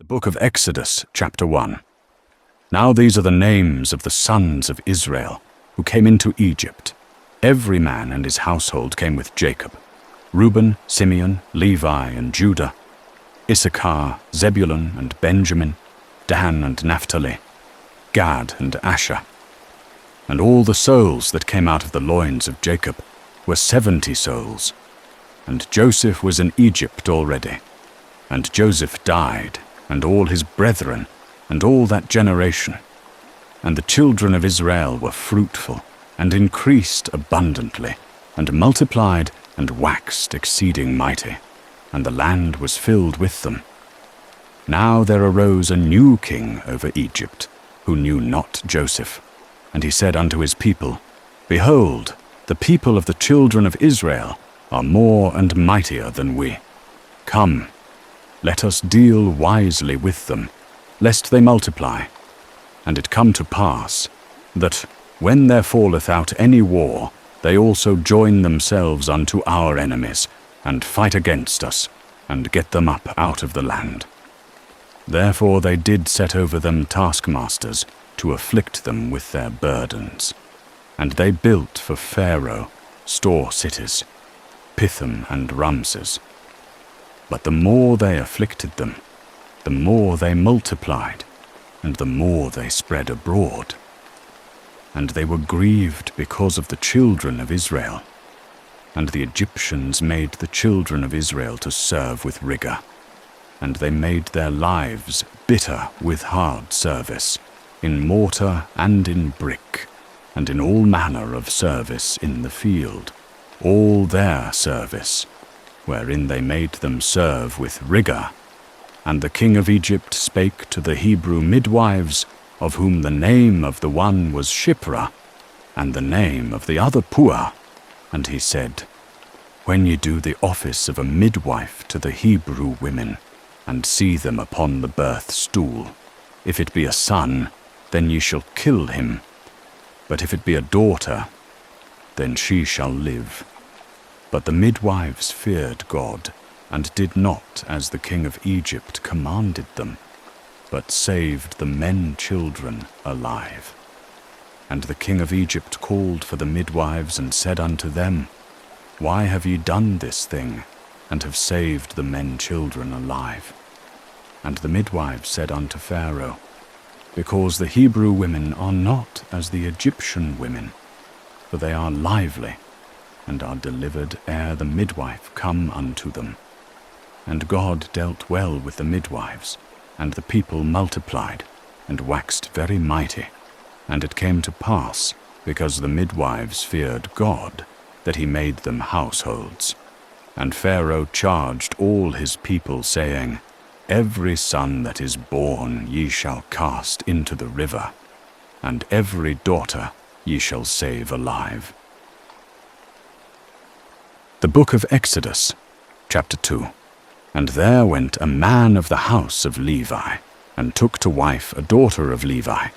The book of Exodus, chapter 1. Now these are the names of the sons of Israel who came into Egypt. Every man and his household came with Jacob: Reuben, Simeon, Levi, and Judah; Issachar, Zebulun, and Benjamin; Dan and Naphtali; Gad and Asher. And all the souls that came out of the loins of Jacob were 70 souls. And Joseph was in Egypt already. And Joseph died, and all his brethren, and all that generation. And the children of Israel were fruitful, and increased abundantly, and multiplied, and waxed exceeding mighty, and the land was filled with them. Now there arose a new king over Egypt, who knew not Joseph. And he said unto his people, Behold, the people of the children of Israel are more and mightier than we. Come, let us deal wisely with them, lest they multiply. And it come to pass, that, when there falleth out any war, they also join themselves unto our enemies, and fight against us, and get them up out of the land. Therefore they did set over them taskmasters, to afflict them with their burdens. And they built for Pharaoh store cities, Pithom and Ramses. But the more they afflicted them, the more they multiplied, and the more they spread abroad. And they were grieved because of the children of Israel. And the Egyptians made the children of Israel to serve with rigor. And they made their lives bitter with hard service, in mortar and in brick, and in all manner of service in the field, all their service, wherein they made them serve with rigor. And the king of Egypt spake to the Hebrew midwives, of whom the name of the one was Shiphrah, and the name of the other Puah. And he said, When ye do the office of a midwife to the Hebrew women, and see them upon the birth stool, if it be a son, then ye shall kill him. But if it be a daughter, then she shall live. But the midwives feared God, and did not as the king of Egypt commanded them, but saved the men children alive. And the king of Egypt called for the midwives, and said unto them, Why have ye done this thing, and have saved the men children alive? And the midwives said unto Pharaoh, Because the Hebrew women are not as the Egyptian women, for they are lively, and are delivered ere the midwife come unto them. And God dealt well with the midwives, and the people multiplied, and waxed very mighty. And it came to pass, because the midwives feared God, that he made them households. And Pharaoh charged all his people, saying, Every son that is born ye shall cast into the river, and every daughter ye shall save alive. The book of Exodus, chapter 2. And there went a man of the house of Levi, and took to wife a daughter of Levi.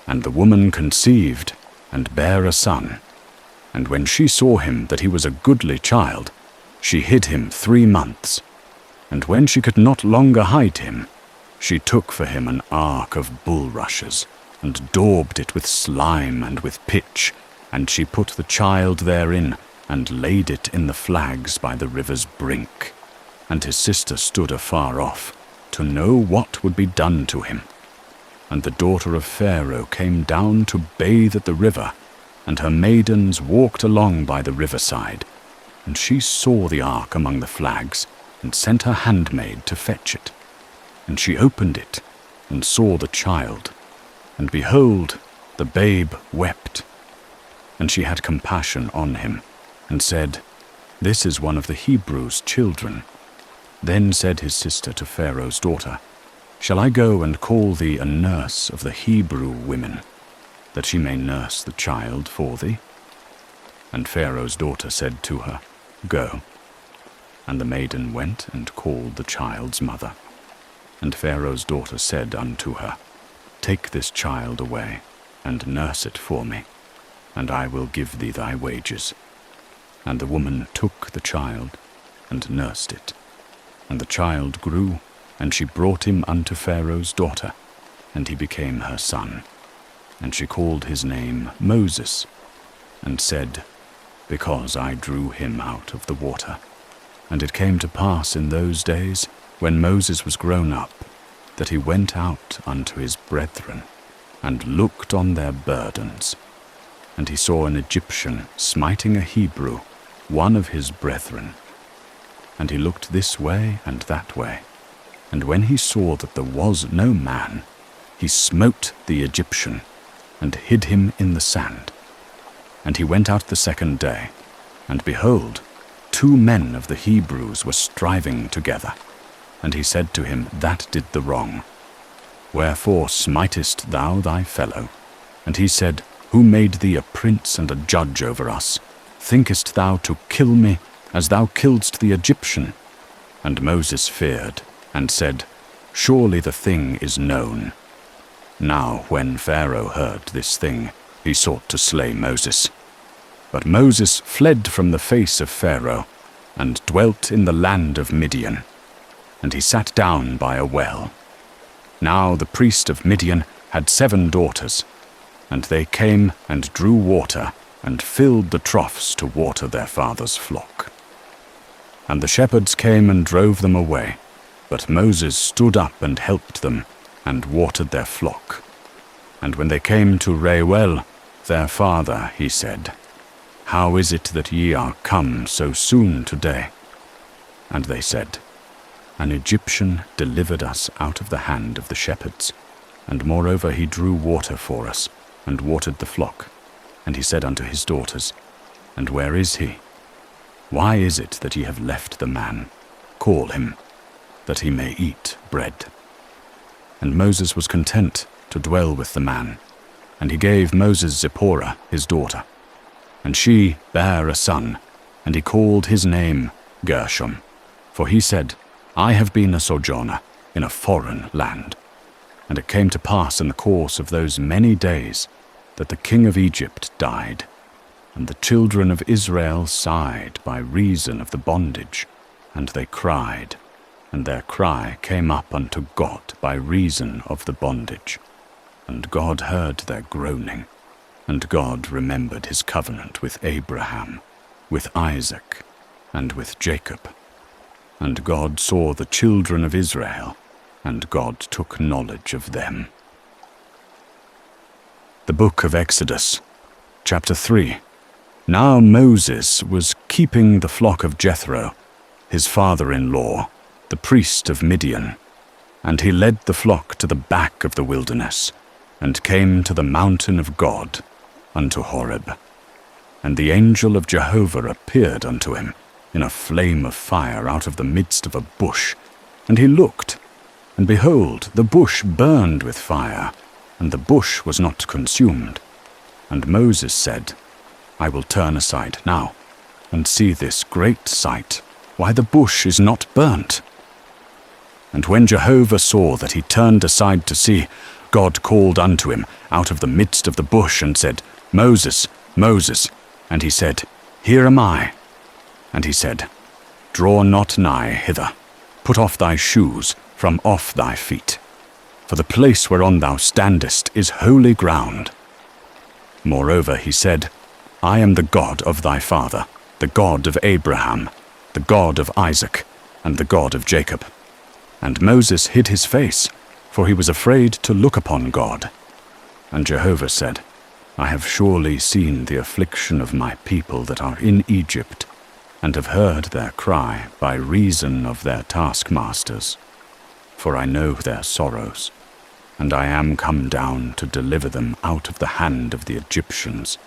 And the woman conceived, and bare a son. And when she saw him that he was a goodly child, she hid him 3 months. And when she could not longer hide him, she took for him an ark of bulrushes, and daubed it with slime and with pitch, and she put the child therein, and laid it in the flags by the river's brink. And his sister stood afar off, to know what would be done to him. And the daughter of Pharaoh came down to bathe at the river, and her maidens walked along by the riverside. And she saw the ark among the flags, and sent her handmaid to fetch it. And she opened it, and saw the child. And behold, the babe wept. And she had compassion on him, and said, This is one of the Hebrews' children. Then said his sister to Pharaoh's daughter, Shall I go and call thee a nurse of the Hebrew women, that she may nurse the child for thee? And Pharaoh's daughter said to her, Go. And the maiden went and called the child's mother. And Pharaoh's daughter said unto her, Take this child away, and nurse it for me, and I will give thee thy wages. And the woman took the child, and nursed it. And the child grew, And she brought him unto Pharaoh's daughter, and he became her son. And she called his name Moses, and said, Because I drew him out of the water. And it came to pass in those days, when Moses was grown up, that he went out unto his brethren, and looked on their burdens. And he saw an Egyptian smiting a Hebrew, one of his brethren. And he looked this way and that way. And when he saw that there was no man, he smote the Egyptian, and hid him in the sand. And he went out the second day, and behold, 2 men of the Hebrews were striving together. And he said to him that did the wrong, Wherefore smitest thou thy fellow? And he said, Who made thee a prince and a judge over us? Thinkest thou to kill me, as thou killedst the Egyptian? And Moses feared, and said, Surely the thing is known. Now when Pharaoh heard this thing, he sought to slay Moses. But Moses fled from the face of Pharaoh, and dwelt in the land of Midian. And he sat down by a well. Now the priest of Midian had 7 daughters, and they came and drew water, and filled the troughs to water their father's flock. And the shepherds came and drove them away, but Moses stood up and helped them, and watered their flock. And when they came to Reuel, their father, he said, How is it that ye are come so soon today? And they said, An Egyptian delivered us out of the hand of the shepherds, and moreover he drew water for us, and watered the flock. And he said unto his daughters, And where is he? Why is it that ye have left the man? Call him, that he may eat bread. And Moses was content to dwell with the man, and he gave Moses Zipporah his daughter. And she bare a son, and he called his name Gershom, for he said, I have been a sojourner in a foreign land. And it came to pass in the course of those many days that the king of Egypt died, and the children of Israel sighed by reason of the bondage, and they cried, and their cry came up unto God by reason of the bondage. And God heard their groaning, and God remembered his covenant with Abraham, with Isaac, and with Jacob. And God saw the children of Israel, and God took knowledge of them. The Book of Exodus, chapter 3. Now Moses was keeping the flock of Jethro, his father-in-law, the priest of Midian. And he led the flock to the back of the wilderness, and came to the mountain of God, unto Horeb. And the angel of Jehovah appeared unto him, in a flame of fire out of the midst of a bush. And he looked, and behold, the bush burned with fire, and the bush was not consumed. And Moses said, I will turn aside now, and see this great sight, why the bush is not burnt. And when Jehovah saw that he turned aside to see, God called unto him out of the midst of the bush, and said, Moses, Moses. And he said, Here am I. And he said, Draw not nigh hither, put off thy shoes from off thy feet, for the place whereon thou standest is holy ground. Moreover he said, I am the God of thy father, the God of Abraham, the God of Isaac, and the God of Jacob. And Moses hid his face, for he was afraid to look upon God. And Jehovah said, I have surely seen the affliction of my people that are in Egypt, and have heard their cry by reason of their taskmasters. For I know their sorrows, and I am come down to deliver them out of the hand of the Egyptians,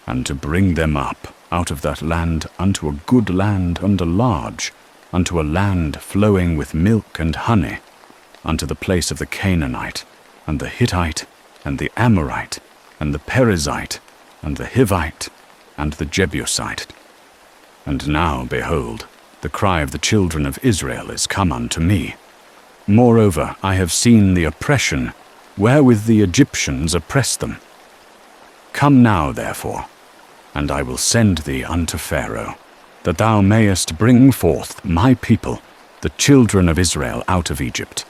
and to bring them up out of that land unto a good land and a large, unto a land flowing with milk and honey, unto the place of the Canaanite, and the Hittite, and the Amorite, and the Perizzite, and the Hivite, and the Jebusite. And now, behold, the cry of the children of Israel is come unto me. Moreover, I have seen the oppression wherewith the Egyptians oppress them. Come now, therefore, and I will send thee unto Pharaoh, that thou mayest bring forth my people, the children of Israel out of Egypt.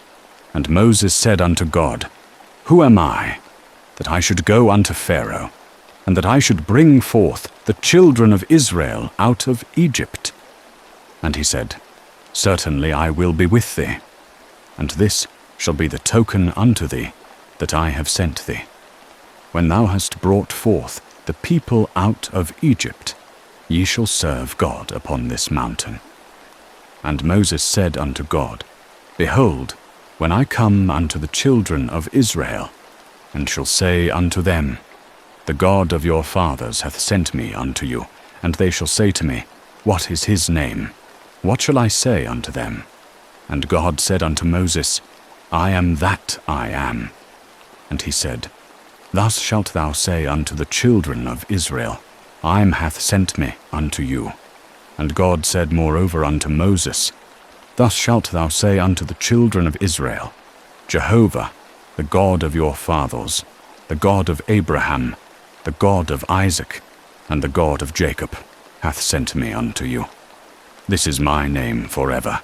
And Moses said unto God, Who am I, that I should go unto Pharaoh, and that I should bring forth the children of Israel out of Egypt? And he said, Certainly I will be with thee, and this shall be the token unto thee, that I have sent thee. When thou hast brought forth the people out of Egypt, ye shall serve God upon this mountain. And Moses said unto God, Behold, when I come unto the children of Israel, and shall say unto them, The God of your fathers hath sent me unto you, and they shall say to me, What is his name? What shall I say unto them? And God said unto Moses, I am that I am. And he said, Thus shalt thou say unto the children of Israel, hath sent me unto you. And God said moreover unto Moses, Thus shalt thou say unto the children of Israel, Jehovah, the God of your fathers, the God of Abraham, the God of Isaac, and the God of Jacob, hath sent me unto you. This is my name forever,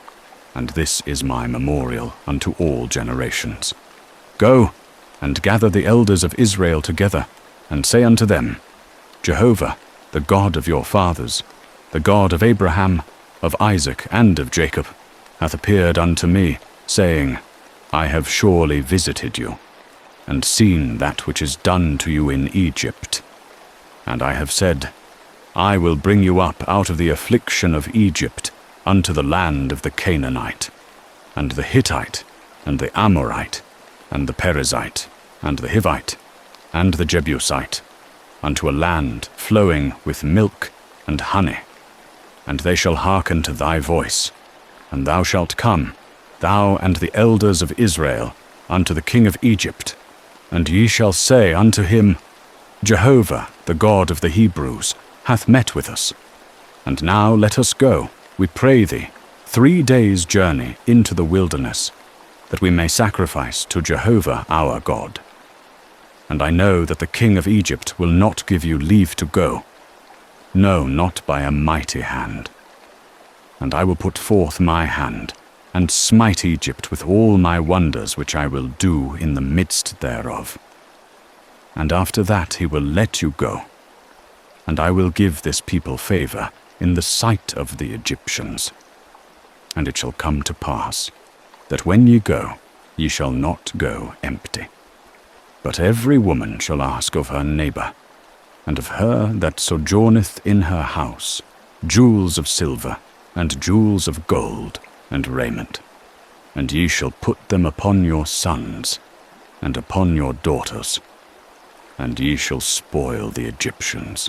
and this is my memorial unto all generations. Go, and gather the elders of Israel together, and say unto them, Jehovah, the God of your fathers, the God of Abraham, of Isaac, and of Jacob, hath appeared unto me, saying, I have surely visited you, and seen that which is done to you in Egypt. And I have said, I will bring you up out of the affliction of Egypt unto the land of the Canaanite, and the Hittite, and the Amorite, and the Perizzite, and the Hivite, and the Jebusite, unto a land flowing with milk and honey. And they shall hearken to thy voice, and thou shalt come, thou and the elders of Israel, unto the king of Egypt, and ye shall say unto him, Jehovah, the God of the Hebrews, hath met with us. And now let us go, we pray thee, 3 days' journey into the wilderness, that we may sacrifice to Jehovah our God. And I know that the king of Egypt will not give you leave to go, no, not by a mighty hand. And I will put forth my hand, and smite Egypt with all my wonders which I will do in the midst thereof. And after that he will let you go. And I will give this people favor in the sight of the Egyptians. And it shall come to pass, that when ye go, ye shall not go empty. But every woman shall ask of her neighbor, and of her that sojourneth in her house, jewels of silver, and jewels of gold, and raiment. And ye shall put them upon your sons, and upon your daughters, and ye shall spoil the Egyptians.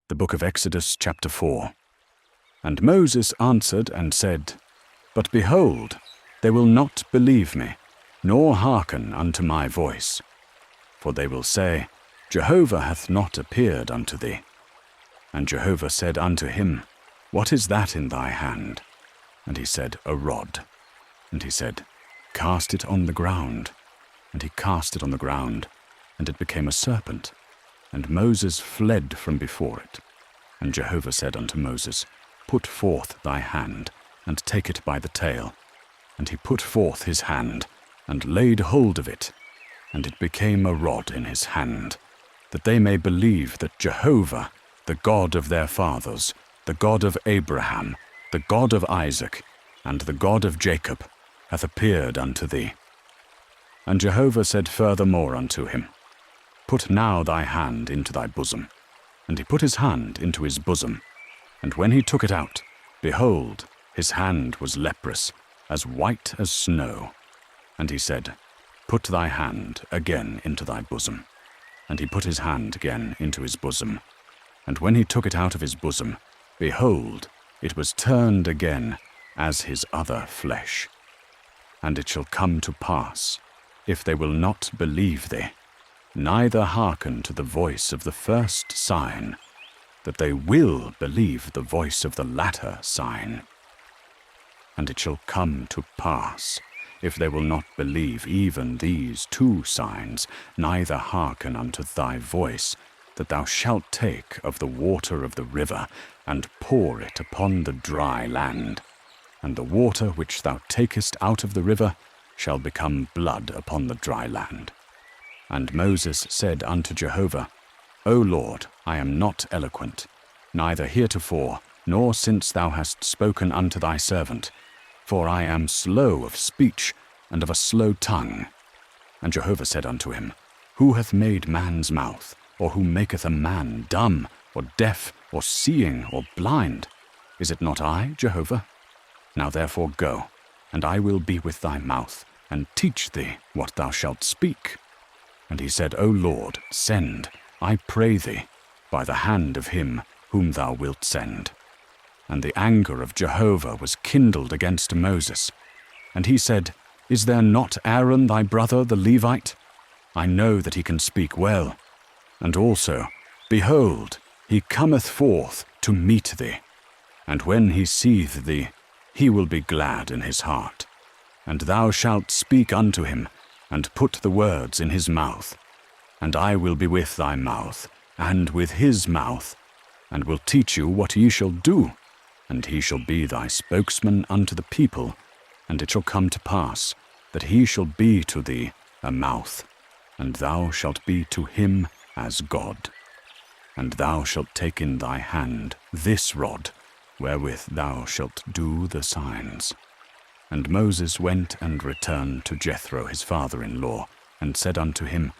The book of Exodus, chapter 4. And Moses answered and said, But behold, they will not believe me, nor hearken unto my voice. For they will say, Jehovah hath not appeared unto thee. And Jehovah said unto him, What is that in thy hand? And he said, A rod. And he said, Cast it on the ground. And he cast it on the ground, and it became a serpent. And Moses fled from before it. And Jehovah said unto Moses, Put forth thy hand, and take it by the tail. And he put forth his hand, and laid hold of it. And it became a rod in his hand, that they may believe that Jehovah, the God of their fathers, the God of Abraham, the God of Isaac, and the God of Jacob, hath appeared unto thee. And Jehovah said furthermore unto him, Put now thy hand into thy bosom. And he put his hand into his bosom. And when he took it out, behold, his hand was leprous, as white as snow. And he said, Put thy hand again into thy bosom. And he put his hand again into his bosom. And when he took it out of his bosom, behold, it was turned again as his other flesh. And it shall come to pass, if they will not believe thee, neither hearken to the voice of the first sign, that they will believe the voice of the latter sign. And it shall come to pass, if they will not believe even these two signs, neither hearken unto thy voice, that thou shalt take of the water of the river, and pour it upon the dry land. And the water which thou takest out of the river shall become blood upon the dry land. And Moses said unto Jehovah, O Lord, I am not eloquent, neither heretofore, nor since thou hast spoken unto thy servant, for I am slow of speech, and of a slow tongue. And Jehovah said unto him, Who hath made man's mouth, or who maketh a man dumb, or deaf, or seeing, or blind? Is it not I, Jehovah? Now therefore go, and I will be with thy mouth, and teach thee what thou shalt speak. And he said, O Lord, send, I pray thee, by the hand of him whom thou wilt send. And the anger of Jehovah was kindled against Moses. And he said, Is there not Aaron thy brother the Levite? I know that he can speak well. And also, behold, he cometh forth to meet thee. And when he seeth thee, he will be glad in his heart. And thou shalt speak unto him, and put the words in his mouth. And I will be with thy mouth, and with his mouth, and will teach you what ye shall do. And he shall be thy spokesman unto the people, and it shall come to pass, that he shall be to thee a mouth, and thou shalt be to him as God. And thou shalt take in thy hand this rod, wherewith thou shalt do the signs. And Moses went and returned to Jethro his father-in-law, and said unto him,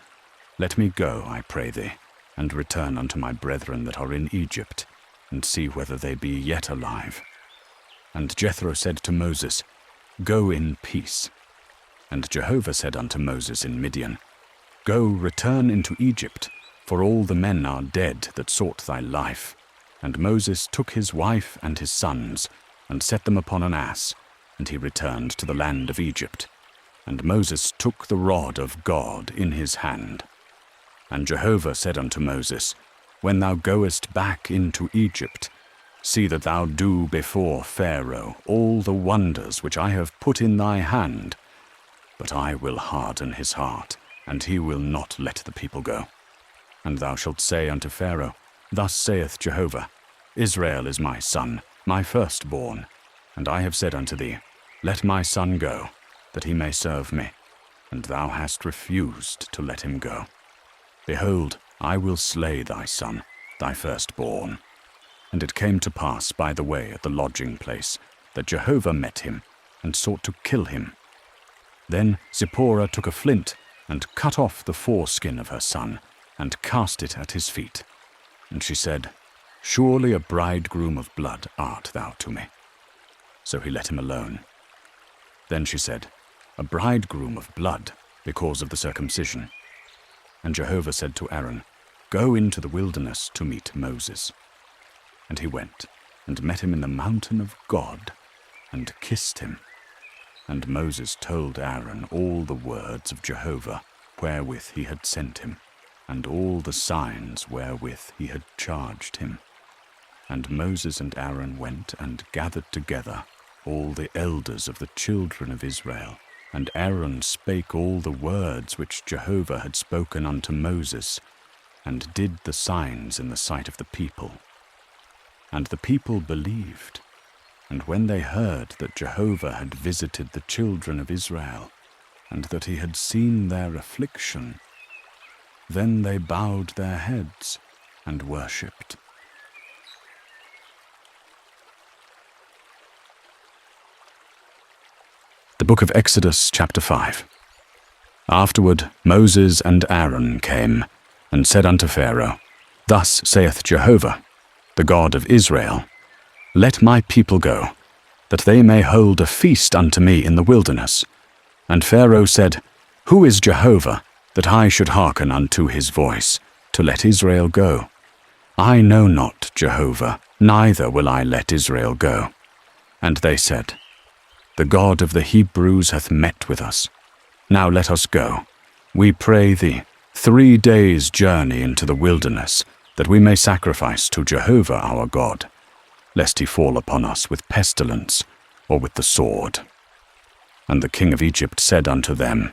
Let me go, I pray thee, and return unto my brethren that are in Egypt, and see whether they be yet alive. And Jethro said to Moses, Go in peace. And Jehovah said unto Moses in Midian, Go, return into Egypt, for all the men are dead that sought thy life. And Moses took his wife and his sons, and set them upon an ass, and he returned to the land of Egypt. And Moses took the rod of God in his hand. And Jehovah said unto Moses, When thou goest back into Egypt, see that thou do before Pharaoh all the wonders which I have put in thy hand. But I will harden his heart, and he will not let the people go. And thou shalt say unto Pharaoh, Thus saith Jehovah, Israel is my son, my firstborn. And I have said unto thee, Let my son go, that he may serve me. And thou hast refused to let him go. Behold, I will slay thy son, thy firstborn. And it came to pass by the way at the lodging place, that Jehovah met him, and sought to kill him. Then Zipporah took a flint, and cut off the foreskin of her son, and cast it at his feet. And she said, Surely a bridegroom of blood art thou to me. So he let him alone. Then she said, A bridegroom of blood, because of the circumcision. And Jehovah said to Aaron, Go into the wilderness to meet Moses. And he went, and met him in the mountain of God, and kissed him. And Moses told Aaron all the words of Jehovah, wherewith he had sent him, and all the signs wherewith he had charged him. And Moses and Aaron went and gathered together all the elders of the children of Israel. And Aaron spake all the words which Jehovah had spoken unto Moses, and did the signs in the sight of the people. And the people believed. And when they heard that Jehovah had visited the children of Israel, and that he had seen their affliction, then they bowed their heads and worshipped. The book of Exodus, chapter 5. Afterward Moses and Aaron came, and said unto Pharaoh, Thus saith Jehovah, the God of Israel, Let my people go, that they may hold a feast unto me in the wilderness. And Pharaoh said, Who is Jehovah, that I should hearken unto his voice, to let Israel go? I know not Jehovah, neither will I let Israel go. And they said, The God of the Hebrews hath met with us. Now let us go, we pray thee, 3 days' journey into the wilderness, that we may sacrifice to Jehovah our God, lest he fall upon us with pestilence, or with the sword. And the king of Egypt said unto them,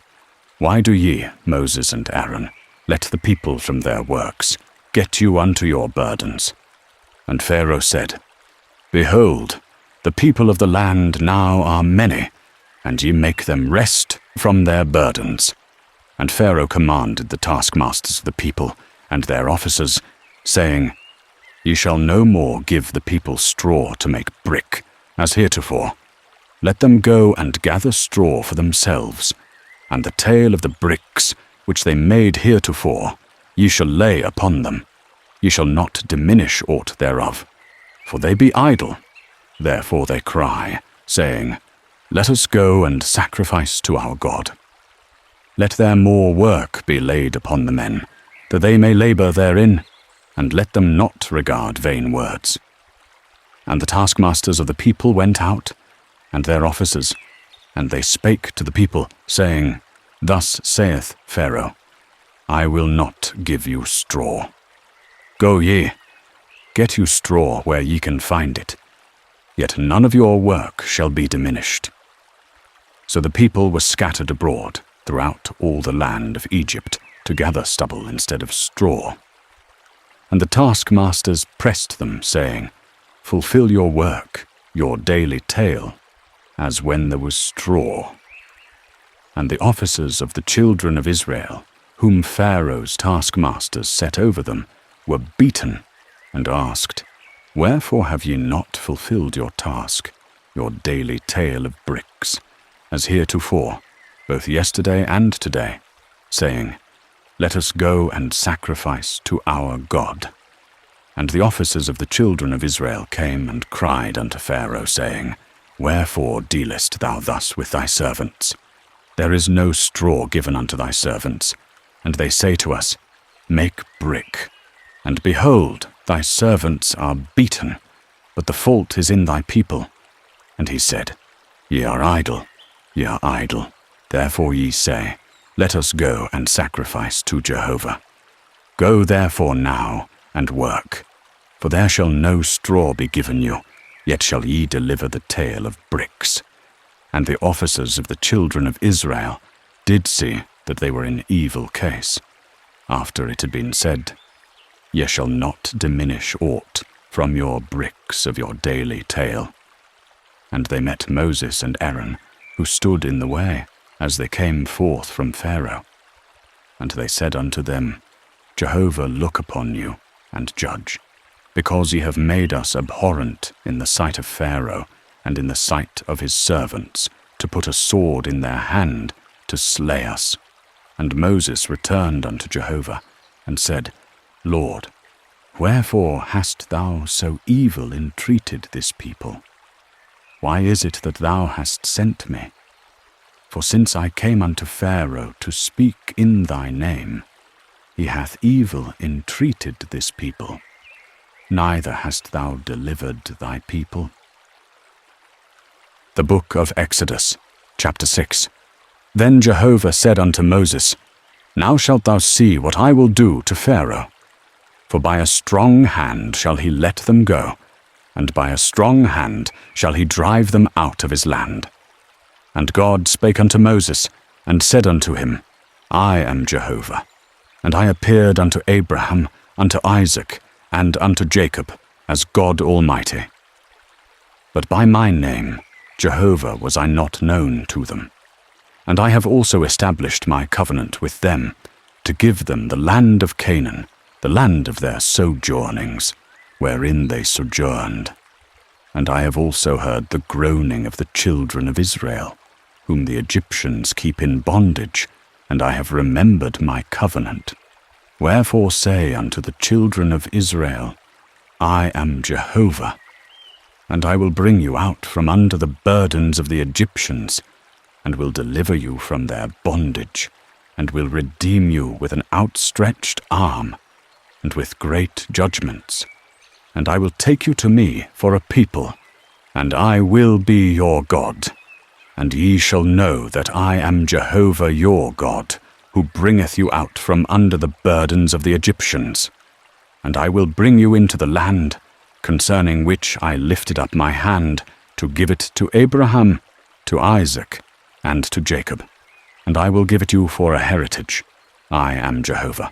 Why do ye, Moses and Aaron, let the people from their works get you unto your burdens? And Pharaoh said, Behold, the people of the land now are many, and ye make them rest from their burdens. And Pharaoh commanded the taskmasters of the people and their officers, saying, Ye shall no more give the people straw to make brick, as heretofore. Let them go and gather straw for themselves, and the tale of the bricks which they made heretofore ye shall lay upon them. Ye shall not diminish aught thereof, for they be idle. Therefore they cry, saying, Let us go and sacrifice to our God. Let their more work be laid upon the men, that they may labor therein, and let them not regard vain words. And the taskmasters of the people went out, and their officers, and they spake to the people, saying, Thus saith Pharaoh, I will not give you straw. Go ye, get you straw where ye can find it, yet none of your work shall be diminished. So the people were scattered abroad throughout all the land of Egypt to gather stubble instead of straw. And the taskmasters pressed them, saying, Fulfill your work, your daily tale, as when there was straw. And the officers of the children of Israel, whom Pharaoh's taskmasters set over them, were beaten, and asked, Wherefore have ye not fulfilled your task, your daily tale of bricks, as heretofore, both yesterday and today, saying, Let us go and sacrifice to our God? And the officers of the children of Israel came and cried unto Pharaoh, saying, Wherefore dealest thou thus with thy servants? There is no straw given unto thy servants. And they say to us, Make brick. And behold, thy servants are beaten, but the fault is in thy people. And he said, Ye are idle, ye are idle. Therefore ye say, Let us go and sacrifice to Jehovah. Go therefore now and work, for there shall no straw be given you, yet shall ye deliver the tale of bricks. And the officers of the children of Israel did see that they were in evil case, after it had been said, Ye shall not diminish aught from your bricks of your daily tale. And they met Moses and Aaron, who stood in the way, as they came forth from Pharaoh. And they said unto them, Jehovah look upon you, and judge, because ye have made us abhorrent in the sight of Pharaoh, and in the sight of his servants, to put a sword in their hand, to slay us. And Moses returned unto Jehovah, and said, Lord, wherefore hast thou so evil entreated this people? Why is it that thou hast sent me? For since I came unto Pharaoh to speak in thy name, he hath evil entreated this people, neither hast thou delivered thy people. The Book of Exodus, chapter 6. Then Jehovah said unto Moses, Now shalt thou see what I will do to Pharaoh. For by a strong hand shall he let them go, and by a strong hand shall he drive them out of his land. And God spake unto Moses, and said unto him, I am Jehovah, and I appeared unto Abraham, unto Isaac, and unto Jacob, as God Almighty. But by my name, Jehovah, was I not known to them. And I have also established my covenant with them, to give them the land of Canaan, the land of their sojournings, wherein they sojourned. And I have also heard the groaning of the children of Israel, whom the Egyptians keep in bondage, and I have remembered my covenant. Wherefore say unto the children of Israel, I am Jehovah, and I will bring you out from under the burdens of the Egyptians, and will deliver you from their bondage, and will redeem you with an outstretched arm, and with great judgments. And I will take you to me for a people, and I will be your God. And ye shall know that I am Jehovah your God, who bringeth you out from under the burdens of the Egyptians. And I will bring you into the land, concerning which I lifted up my hand, to give it to Abraham, to Isaac, and to Jacob. And I will give it you for a heritage. I am Jehovah.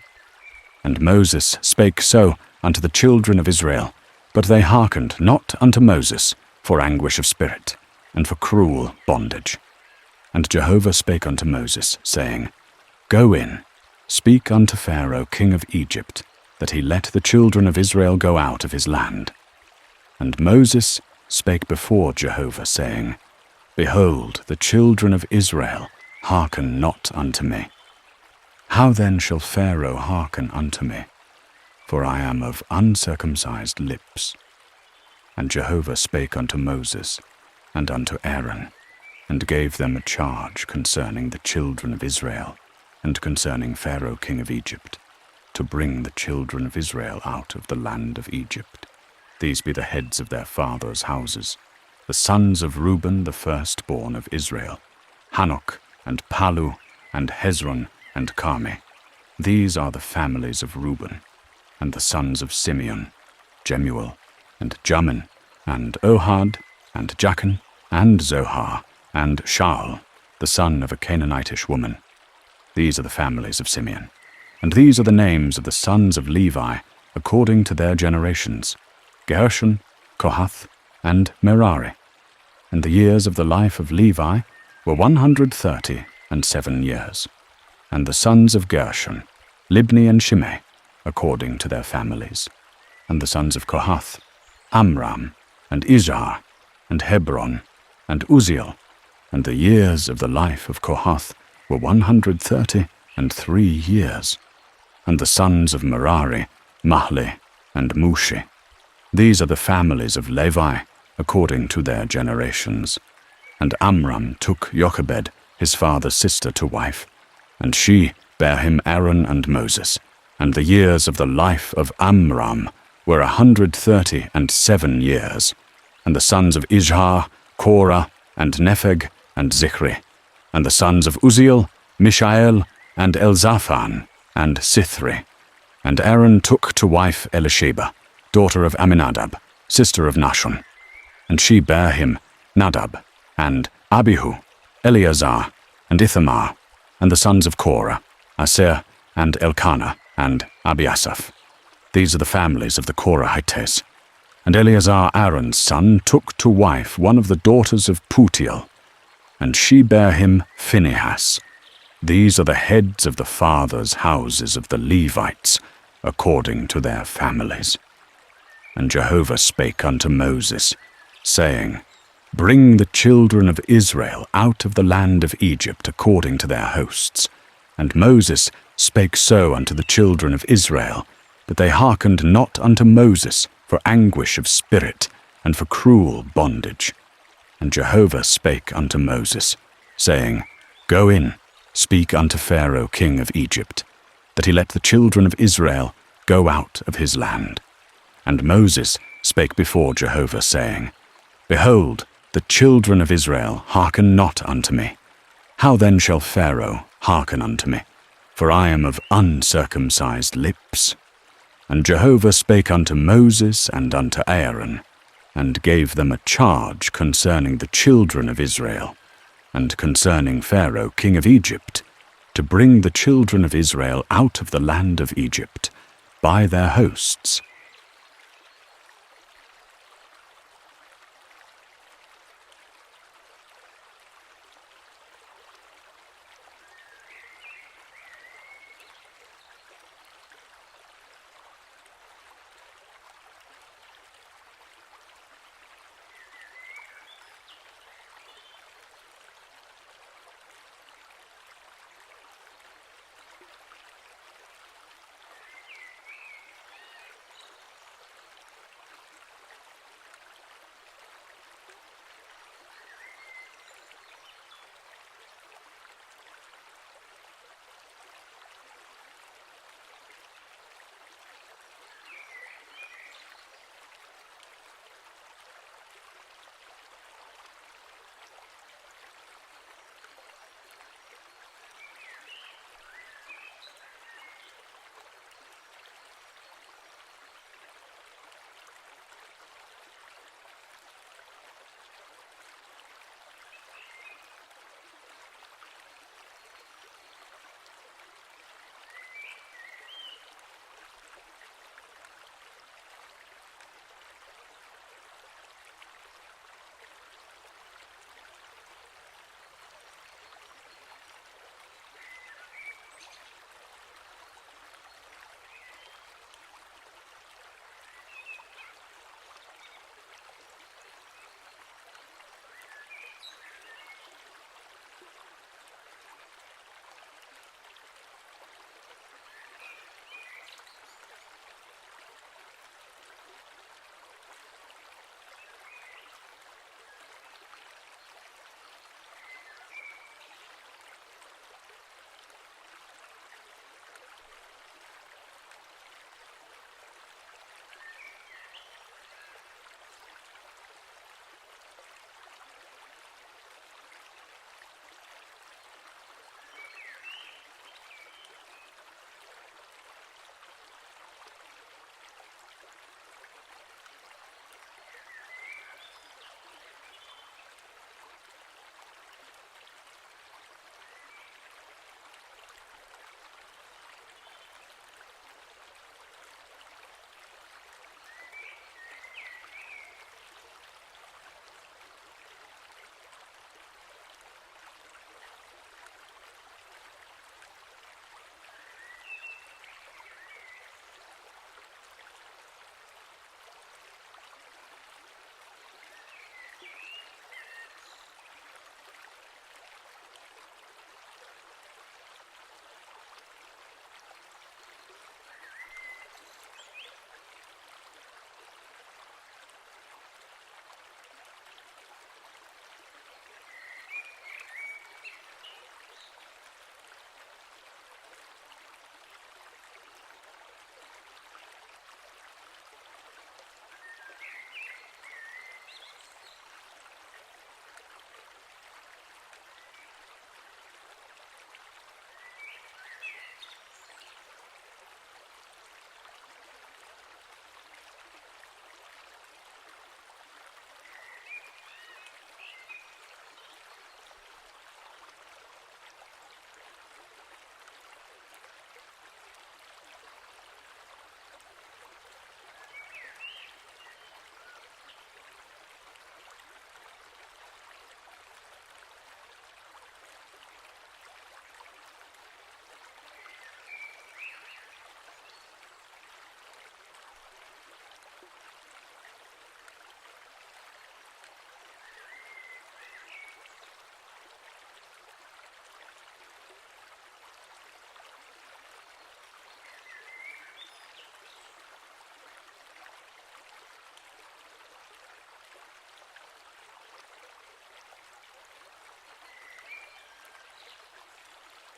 And Moses spake so unto the children of Israel, but they hearkened not unto Moses for anguish of spirit, and for cruel bondage. And Jehovah spake unto Moses, saying, Go in, speak unto Pharaoh king of Egypt, that he let the children of Israel go out of his land. And Moses spake before Jehovah, saying, Behold, the children of Israel hearken not unto me. How then shall Pharaoh hearken unto me? For I am of uncircumcised lips. And Jehovah spake unto Moses and unto Aaron, and gave them a charge concerning the children of Israel, and concerning Pharaoh king of Egypt, to bring the children of Israel out of the land of Egypt. These be the heads of their fathers' houses, the sons of Reuben the firstborn of Israel, Hanok, and Palu, and Hezron, and Carmi. These are the families of Reuben. And the sons of Simeon, Jemuel, and Jamin, and Ohad, and Jachin, and Zohar, and Shaul, the son of a Canaanitish woman. These are the families of Simeon. And these are the names of the sons of Levi, according to their generations, Gershon, Kohath, and Merari. And the years of the life of Levi were 137 years. And the sons of Gershon, Libni and Shimei, according to their families. And the sons of Kohath, Amram, and Izhar, and Hebron, and Uzziel. And the years of the life of Kohath were 133 years. And the sons of Merari, Mahli, and Mushi. These are the families of Levi, according to their generations. And Amram took Jochebed, his father's sister, to wife, and she bare him Aaron and Moses. And the years of the life of Amram were 137 years. And the sons of Izhar, Korah, and Nepheg, and Zichri. And the sons of Uzziel, Mishael, and Elzaphan, and Sithri. And Aaron took to wife Elisheba, daughter of Amminadab, sister of Nahshon. And she bare him Nadab, and Abihu, Eleazar, and Ithamar. And the sons of Korah, Asir, and Elkanah, and Abiasaph. These are the families of the Korahites. And Eleazar, Aaron's son, took to wife one of the daughters of Putiel, and she bare him Phinehas. These are the heads of the fathers' houses of the Levites, according to their families. And Jehovah spake unto Moses, saying, Bring the children of Israel out of the land of Egypt according to their hosts. And Moses spake so unto the children of Israel, but they hearkened not unto Moses for anguish of spirit, and for cruel bondage. And Jehovah spake unto Moses, saying, Go in, speak unto Pharaoh king of Egypt, that he let the children of Israel go out of his land. And Moses spake before Jehovah, saying, Behold, the children of Israel hearken not unto me. How then shall Pharaoh hearken unto me? For I am of uncircumcised lips. And Jehovah spake unto Moses and unto Aaron, and gave them a charge concerning the children of Israel, and concerning Pharaoh king of Egypt, to bring the children of Israel out of the land of Egypt by their hosts.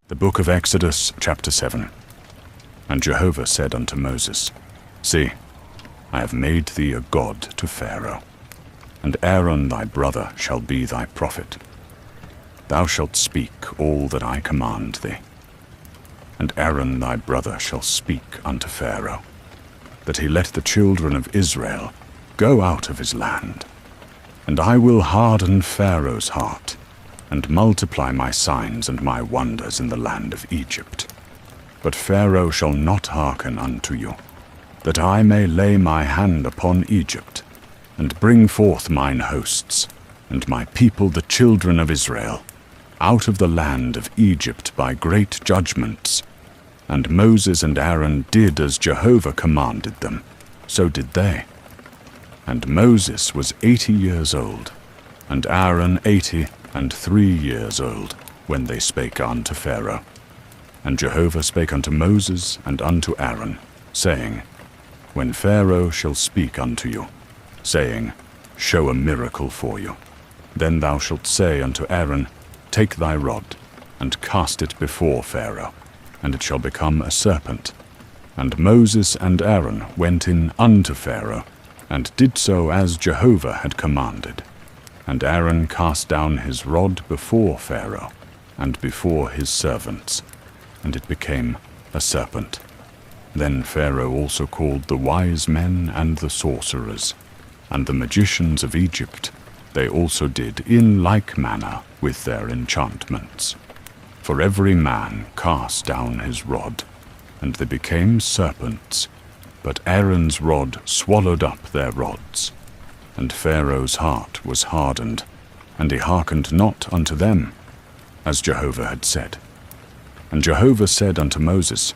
The book of Exodus, chapter 7. And Jehovah said unto Moses, See, I have made thee a god to Pharaoh, and Aaron thy brother shall be thy prophet. Thou shalt speak all that I command thee. And Aaron thy brother shall speak unto Pharaoh, that he let the children of Israel go out of his land. And I will harden Pharaoh's heart, and multiply my signs and my wonders in the land of Egypt. But Pharaoh shall not hearken unto you, that I may lay my hand upon Egypt, and bring forth mine hosts, and my people the children of Israel, out of the land of Egypt by great judgments. And Moses and Aaron did as Jehovah commanded them, so did they. And Moses was 80 years old, and Aaron 83 years old, when they spake unto Pharaoh. And Jehovah spake unto Moses and unto Aaron, saying, When Pharaoh shall speak unto you, saying, Show a miracle for you, then thou shalt say unto Aaron, Take thy rod, and cast it before Pharaoh, and it shall become a serpent. And Moses and Aaron went in unto Pharaoh, and did so as Jehovah had commanded. And Aaron cast down his rod before Pharaoh, and before his servants, and it became a serpent. Then Pharaoh also called the wise men and the sorcerers, and the magicians of Egypt. They also did in like manner with their enchantments. For every man cast down his rod, and they became serpents. But Aaron's rod swallowed up their rods. And Pharaoh's heart was hardened, and he hearkened not unto them, as Jehovah had said. And Jehovah said unto Moses,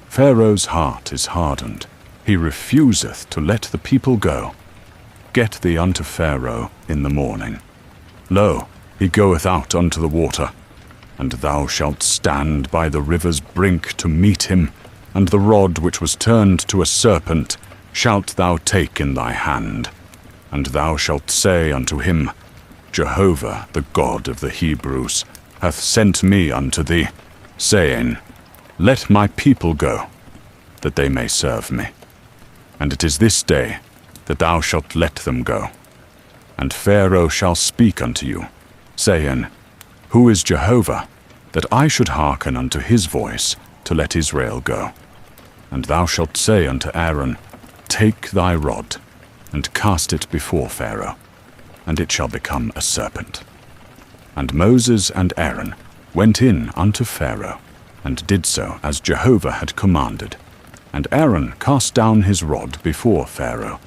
Pharaoh's heart is hardened, he refuseth to let the people go. Get thee unto Pharaoh in the morning. Lo, he goeth out unto the water, and thou shalt stand by the river's brink to meet him, and the rod which was turned to a serpent shalt thou take in thy hand. And thou shalt say unto him, Jehovah, the God of the Hebrews, hath sent me unto thee, saying, Let my people go, that they may serve me. And it is this day that thou shalt let them go. And Pharaoh shall speak unto you, saying, Who is Jehovah, that I should hearken unto his voice, to let Israel go? And thou shalt say unto Aaron, Take thy rod, and cast it before Pharaoh, and it shall become a serpent. And Moses and Aaron went in unto Pharaoh, and did so as Jehovah had commanded. And Aaron cast down his rod before Pharaoh,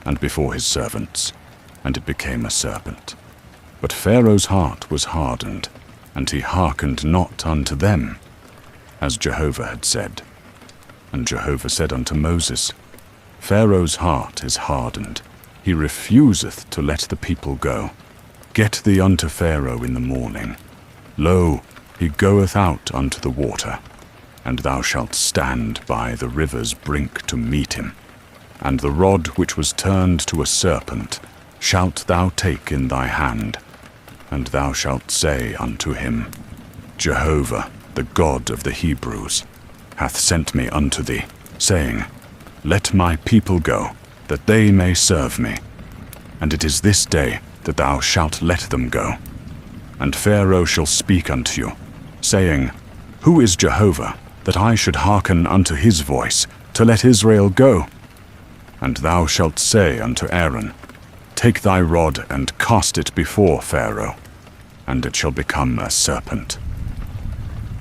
and before his servants, and it became a serpent. But Pharaoh's heart was hardened, and he hearkened not unto them, as Jehovah had said. And Jehovah said unto Moses, Pharaoh's heart is hardened, he refuseth to let the people go. Get thee unto Pharaoh in the morning. Lo, he goeth out unto the water, and thou shalt stand by the river's brink to meet him. And the rod which was turned to a serpent shalt thou take in thy hand, and thou shalt say unto him, Jehovah, the God of the Hebrews, hath sent me unto thee, saying, Let my people go, that they may serve me. And it is this day that thou shalt let them go. And Pharaoh shall speak unto you, saying, Who is Jehovah, that I should hearken unto his voice, to let Israel go? And thou shalt say unto Aaron, Take thy rod and cast it before Pharaoh, and it shall become a serpent.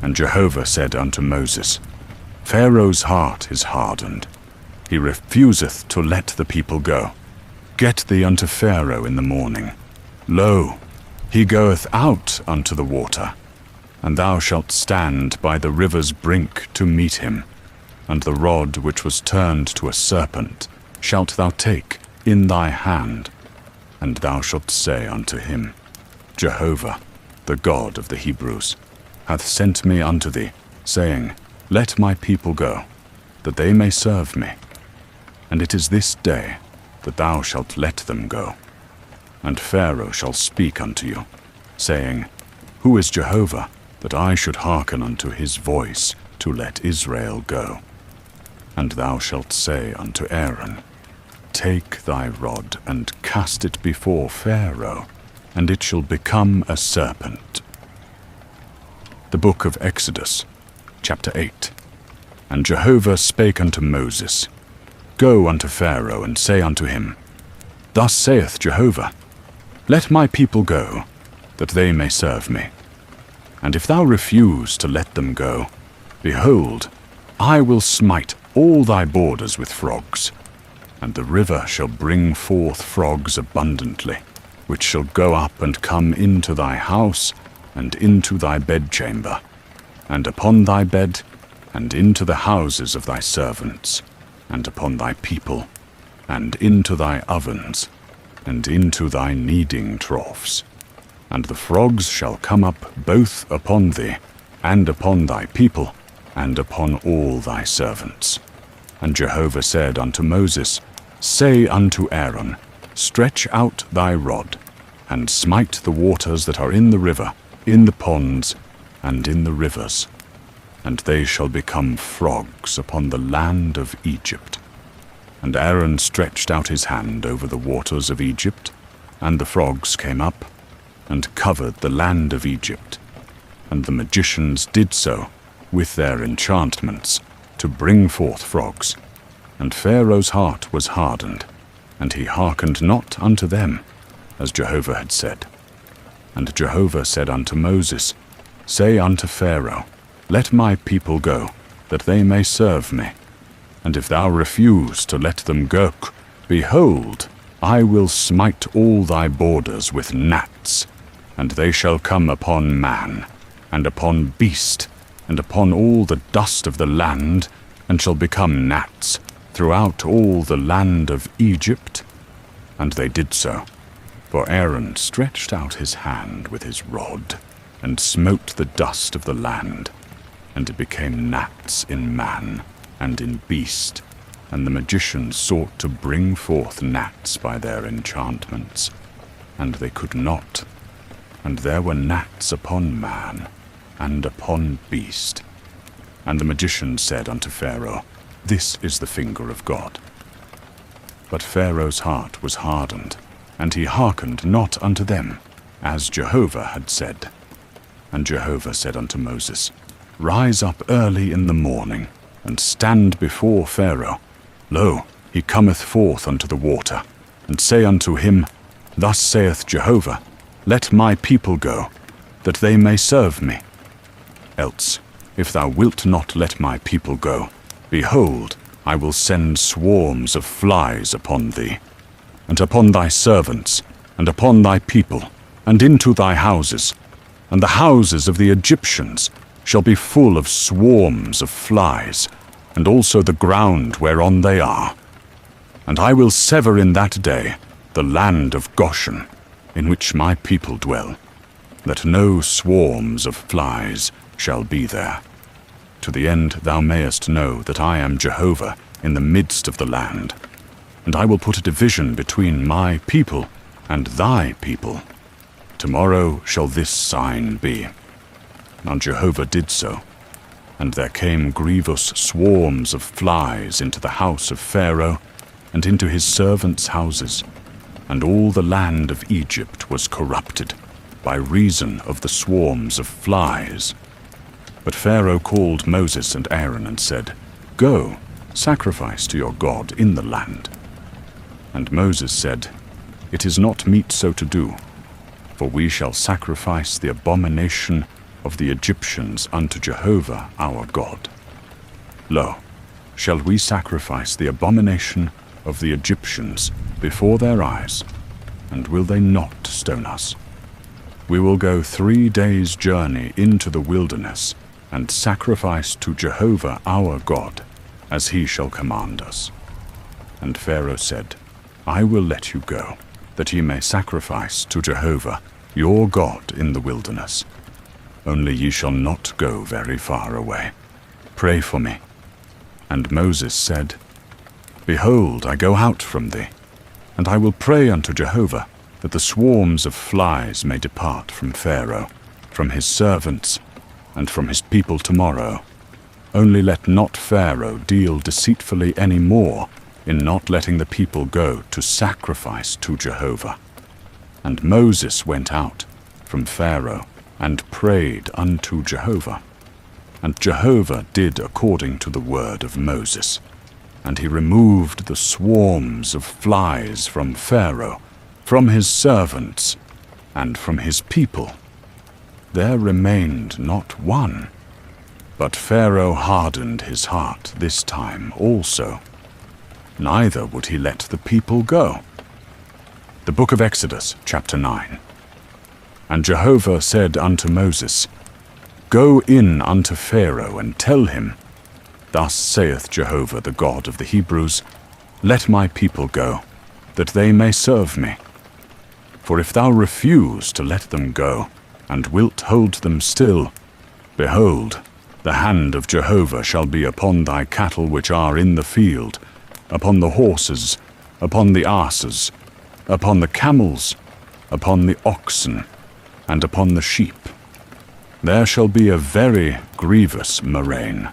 And Jehovah said unto Moses, Pharaoh's heart is hardened, he refuseth to let the people go. Get thee unto Pharaoh in the morning. Lo, he goeth out unto the water, and thou shalt stand by the river's brink to meet him. And the rod which was turned to a serpent shalt thou take in thy hand, and thou shalt say unto him, Jehovah, the God of the Hebrews, hath sent me unto thee, saying, Let my people go, that they may serve me. And it is this day that thou shalt let them go. And Pharaoh shall speak unto you, saying, Who is Jehovah, that I should hearken unto his voice to let Israel go. And thou shalt say unto Aaron, Take thy rod and cast it before Pharaoh, and it shall become a serpent. The book of Exodus, chapter 8. And Jehovah spake unto Moses, Go unto Pharaoh, and say unto him, Thus saith Jehovah, Let my people go, that they may serve me. And if thou refuse to let them go, behold, I will smite all thy borders with frogs, and the river shall bring forth frogs abundantly, which shall go up and come into thy house, and into thy bedchamber, and upon thy bed, and into the houses of thy servants, and upon thy people, and into thy ovens, and into thy kneading troughs. And the frogs shall come up both upon thee, and upon thy people, and upon all thy servants. And Jehovah said unto Moses, Say unto Aaron, Stretch out thy rod, and smite the waters that are in the river, in the ponds, and in the rivers, and they shall become frogs upon the land of Egypt. And Aaron stretched out his hand over the waters of Egypt, and the frogs came up, and covered the land of Egypt. And the magicians did so with their enchantments, to bring forth frogs. And Pharaoh's heart was hardened, and he hearkened not unto them, as Jehovah had said. And Jehovah said unto Moses, Say unto Pharaoh, Let my people go, that they may serve me. And if thou refuse to let them go, behold, I will smite all thy borders with gnats, and they shall come upon man, and upon beast, and upon all the dust of the land, and shall become gnats throughout all the land of Egypt. And they did so. For Aaron stretched out his hand with his rod, and smote the dust of the land, and it became gnats in man, and in beast, and the magicians sought to bring forth gnats by their enchantments, and they could not. And there were gnats upon man, and upon beast. And the magicians said unto Pharaoh, This is the finger of God. But Pharaoh's heart was hardened, and he hearkened not unto them, as Jehovah had said. And Jehovah said unto Moses, Rise up early in the morning, and stand before Pharaoh. Lo, he cometh forth unto the water, and say unto him, Thus saith Jehovah, Let my people go, that they may serve me. Else, if thou wilt not let my people go, behold, I will send swarms of flies upon thee, and upon thy servants, and upon thy people, and into thy houses, and the houses of the Egyptians shall be full of swarms of flies, and also the ground whereon they are. And I will sever in that day the land of Goshen, in which my people dwell, that no swarms of flies shall be there, to the end thou mayest know that I am Jehovah in the midst of the land. And I will put a division between my people and thy people. Tomorrow shall this sign be. Now Jehovah did so, and there came grievous swarms of flies into the house of Pharaoh, and into his servants' houses, and all the land of Egypt was corrupted, by reason of the swarms of flies. But Pharaoh called Moses and Aaron and said, Go, sacrifice to your God in the land. And Moses said, It is not meet so to do, for we shall sacrifice the abomination of the Egyptians unto Jehovah our God. Lo, shall we sacrifice the abomination of the Egyptians before their eyes, and will they not stone us? We will go 3 days' journey into the wilderness, and sacrifice to Jehovah our God, as he shall command us. And Pharaoh said, I will let you go, that ye may sacrifice to Jehovah your God in the wilderness. Only ye shall not go very far away. Pray for me. And Moses said, Behold, I go out from thee, and I will pray unto Jehovah, that the swarms of flies may depart from Pharaoh, from his servants, and from his people tomorrow. Only let not Pharaoh deal deceitfully any more in not letting the people go to sacrifice to Jehovah. And Moses went out from Pharaoh and prayed unto Jehovah. And Jehovah did according to the word of Moses. And he removed the swarms of flies from Pharaoh, from his servants, and from his people. There remained not one. But Pharaoh hardened his heart this time also. Neither would he let the people go. The book of Exodus, chapter 9. And Jehovah said unto Moses, Go in unto Pharaoh, and tell him, Thus saith Jehovah the God of the Hebrews, Let my people go, that they may serve me. For if thou refuse to let them go, and wilt hold them still, behold, the hand of Jehovah shall be upon thy cattle which are in the field, upon the horses, upon the asses, upon the camels, upon the oxen, and upon the sheep. There shall be a very grievous murrain,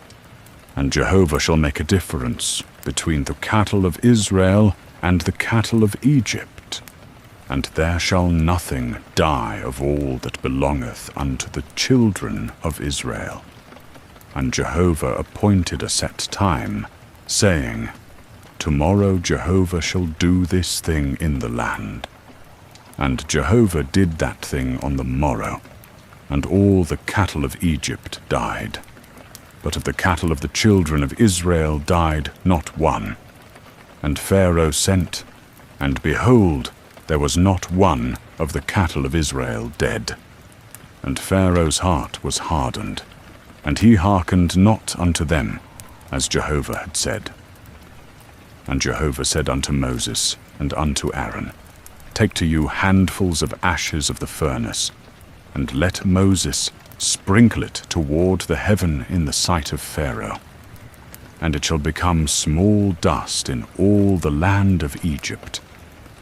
and Jehovah shall make a difference between the cattle of Israel and the cattle of Egypt. And there shall nothing die of all that belongeth unto the children of Israel. And Jehovah appointed a set time, saying, Tomorrow Jehovah shall do this thing in the land. And Jehovah did that thing on the morrow, and all the cattle of Egypt died. But of the cattle of the children of Israel died not one. And Pharaoh sent, and behold, there was not one of the cattle of Israel dead. And Pharaoh's heart was hardened, and he hearkened not unto them, as Jehovah had said. And Jehovah said unto Moses and unto Aaron, Take to you handfuls of ashes of the furnace, and let Moses sprinkle it toward the heaven in the sight of Pharaoh. And it shall become small dust in all the land of Egypt,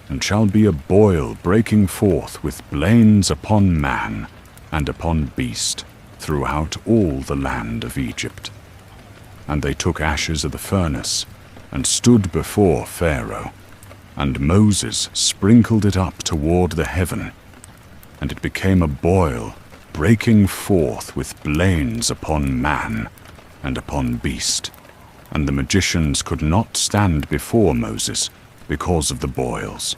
and shall be a boil breaking forth with blains upon man and upon beast throughout all the land of Egypt. And they took ashes of the furnace, and stood before Pharaoh, and Moses sprinkled it up toward the heaven, and it became a boil breaking forth with blains upon man and upon beast. And the magicians could not stand before Moses because of the boils.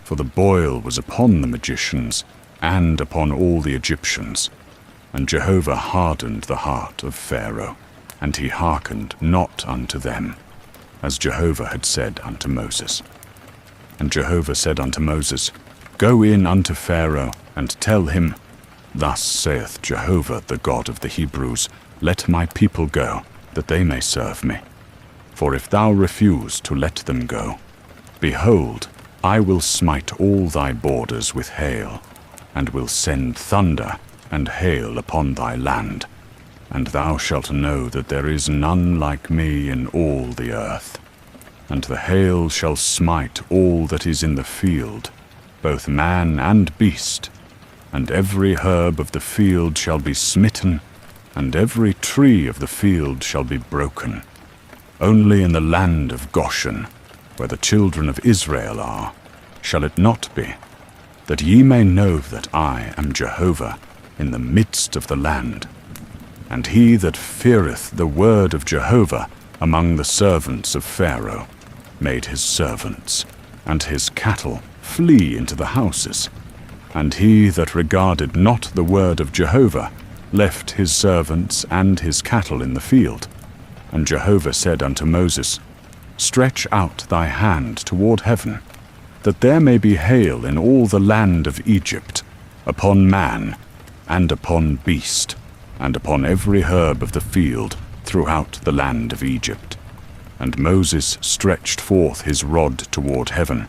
For the boil was upon the magicians and upon all the Egyptians. And Jehovah hardened the heart of Pharaoh, and he hearkened not unto them, as Jehovah had said unto Moses. And Jehovah said unto Moses, Go in unto Pharaoh, and tell him, Thus saith Jehovah the God of the Hebrews, Let my people go, that they may serve me. For if thou refuse to let them go, behold, I will smite all thy borders with hail, and will send thunder and hail upon thy land, and thou shalt know that there is none like me in all the earth. And the hail shall smite all that is in the field, both man and beast, and every herb of the field shall be smitten, and every tree of the field shall be broken. Only in the land of Goshen, where the children of Israel are, shall it not be, that ye may know that I am Jehovah in the midst of the land. And he that feareth the word of Jehovah among the servants of Pharaoh made his servants and his cattle flee into the houses. And he that regarded not the word of Jehovah left his servants and his cattle in the field. And Jehovah said unto Moses, Stretch out thy hand toward heaven, that there may be hail in all the land of Egypt, upon man, and upon beast, and upon every herb of the field throughout the land of Egypt. And Moses stretched forth his rod toward heaven,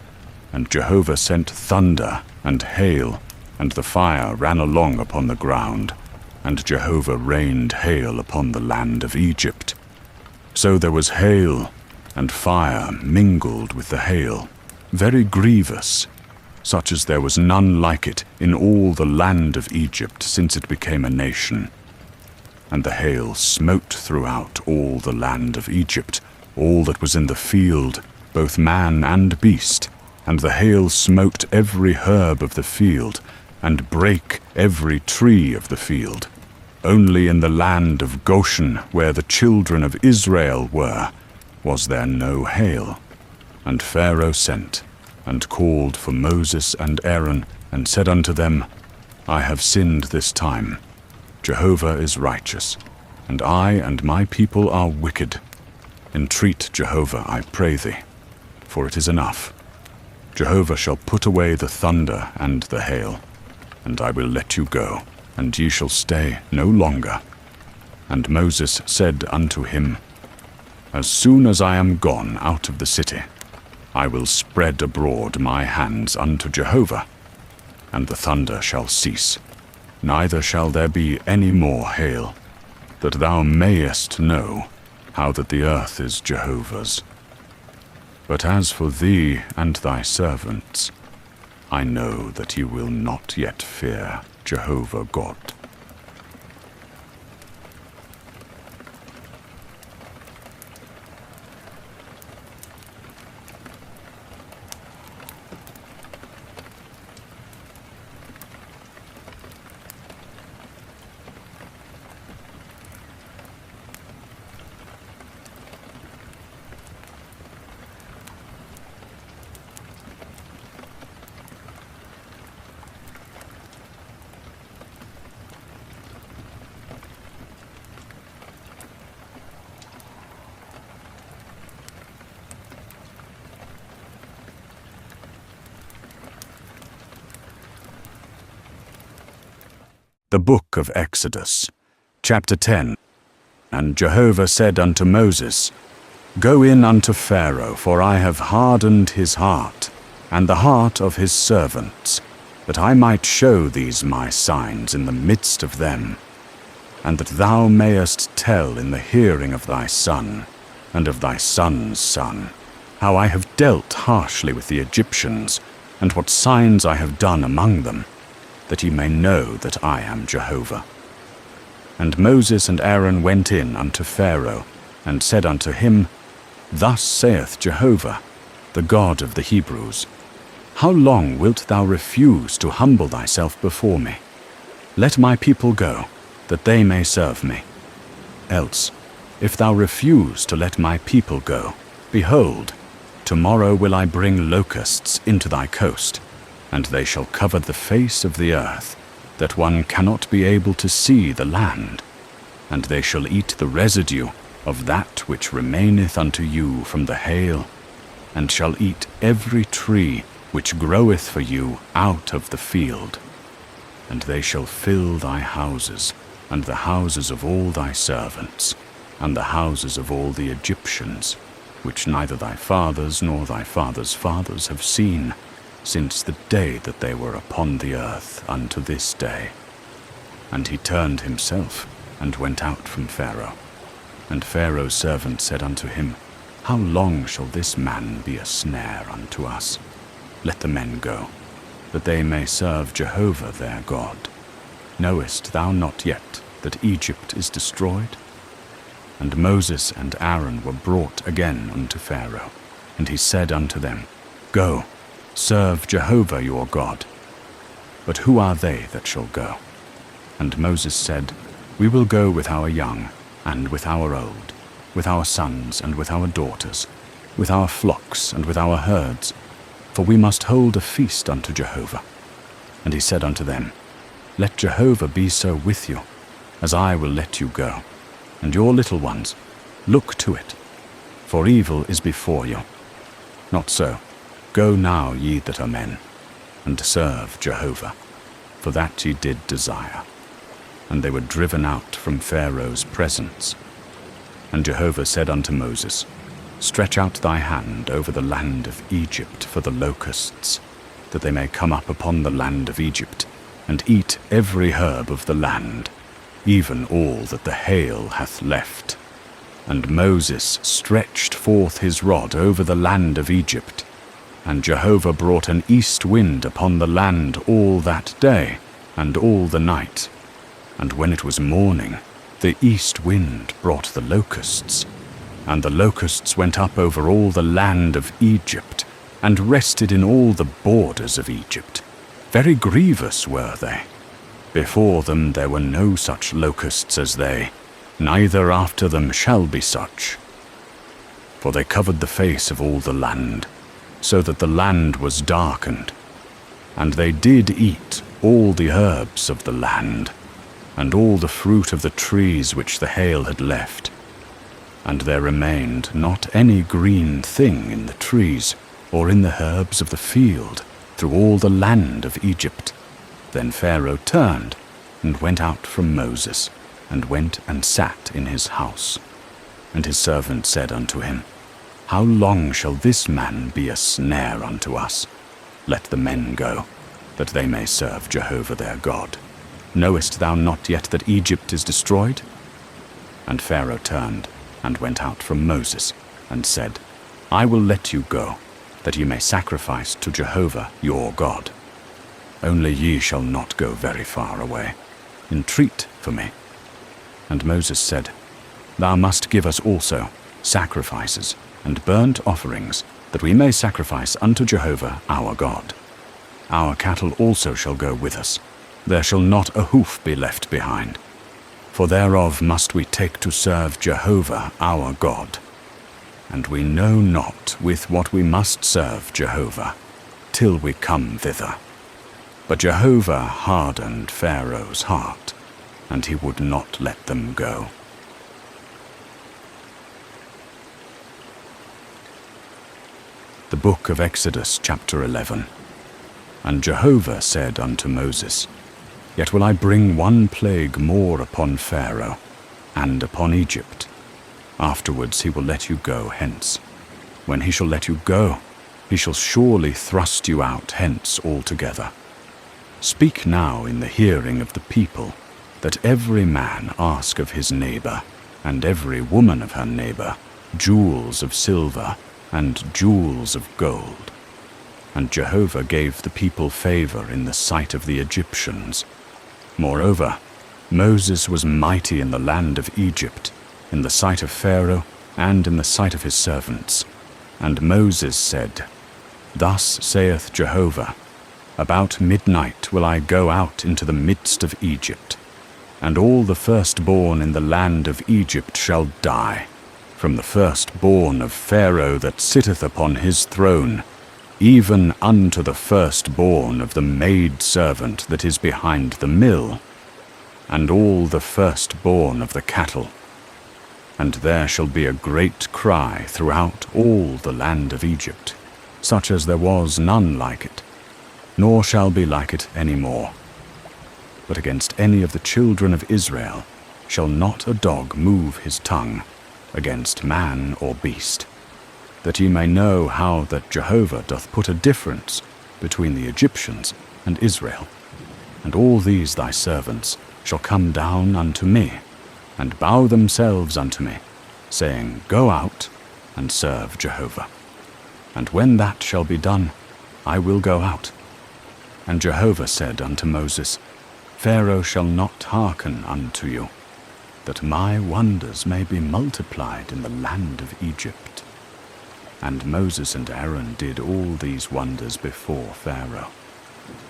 and Jehovah sent thunder and hail, and the fire ran along upon the ground, and Jehovah rained hail upon the land of Egypt. So there was hail and fire mingled with the hail, very grievous, such as there was none like it in all the land of Egypt since it became a nation. And the hail smote throughout all the land of Egypt, all that was in the field, both man and beast. And the hail smote every herb of the field, and brake every tree of the field. Only in the land of Goshen, where the children of Israel were, was there no hail. And Pharaoh sent, and called for Moses and Aaron, and said unto them, I have sinned this time. Jehovah is righteous, and I and my people are wicked. Entreat Jehovah, I pray thee, for it is enough. Jehovah shall put away the thunder and the hail, and I will let you go, and ye shall stay no longer. And Moses said unto him, As soon as I am gone out of the city, I will spread abroad my hands unto Jehovah, and the thunder shall cease, neither shall there be any more hail, that thou mayest know how that the earth is Jehovah's. But as for thee and thy servants, I know that ye will not yet fear Jehovah God. The book of Exodus, chapter 10. And Jehovah said unto Moses, Go in unto Pharaoh, for I have hardened his heart, and the heart of his servants, that I might show these my signs in the midst of them, and that thou mayest tell in the hearing of thy son, and of thy son's son, how I have dealt harshly with the Egyptians, and what signs I have done among them, that ye may know that I am Jehovah. And Moses and Aaron went in unto Pharaoh, and said unto him, Thus saith Jehovah, the God of the Hebrews, How long wilt thou refuse to humble thyself before me? Let my people go, that they may serve me. Else, if thou refuse to let my people go, behold, tomorrow will I bring locusts into thy coast, and they shall cover the face of the earth, that one cannot be able to see the land. And they shall eat the residue of that which remaineth unto you from the hail, and shall eat every tree which groweth for you out of the field. And they shall fill thy houses, and the houses of all thy servants, and the houses of all the Egyptians, which neither thy fathers nor thy fathers' fathers have seen, since the day that they were upon the earth unto this day. And he turned himself, and went out from Pharaoh. And Pharaoh's servant said unto him, How long shall this man be a snare unto us? Let the men go, that they may serve Jehovah their God. Knowest thou not yet that Egypt is destroyed? And Moses and Aaron were brought again unto Pharaoh, and he said unto them, Go, serve Jehovah your God. But who are they that shall go? And Moses said, We will go with our young, and with our old, with our sons and with our daughters, with our flocks and with our herds, for we must hold a feast unto Jehovah. And he said unto them, Let Jehovah be so with you, as I will let you go, and your little ones, look to it, for evil is before you. Not so. Go now, ye that are men, and serve Jehovah, for that ye did desire. And they were driven out from Pharaoh's presence. And Jehovah said unto Moses, Stretch out thy hand over the land of Egypt for the locusts, that they may come up upon the land of Egypt, and eat every herb of the land, even all that the hail hath left. And Moses stretched forth his rod over the land of Egypt, and Jehovah brought an east wind upon the land all that day, and all the night. And when it was morning, The east wind brought the locusts, and the locusts went up over all the land of Egypt, and rested in all the borders of Egypt. Very grievous were they. Before them there were no such locusts as they, neither after them shall be such. For they covered the face of all the land, so that the land was darkened. And they did eat all the herbs of the land, and all the fruit of the trees which the hail had left. And there remained not any green thing in the trees, or in the herbs of the field, through all the land of Egypt. Then Pharaoh turned, and went out from Moses, and went and sat in his house. And his servant said unto him, How long shall this man be a snare unto us? Let the men go, that they may serve Jehovah their God. Knowest thou not yet that Egypt is destroyed? And Pharaoh turned, and went out from Moses, and said, I will let you go, that ye may sacrifice to Jehovah your God. Only ye shall not go very far away. Entreat for me. And Moses said, Thou must give us also sacrifices and burnt offerings, that we may sacrifice unto Jehovah our God. Our cattle also shall go with us. There shall not a hoof be left behind. For thereof must we take to serve Jehovah our God. And we know not with what we must serve Jehovah, till we come thither. But Jehovah hardened Pharaoh's heart, and he would not let them go. The book of Exodus, chapter 11. And Jehovah said unto Moses, Yet will I bring one plague more upon Pharaoh, and upon Egypt. Afterwards he will let you go hence. When he shall let you go, he shall surely thrust you out hence altogether. Speak now in the hearing of the people, that every man ask of his neighbor, and every woman of her neighbor, jewels of silver, and jewels of gold. And Jehovah gave the people favor in the sight of the Egyptians. Moreover, Moses was mighty in the land of Egypt, in the sight of Pharaoh, and in the sight of his servants. And Moses said, Thus saith Jehovah, About midnight will I go out into the midst of Egypt, and all the firstborn in the land of Egypt shall die, from the firstborn of Pharaoh that sitteth upon his throne, even unto the firstborn of the maidservant that is behind the mill, and all the firstborn of the cattle. And there shall be a great cry throughout all the land of Egypt, such as there was none like it, nor shall be like it any more. But against any of the children of Israel shall not a dog move his tongue, against man or beast, that ye may know how that Jehovah doth put a difference between the Egyptians and Israel. And all these thy servants shall come down unto me, and bow themselves unto me, saying, Go out and serve Jehovah. And when that shall be done, I will go out. And Jehovah said unto Moses, Pharaoh shall not hearken unto you, that my wonders may be multiplied in the land of Egypt. And Moses and Aaron did all these wonders before Pharaoh.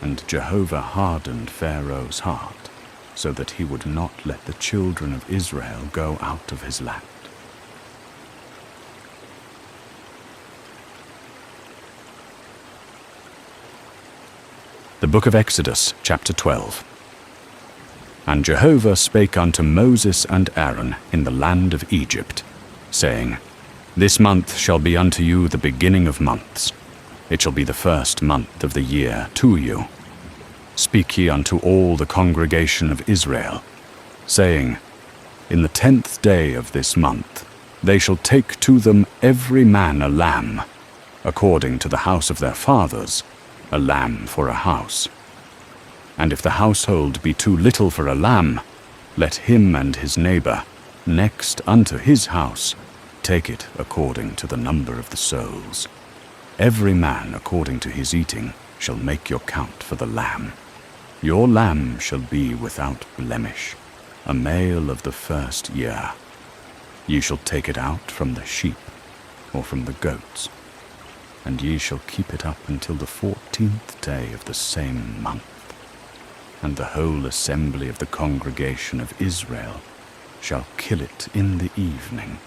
And Jehovah hardened Pharaoh's heart, so that he would not let the children of Israel go out of his land. The book of Exodus, chapter 12. And Jehovah spake unto Moses and Aaron in the land of Egypt, saying, This month shall be unto you the beginning of months. It shall be the first month of the year to you. Speak ye unto all the congregation of Israel, saying, In the 10th day of this month they shall take to them every man a lamb, according to the house of their fathers, a lamb for a house. And if the household be too little for a lamb, let him and his neighbor, next unto his house, take it according to the number of the souls. Every man according to his eating shall make your count for the lamb. Your lamb shall be without blemish. a male of the first year. Ye shall take it out from the sheep, or from the goats, and ye shall keep it up until the 14th day of the same month. And the whole assembly of the congregation of Israel shall kill it in the evening,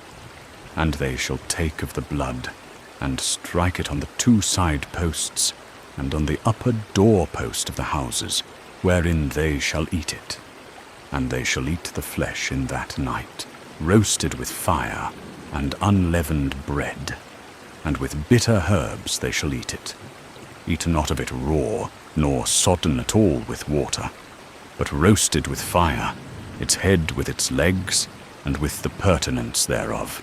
and they shall take of the blood, and strike it on the 2 side posts, and on the upper doorpost of the houses, wherein they shall eat it. And they shall eat the flesh in that night, roasted with fire, and unleavened bread, and with bitter herbs they shall eat it. Eat not of it raw, nor sodden at all with water, but roasted with fire, its head with its legs, and with the purtenance thereof.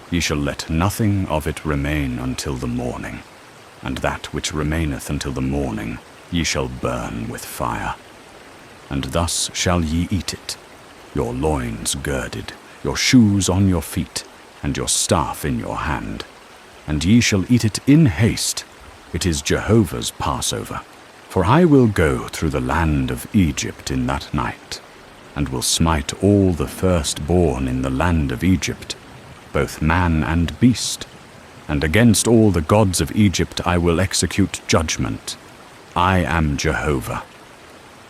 Ye shall let nothing of it remain until the morning, and that which remaineth until the morning ye shall burn with fire. And thus shall ye eat it, your loins girded, your shoes on your feet, and your staff in your hand. And ye shall eat it in haste. It is Jehovah's Passover. For I will go through the land of Egypt in that night, and will smite all the firstborn in the land of Egypt, both man and beast. And against all the gods of Egypt I will execute judgment. I am Jehovah.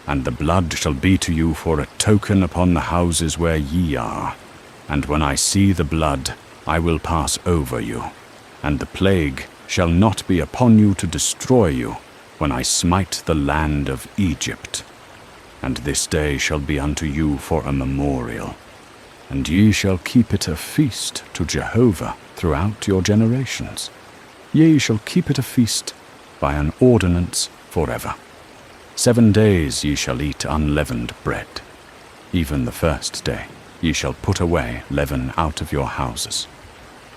And the blood shall be to you for a token upon the houses where ye are. And when I see the blood, I will pass over you. And the plague shall not be upon you to destroy you, when I smite the land of Egypt. And this day shall be unto you for a memorial. And ye shall keep it a feast to Jehovah throughout your generations. Ye shall keep it a feast by an ordinance forever. 7 days ye shall eat unleavened bread. Even the first day ye shall put away leaven out of your houses.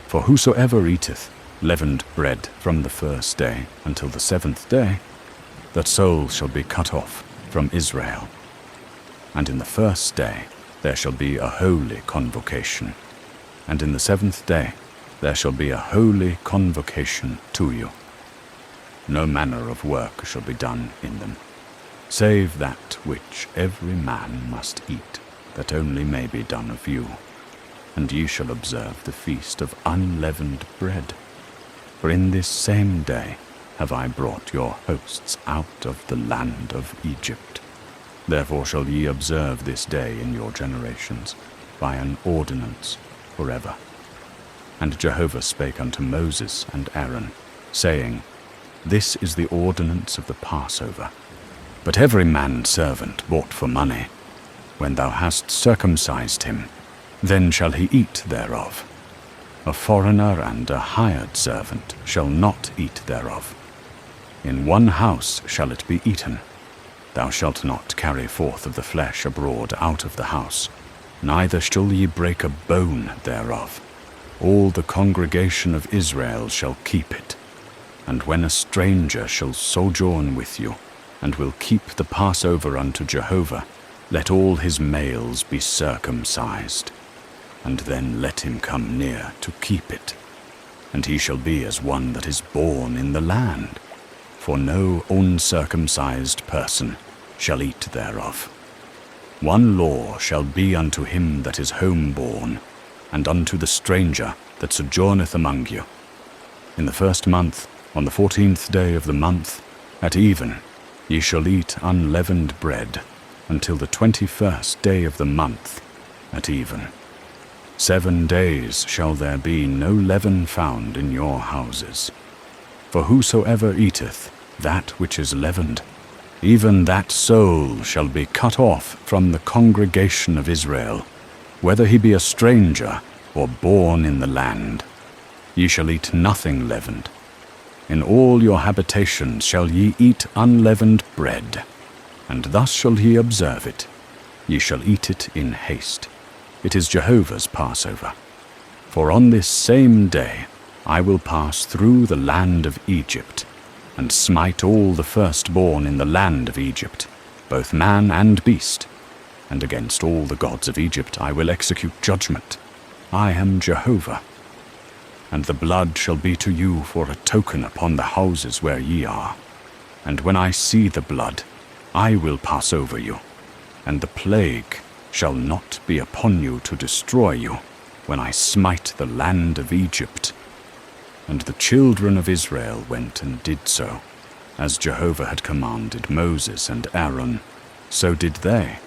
For whosoever eateth leavened bread from the first day until the 7th day, that soul shall be cut off from Israel. And in the first day there shall be a holy convocation, and in the 7th day there shall be a holy convocation to you. No manner of work shall be done in them, save that which every man must eat, that only may be done of you. And ye shall observe the feast of unleavened bread. For in this same day have I brought your hosts out of the land of Egypt. Therefore shall ye observe this day in your generations, by an ordinance forever. And Jehovah spake unto Moses and Aaron, saying, This is the ordinance of the Passover. But every man servant bought for money, when thou hast circumcised him, then shall he eat thereof. A foreigner and a hired servant shall not eat thereof. In one house shall it be eaten. Thou shalt not carry forth of the flesh abroad out of the house, neither shall ye break a bone thereof. All the congregation of Israel shall keep it. And when a stranger shall sojourn with you, and will keep the Passover unto Jehovah, let all his males be circumcised, and then let him come near to keep it. And he shall be as one that is born in the land, for no uncircumcised person shall eat thereof. One law shall be unto him that is homeborn, and unto the stranger that sojourneth among you. In the 1st month, on the 14th day of the month, at even, ye shall eat unleavened bread, until the 21st day of the month, at even. 7 days shall there be no leaven found in your houses. For whosoever eateth that which is leavened, even that soul shall be cut off from the congregation of Israel, whether he be a stranger or born in the land. Ye shall eat nothing leavened. In all your habitations shall ye eat unleavened bread, and thus shall ye observe it. Ye shall eat it in haste. It is Jehovah's Passover. For on this same day I will pass through the land of Egypt, and smite all the firstborn in the land of Egypt, both man and beast. And against all the gods of Egypt I will execute judgment. I am Jehovah. And the blood shall be to you for a token upon the houses where ye are. And when I see the blood, I will pass over you, and the plague shall not be upon you to destroy you, when I smite the land of Egypt. And the children of Israel went and did so, as Jehovah had commanded Moses and Aaron, so did they.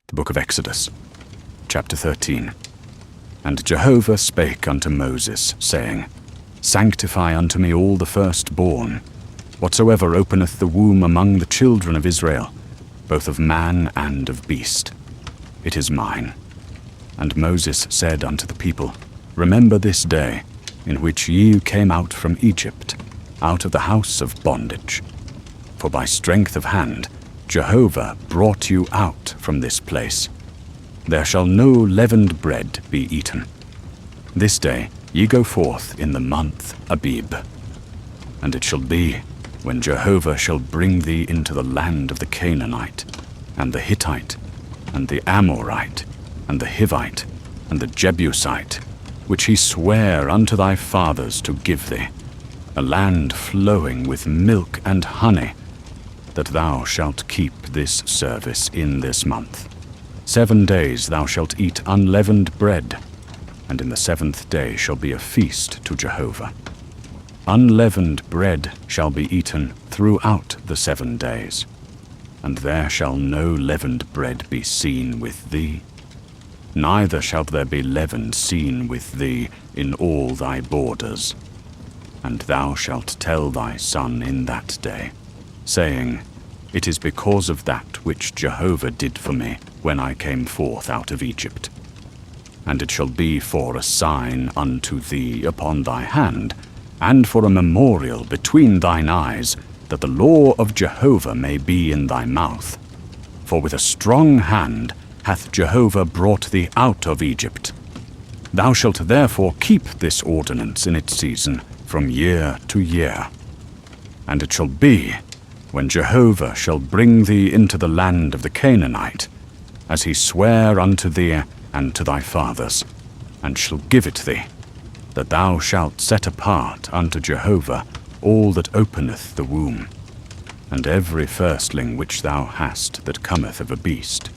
The book of Exodus, chapter 13. And Jehovah spake unto Moses, saying, Sanctify unto me all the firstborn, whatsoever openeth the womb among the children of Israel, both of man and of beast. It is mine. And Moses said unto the people, Remember this day, in which ye came out from Egypt, out of the house of bondage. For by strength of hand Jehovah brought you out from this place. There shall no leavened bread be eaten. This day ye go forth in the month Abib. And it shall be, when Jehovah shall bring thee into the land of the Canaanite, and the Hittite, and the Amorite, and the Hivite, and the Jebusite, which he sware unto thy fathers to give thee, a land flowing with milk and honey, that thou shalt keep this service in this month. 7 days thou shalt eat unleavened bread, and in the 7th day shall be a feast to Jehovah. Unleavened bread shall be eaten throughout the 7 days, and there shall no leavened bread be seen with thee, neither shall there be leaven seen with thee in all thy borders. And thou shalt tell thy son in that day, saying, It is because of that which Jehovah did for me when I came forth out of Egypt. And it shall be for a sign unto thee upon thy hand, and for a memorial between thine eyes, that the law of Jehovah may be in thy mouth. For with a strong hand hath Jehovah brought thee out of Egypt. Thou shalt therefore keep this ordinance in its season from year to year. And it shall be, when Jehovah shall bring thee into the land of the Canaanite, as he sware unto thee and to thy fathers, and shall give it thee, that thou shalt set apart unto Jehovah all that openeth the womb, and every firstling which thou hast that cometh of a beast.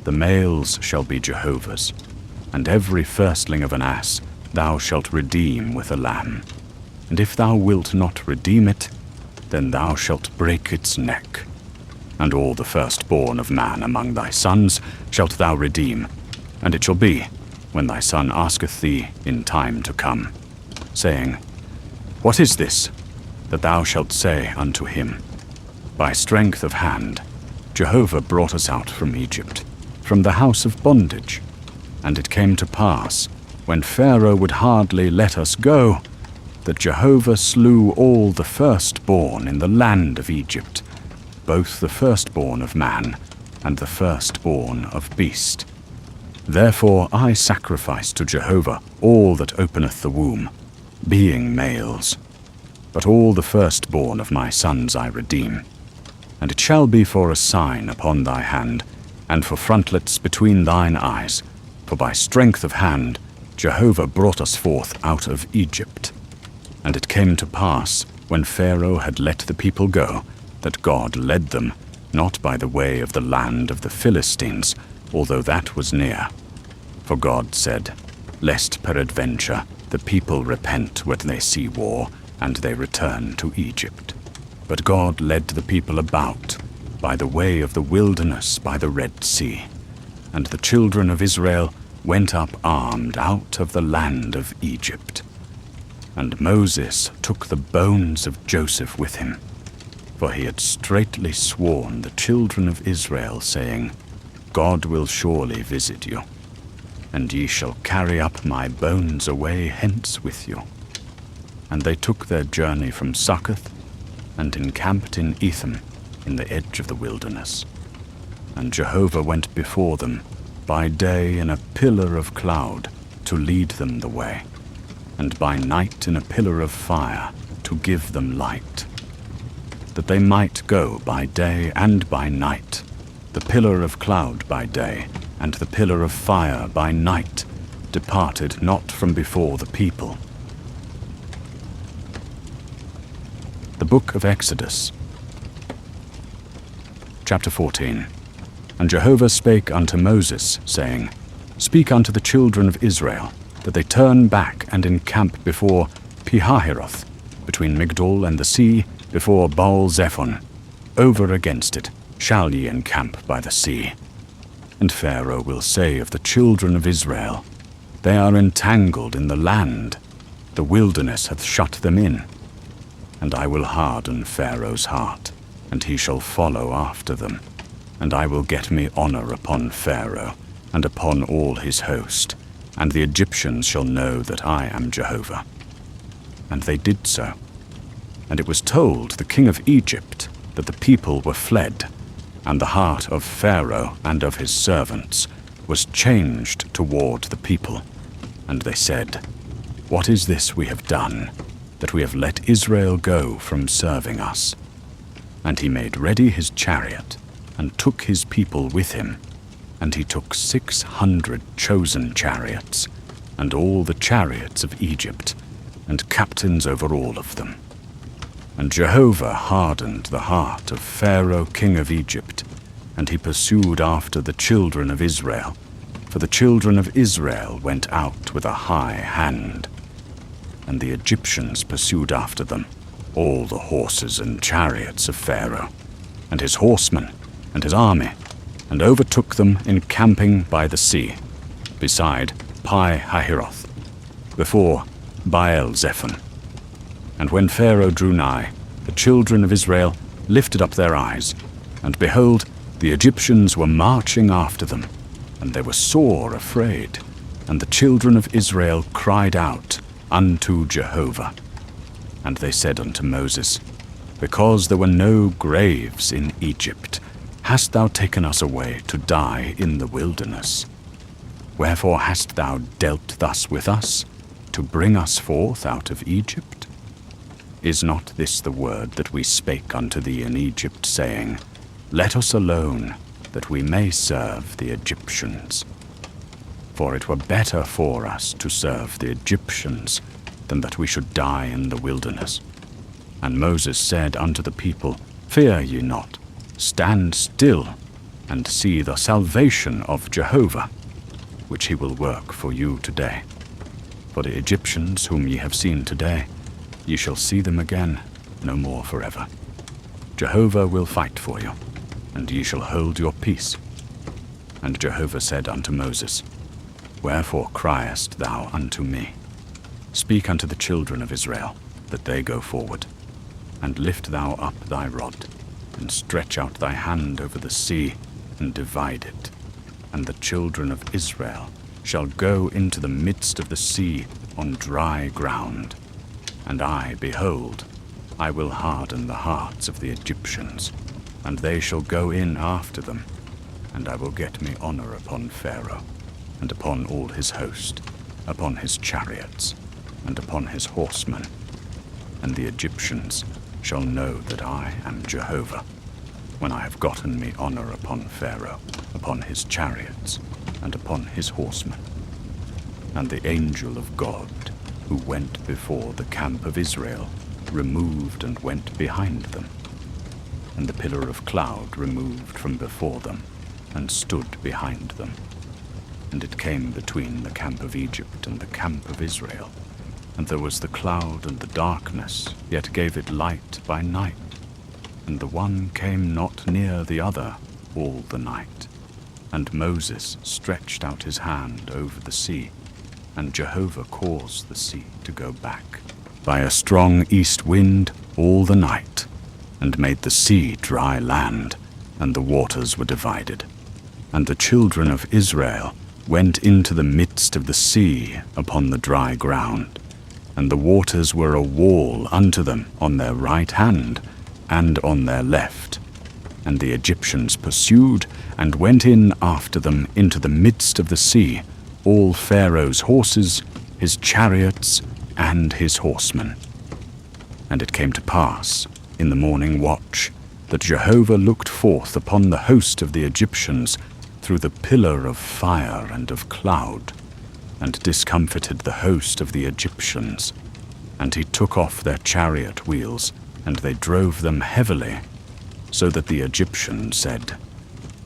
The males shall be Jehovah's, and every firstling of an ass thou shalt redeem with a lamb. And if thou wilt not redeem it, then thou shalt break its neck. and all the firstborn of man among thy sons shalt thou redeem. And it shall be, when thy son asketh thee in time to come, saying, What is this? That thou shalt say unto him, By strength of hand Jehovah brought us out from Egypt, from the house of bondage. And it came to pass, when Pharaoh would hardly let us go, that Jehovah slew all the firstborn in the land of Egypt, both the firstborn of man and the firstborn of beast. Therefore I sacrifice to Jehovah all that openeth the womb, being males. But all the firstborn of my sons I redeem. And it shall be for a sign upon thy hand, and for frontlets between thine eyes. For by strength of hand Jehovah brought us forth out of Egypt. And it came to pass, when Pharaoh had let the people go, that God led them, not by the way of the land of the Philistines, although that was near. For God said, Lest peradventure the people repent when they see war, and they return to Egypt. But God led the people about by the way of the wilderness by the Red Sea. And the children of Israel went up armed out of the land of Egypt. And Moses took the bones of Joseph with him, for he had straitly sworn the children of Israel, saying, God will surely visit you, and ye shall carry up my bones away hence with you. And they took their journey from Succoth, and encamped in Etham, in the edge of the wilderness. And Jehovah went before them by day in a pillar of cloud to lead them the way, and by night in a pillar of fire to give them light, that they might go by day and by night, the pillar of cloud by day, and the pillar of fire by night, departed not from before the people. The Book of Exodus, chapter 14. And Jehovah spake unto Moses, saying, Speak unto the children of Israel, that they turn back and encamp before Pihahiroth, between Migdol and the sea, before Baal-zephon. Over against it shall ye encamp by the sea. And Pharaoh will say of the children of Israel, They are entangled in the land, the wilderness hath shut them in. And I will harden Pharaoh's heart, and he shall follow after them. And I will get me honor upon Pharaoh, and upon all his host, and the Egyptians shall know that I am Jehovah. And they did so. And it was told the king of Egypt that the people were fled, and the heart of Pharaoh and of his servants was changed toward the people. And they said, What is this we have done, that we have let Israel go from serving us? And he made ready his chariot, and took his people with him. And he took 600 chosen chariots, and all the chariots of Egypt, and captains over all of them. And Jehovah hardened the heart of Pharaoh king of Egypt, and he pursued after the children of Israel, for the children of Israel went out with a high hand. And the Egyptians pursued after them, all the horses and chariots of Pharaoh, and his horsemen, and his army, and overtook them encamping by the sea, beside Pi-hahiroth, before Baal-zephon. And when Pharaoh drew nigh, the children of Israel lifted up their eyes, and behold, the Egyptians were marching after them, and they were sore afraid. And the children of Israel cried out unto Jehovah. And they said unto Moses, Because there were no graves in Egypt, hast thou taken us away to die in the wilderness? Wherefore hast thou dealt thus with us, to bring us forth out of Egypt? Is not this the word that we spake unto thee in Egypt, saying, Let us alone, that we may serve the Egyptians? For it were better for us to serve the Egyptians, than that we should die in the wilderness. And Moses said unto the people, Fear ye not, stand still, and see the salvation of Jehovah, which he will work for you today. For the Egyptians whom ye have seen today, ye shall see them again no more forever. Jehovah will fight for you, and ye shall hold your peace. And Jehovah said unto Moses, Wherefore criest thou unto me? Speak unto the children of Israel, that they go forward. And lift thou up thy rod, and stretch out thy hand over the sea, and divide it. And the children of Israel shall go into the midst of the sea on dry ground. And I, behold, I will harden the hearts of the Egyptians, and they shall go in after them. And I will get me honor upon Pharaoh, and upon all his host, upon his chariots, and upon his horsemen. And the Egyptians shall know that I am Jehovah, when I have gotten me honor upon Pharaoh, upon his chariots, and upon his horsemen. And the angel of God, who went before the camp of Israel, removed and went behind them. And the pillar of cloud removed from before them, and stood behind them. And it came between the camp of Egypt and the camp of Israel. And there was the cloud and the darkness, yet gave it light by night. And the one came not near the other all the night. And Moses stretched out his hand over the sea, and Jehovah caused the sea to go back by a strong east wind all the night, and made the sea dry land, and the waters were divided. And the children of Israel went into the midst of the sea upon the dry ground, and the waters were a wall unto them on their right hand and on their left. And the Egyptians pursued and went in after them into the midst of the sea, all Pharaoh's horses, his chariots, and his horsemen. And it came to pass, in the morning watch, that Jehovah looked forth upon the host of the Egyptians through the pillar of fire and of cloud, and discomfited the host of the Egyptians. And he took off their chariot wheels, and they drove them heavily, so that the Egyptians said,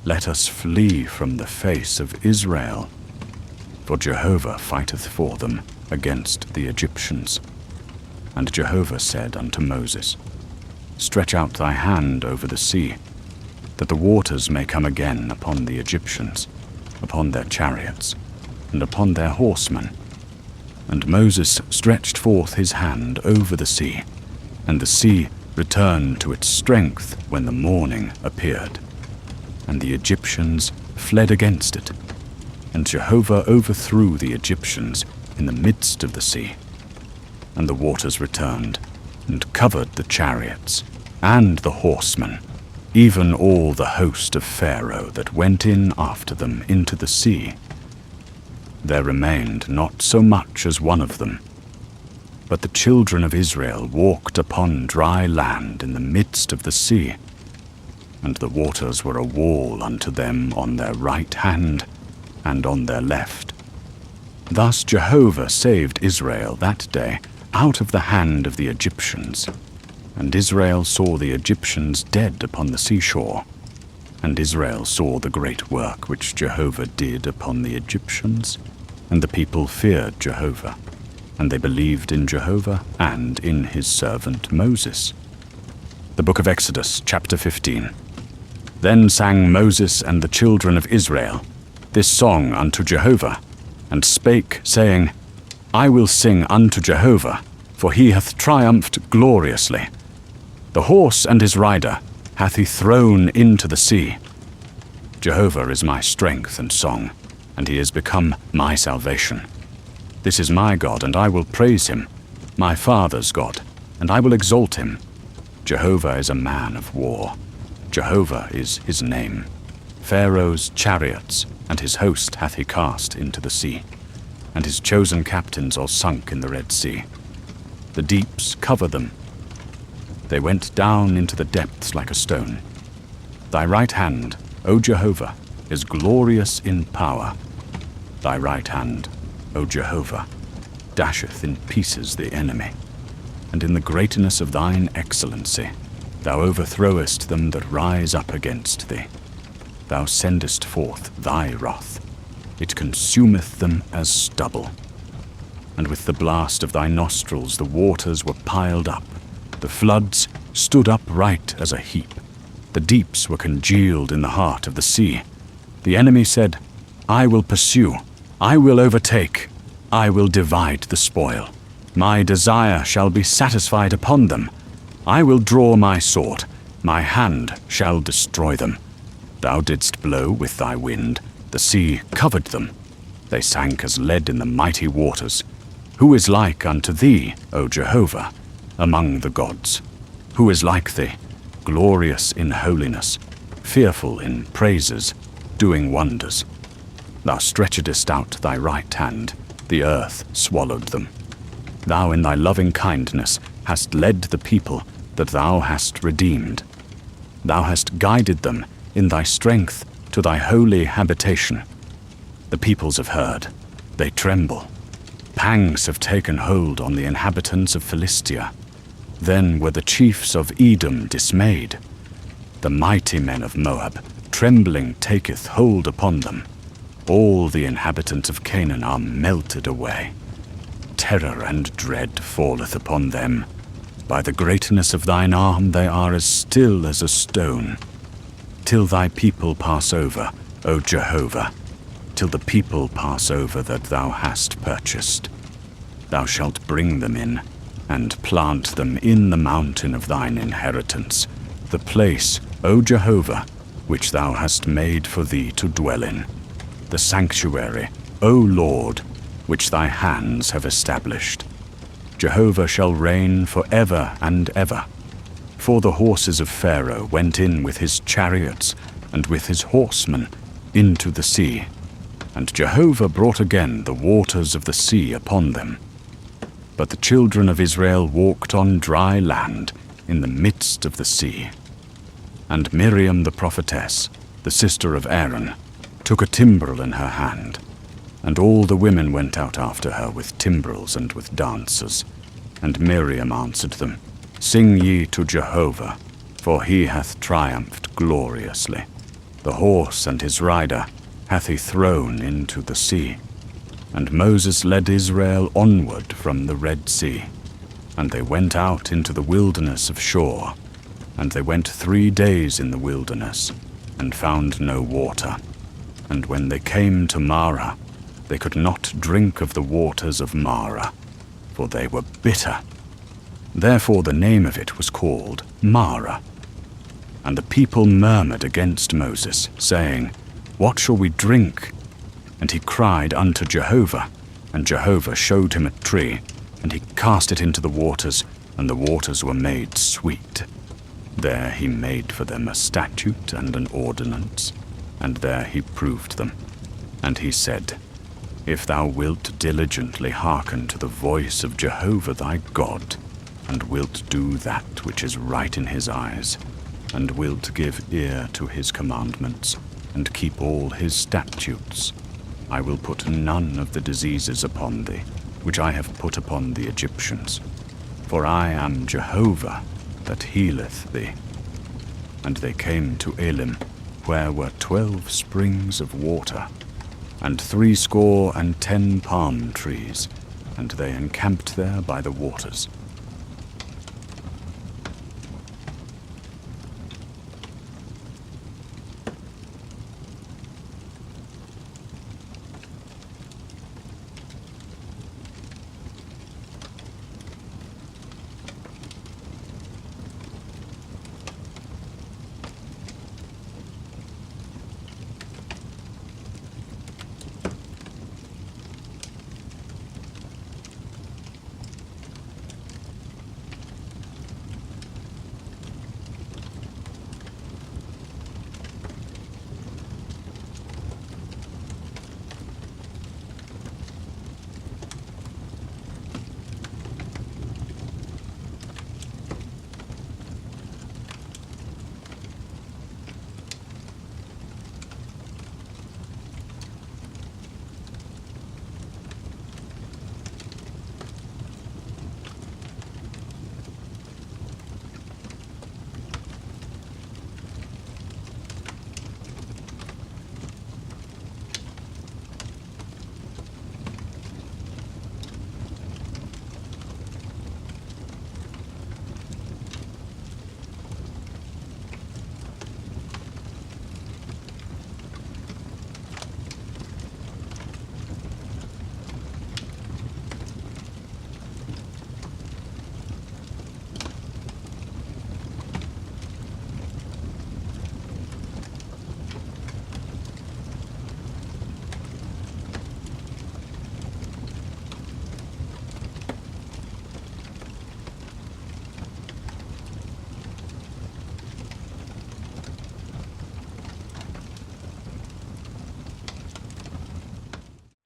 Let us flee from the face of Israel. For Jehovah fighteth for them against the Egyptians. And Jehovah said unto Moses, Stretch out thy hand over the sea, that the waters may come again upon the Egyptians, upon their chariots, and upon their horsemen. And Moses stretched forth his hand over the sea, and the sea returned to its strength when the morning appeared. And the Egyptians fled against it, and Jehovah overthrew the Egyptians in the midst of the sea. And the waters returned, and covered the chariots, and the horsemen, even all the host of Pharaoh that went in after them into the sea. There remained not so much as one of them. But the children of Israel walked upon dry land in the midst of the sea, and the waters were a wall unto them on their right hand and on their left. Thus Jehovah saved Israel that day out of the hand of the Egyptians. And Israel saw the Egyptians dead upon the seashore. And Israel saw the great work which Jehovah did upon the Egyptians. And the people feared Jehovah, and they believed in Jehovah and in his servant Moses. The book of Exodus, chapter 15. Then sang Moses and the children of Israel this song unto Jehovah, and spake, saying, I will sing unto Jehovah, for he hath triumphed gloriously. The horse and his rider hath he thrown into the sea. Jehovah is my strength and song, and he is become my salvation. This is my God, and I will praise him, my father's God, and I will exalt him. Jehovah is a man of war. Jehovah is his name. Pharaoh's chariots and his host hath he cast into the sea, and his chosen captains are sunk in the Red Sea. The deeps cover them. They went down into the depths like a stone. Thy right hand, O Jehovah, is glorious in power. Thy right hand, O Jehovah, dasheth in pieces the enemy. And in the greatness of thine excellency, thou overthrowest them that rise up against thee. Thou sendest forth thy wrath. It consumeth them as stubble. And with the blast of thy nostrils the waters were piled up. The floods stood upright as a heap. The deeps were congealed in the heart of the sea. The enemy said, I will pursue, I will overtake, I will divide the spoil. My desire shall be satisfied upon them. I will draw my sword, my hand shall destroy them. Thou didst blow with thy wind, the sea covered them. They sank as lead in the mighty waters. Who is like unto thee, O Jehovah, among the gods? Who is like thee, glorious in holiness, fearful in praises, doing wonders? Thou stretchedst out thy right hand, the earth swallowed them. Thou in thy loving kindness hast led the people that thou hast redeemed. Thou hast guided them in thy strength to thy holy habitation. The peoples have heard, they tremble. Pangs have taken hold on the inhabitants of Philistia. Then were the chiefs of Edom dismayed. The mighty men of Moab, trembling taketh hold upon them. All the inhabitants of Canaan are melted away. Terror and dread falleth upon them. By the greatness of thine arm they are as still as a stone. Till thy people pass over, O Jehovah, till the people pass over that thou hast purchased. Thou shalt bring them in, and plant them in the mountain of thine inheritance, the place, O Jehovah, which thou hast made for thee to dwell in, the sanctuary, O Lord, which thy hands have established. Jehovah shall reign for ever and ever. For the horses of Pharaoh went in with his chariots and with his horsemen into the sea, and Jehovah brought again the waters of the sea upon them. But the children of Israel walked on dry land in the midst of the sea. And Miriam the prophetess, the sister of Aaron, took a timbrel in her hand, and all the women went out after her with timbrels and with dancers. And Miriam answered them, Sing ye to Jehovah, for he hath triumphed gloriously. The horse and his rider hath he thrown into the sea. And Moses led Israel onward from the Red Sea. And they went out into the wilderness of Shur. And they went 3 days in the wilderness, and found no water. And when they came to Marah, they could not drink of the waters of Marah, for they were bitter. Therefore the name of it was called Marah. And the people murmured against Moses, saying, What shall we drink? And he cried unto Jehovah, and Jehovah showed him a tree, and he cast it into the waters, and the waters were made sweet. There he made for them a statute and an ordinance, and there he proved them. And he said, If thou wilt diligently hearken to the voice of Jehovah thy God, and wilt do that which is right in his eyes, and wilt give ear to his commandments, and keep all his statutes, I will put none of the diseases upon thee, which I have put upon the Egyptians. For I am Jehovah that healeth thee. And they came to Elim, where were 12 springs of water, and 70 palm trees, and they encamped there by the waters.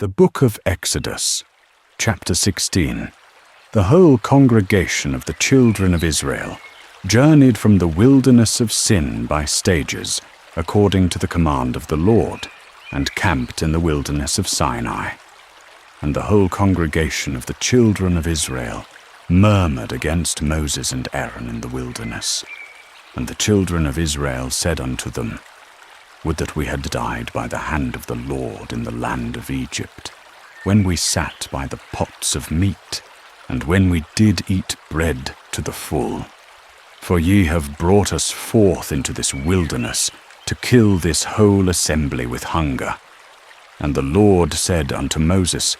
The book of Exodus, chapter 16. The whole congregation of the children of Israel journeyed from the wilderness of Sin by stages, according to the command of the Lord, and camped in the wilderness of Sinai. And the whole congregation of the children of Israel murmured against Moses and Aaron in the wilderness. And the children of Israel said unto them, Would that we had died by the hand of the Lord in the land of Egypt, when we sat by the pots of meat, and when we did eat bread to the full. For ye have brought us forth into this wilderness, to kill this whole assembly with hunger. And the Lord said unto Moses,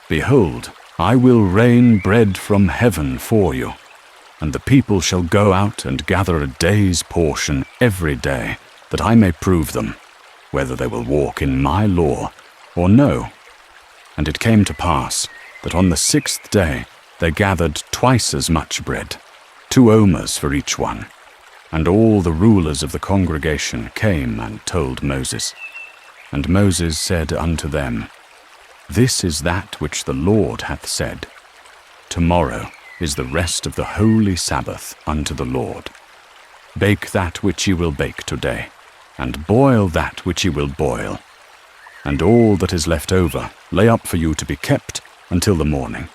Behold, I will rain bread from heaven for you, and the people shall go out and gather a day's portion every day, that I may prove them, whether they will walk in my law or no. And it came to pass that on the 6th day they gathered twice as much bread, 2 omers for each one. And all the rulers of the congregation came and told Moses. And Moses said unto them, This is that which the Lord hath said. Tomorrow is the rest of the holy Sabbath unto the Lord. Bake that which ye will bake today, and boil that which ye will boil. And all that is left over lay up for you to be kept until the morning.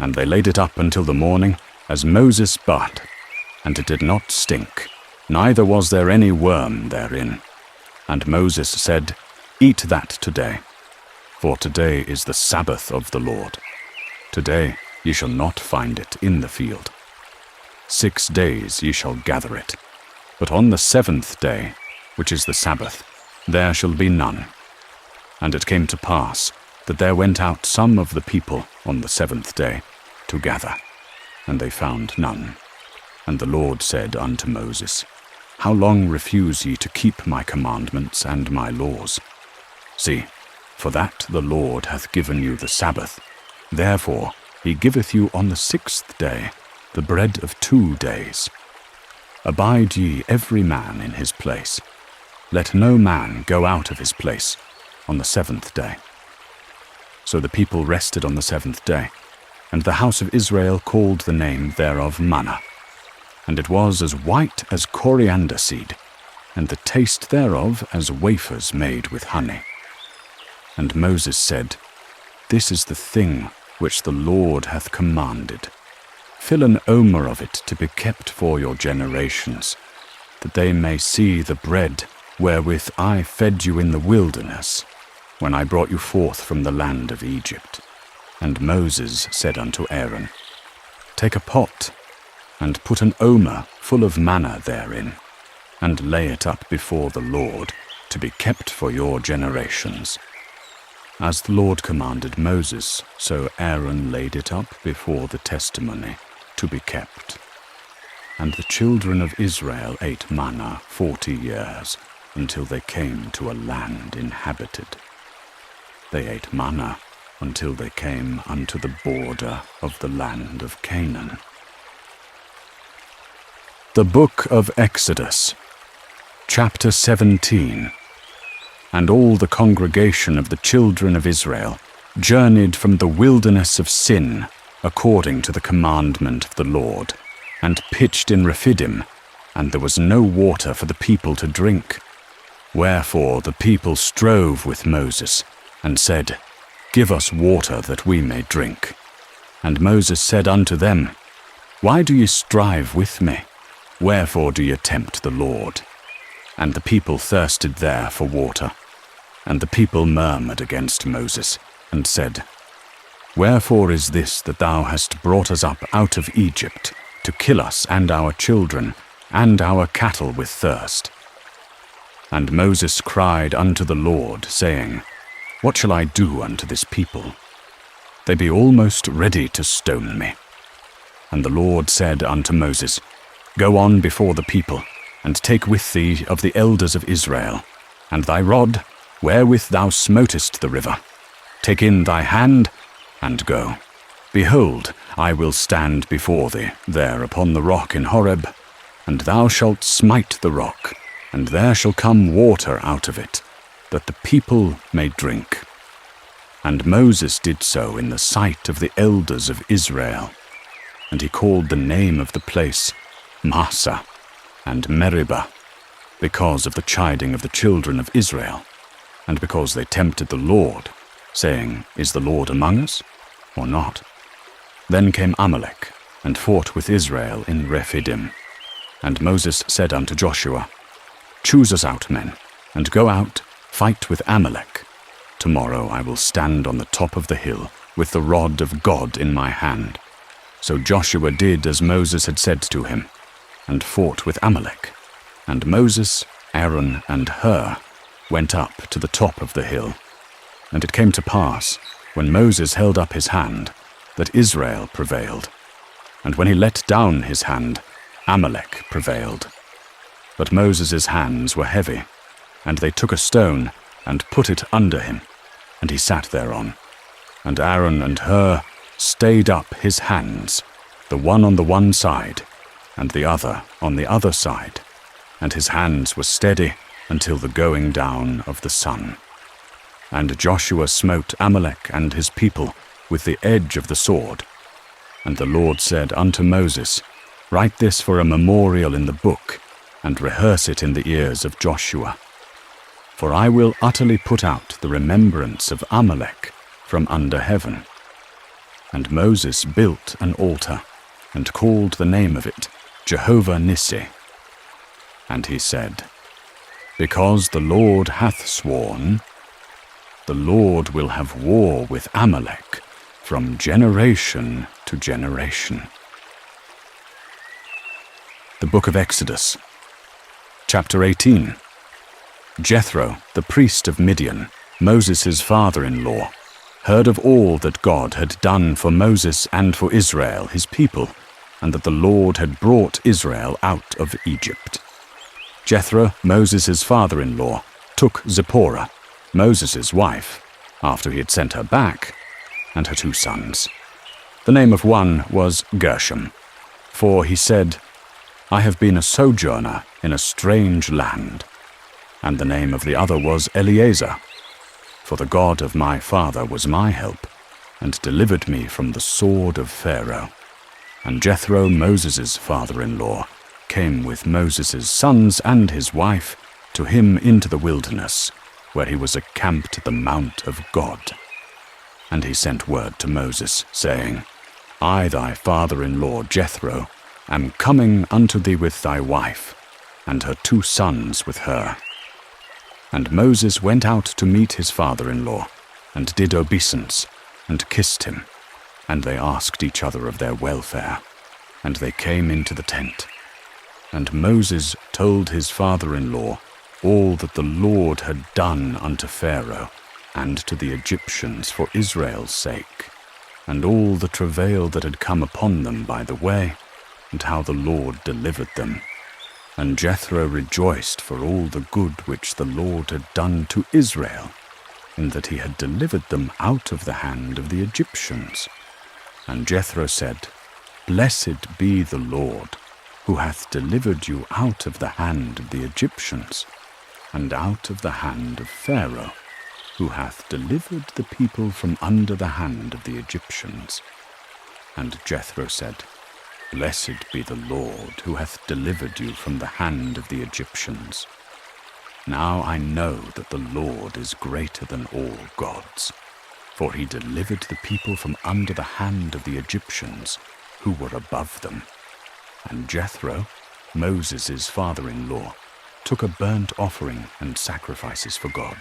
And they laid it up until the morning, as Moses bade, and it did not stink, neither was there any worm therein. And Moses said, Eat that today, for today is the Sabbath of the Lord. Today ye shall not find it in the field. 6 days ye shall gather it, but on the 7th day, which is the Sabbath, there shall be none. And it came to pass that there went out some of the people on the 7th day to gather, and they found none. And the Lord said unto Moses, How long refuse ye to keep my commandments and my laws? See, for that the Lord hath given you the Sabbath, therefore he giveth you on the 6th day the bread of 2 days. Abide ye every man in his place. Let no man go out of his place on the 7th day. So the people rested on the 7th day, and the house of Israel called the name thereof manna. And it was as white as coriander seed, and the taste thereof as wafers made with honey. And Moses said, This is the thing which the Lord hath commanded. Fill an omer of it to be kept for your generations, that they may see the bread wherewith I fed you in the wilderness, when I brought you forth from the land of Egypt. And Moses said unto Aaron, Take a pot, and put an omer full of manna therein, and lay it up before the Lord, to be kept for your generations. As the Lord commanded Moses, so Aaron laid it up before the testimony, to be kept. And the children of Israel ate manna 40 years, until they came to a land inhabited. They ate manna until they came unto the border of the land of Canaan. The book of Exodus, chapter 17. And all the congregation of the children of Israel journeyed from the wilderness of Sin, according to the commandment of the Lord, and pitched in Rephidim, and there was no water for the people to drink. Wherefore the people strove with Moses, and said, Give us water that we may drink. And Moses said unto them, Why do ye strive with me? Wherefore do ye tempt the Lord? And the people thirsted there for water. And the people murmured against Moses, and said, Wherefore is this that thou hast brought us up out of Egypt, to kill us and our children, and our cattle with thirst? And Moses cried unto the Lord, saying, What shall I do unto this people? They be almost ready to stone me. And the Lord said unto Moses, Go on before the people, and take with thee of the elders of Israel, and thy rod, wherewith thou smotest the river. Take in thy hand, and go. Behold, I will stand before thee there upon the rock in Horeb, and thou shalt smite the rock, and there shall come water out of it, that the people may drink. And Moses did so in the sight of the elders of Israel. And he called the name of the place Massa and Meribah, because of the chiding of the children of Israel, and because they tempted the Lord, saying, Is the Lord among us, or not? Then came Amalek, and fought with Israel in Rephidim. And Moses said unto Joshua, Choose us out men, and go out, fight with Amalek. Tomorrow I will stand on the top of the hill, with the rod of God in my hand. So Joshua did as Moses had said to him, and fought with Amalek. And Moses, Aaron, and Hur went up to the top of the hill. And it came to pass, when Moses held up his hand, that Israel prevailed. And when he let down his hand, Amalek prevailed. But Moses' hands were heavy, and they took a stone and put it under him, and he sat thereon. And Aaron and Hur stayed up his hands, the one on the one side, and the other on the other side, and his hands were steady until the going down of the sun. And Joshua smote Amalek and his people with the edge of the sword. And the Lord said unto Moses, Write this for a memorial in the book, and rehearse it in the ears of Joshua. For I will utterly put out the remembrance of Amalek from under heaven. And Moses built an altar, and called the name of it Jehovah Nissi. And he said, Because the Lord hath sworn, the Lord will have war with Amalek from generation to generation. The Book of Exodus, Chapter 18. Jethro, the priest of Midian, Moses' father-in-law, heard of all that God had done for Moses and for Israel his people, and that the Lord had brought Israel out of Egypt. Jethro, Moses' father-in-law, took Zipporah, Moses' wife, after he had sent her back, and her 2 sons. The name of one was Gershom, for he said, I have been a sojourner in a strange land. And the name of the other was Eleazar, for the God of my father was my help, and delivered me from the sword of Pharaoh. And Jethro, Moses' father-in-law, came with Moses' sons and his wife to him into the wilderness, where he was encamped at the mount of God. And he sent word to Moses, saying, I, thy father-in-law Jethro, am coming unto thee with thy wife, and her 2 sons with her. And Moses went out to meet his father-in-law, and did obeisance, and kissed him. And they asked each other of their welfare, and they came into the tent. And Moses told his father-in-law all that the Lord had done unto Pharaoh, and to the Egyptians for Israel's sake, and all the travail that had come upon them by the way, and how the Lord delivered them. And Jethro rejoiced for all the good which the Lord had done to Israel, in that he had delivered them out of the hand of the Egyptians. And Jethro said, Blessed be the Lord, who hath delivered you out of the hand of the Egyptians, and out of the hand of Pharaoh, who hath delivered the people from under the hand of the Egyptians. And Jethro said, Blessed be the Lord, who hath delivered you from the hand of the Egyptians. Now I know that the Lord is greater than all gods, for he delivered the people from under the hand of the Egyptians, who were above them. And Jethro, Moses' father-in-law, took a burnt offering and sacrifices for God.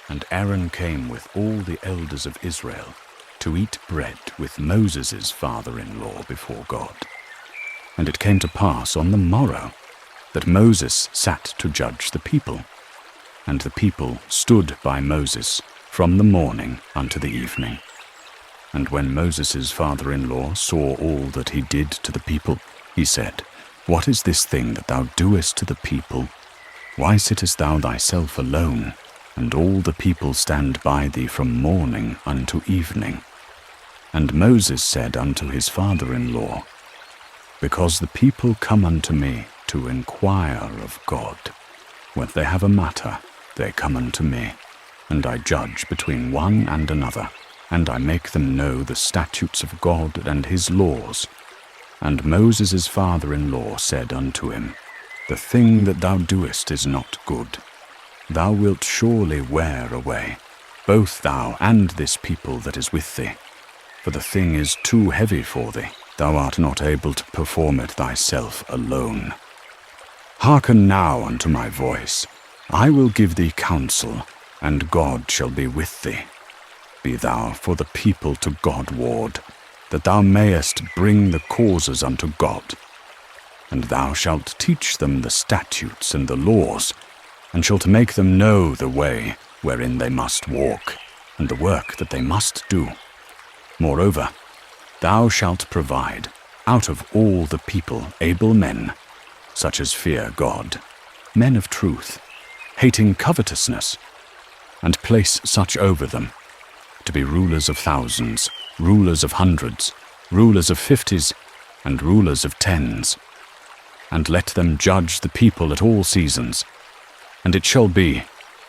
And Aaron came with all the elders of Israel to eat bread with Moses' father-in-law before God. And it came to pass on the morrow that Moses sat to judge the people. And the people stood by Moses from the morning unto the evening. And when Moses' father-in-law saw all that he did to the people, he said, What is this thing that thou doest to the people? Why sittest thou thyself alone, and all the people stand by thee from morning unto evening? And Moses said unto his father-in-law, Because the people come unto me to inquire of God. When they have a matter, they come unto me. and I judge between one and another, and I make them know the statutes of God and his laws. And Moses' father-in-law said unto him, The thing that thou doest is not good. Thou wilt surely wear away, both thou and this people that is with thee. For the thing is too heavy for thee. Thou art not able to perform it thyself alone. Hearken now unto my voice. I will give thee counsel, and God shall be with thee. Be thou for the people to God ward, that thou mayest bring the causes unto God. And thou shalt teach them the statutes and the laws, and shalt make them know the way wherein they must walk, and the work that they must do. Moreover, thou shalt provide out of all the people able men, such as fear God, men of truth, hating covetousness, and place such over them, to be rulers of thousands, rulers of hundreds, rulers of 50s, and rulers of 10s. And let them judge the people at all seasons. And it shall be,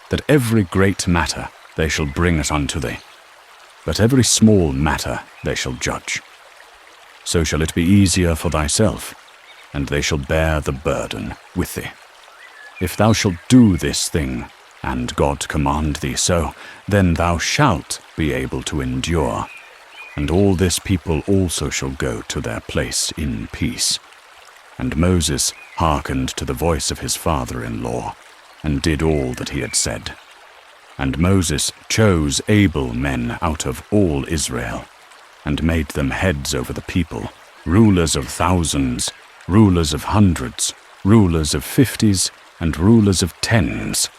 that every great matter they shall bring it unto thee, but every small matter they shall judge. So shall it be easier for thyself, and they shall bear the burden with thee. If thou shalt do this thing, and God command thee so, then thou shalt be able to endure, and all this people also shall go to their place in peace. And Moses hearkened to the voice of his father-in-law, and did all that he had said. And Moses chose able men out of all Israel, and made them heads over the people, rulers of thousands, rulers of hundreds, rulers of 50s, and rulers of 10s.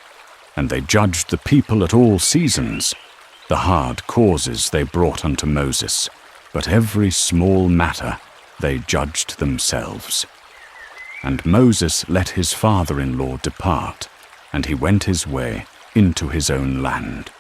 And they judged the people at all seasons. The hard causes they brought unto Moses, but every small matter they judged themselves. And Moses let his father-in-law depart, and he went his way into his own land.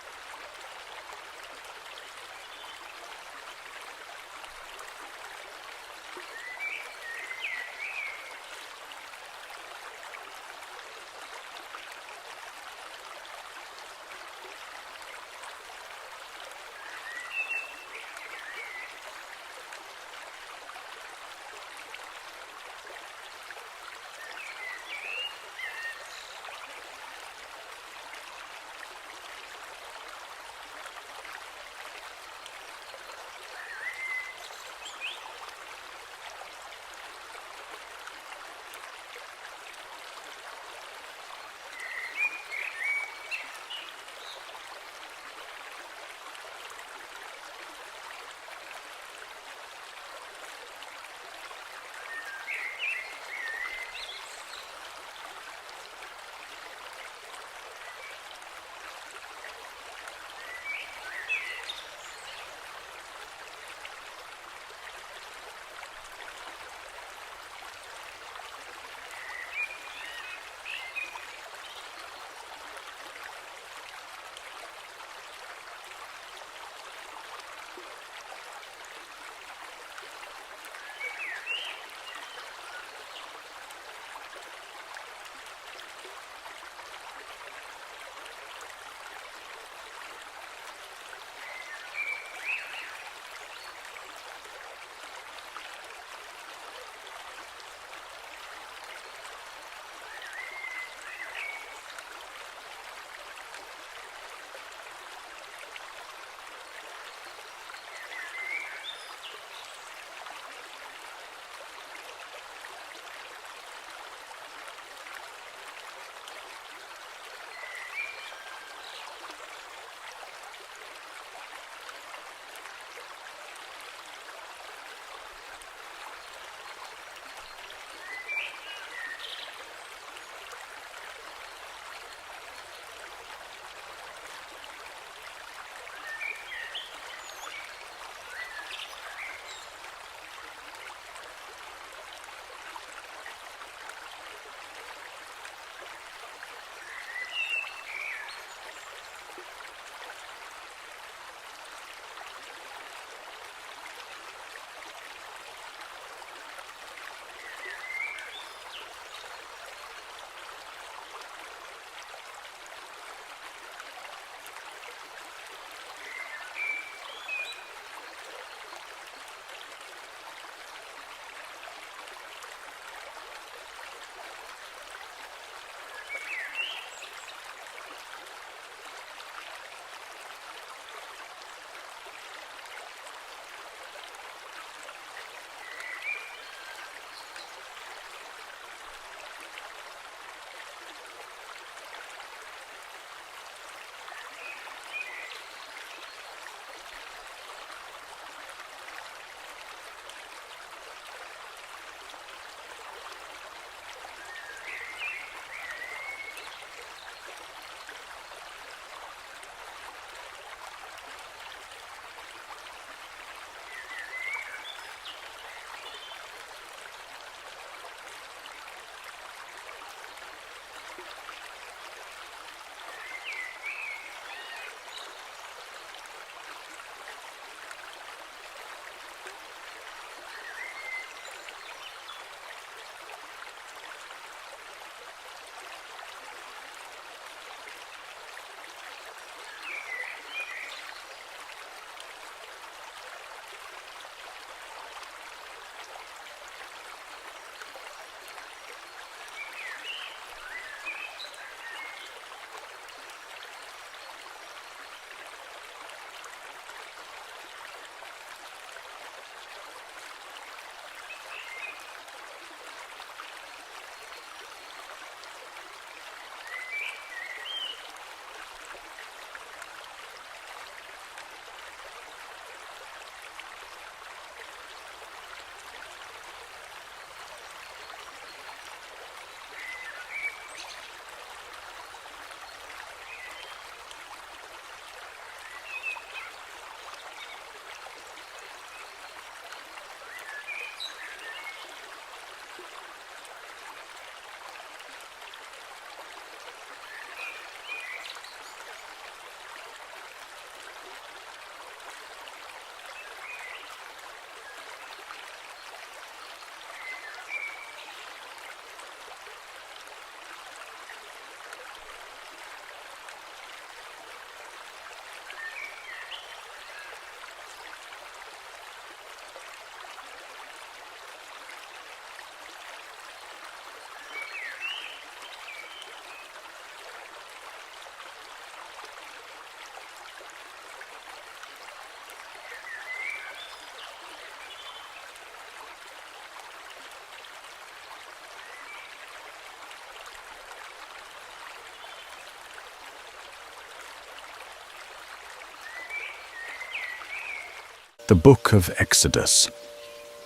The book of Exodus,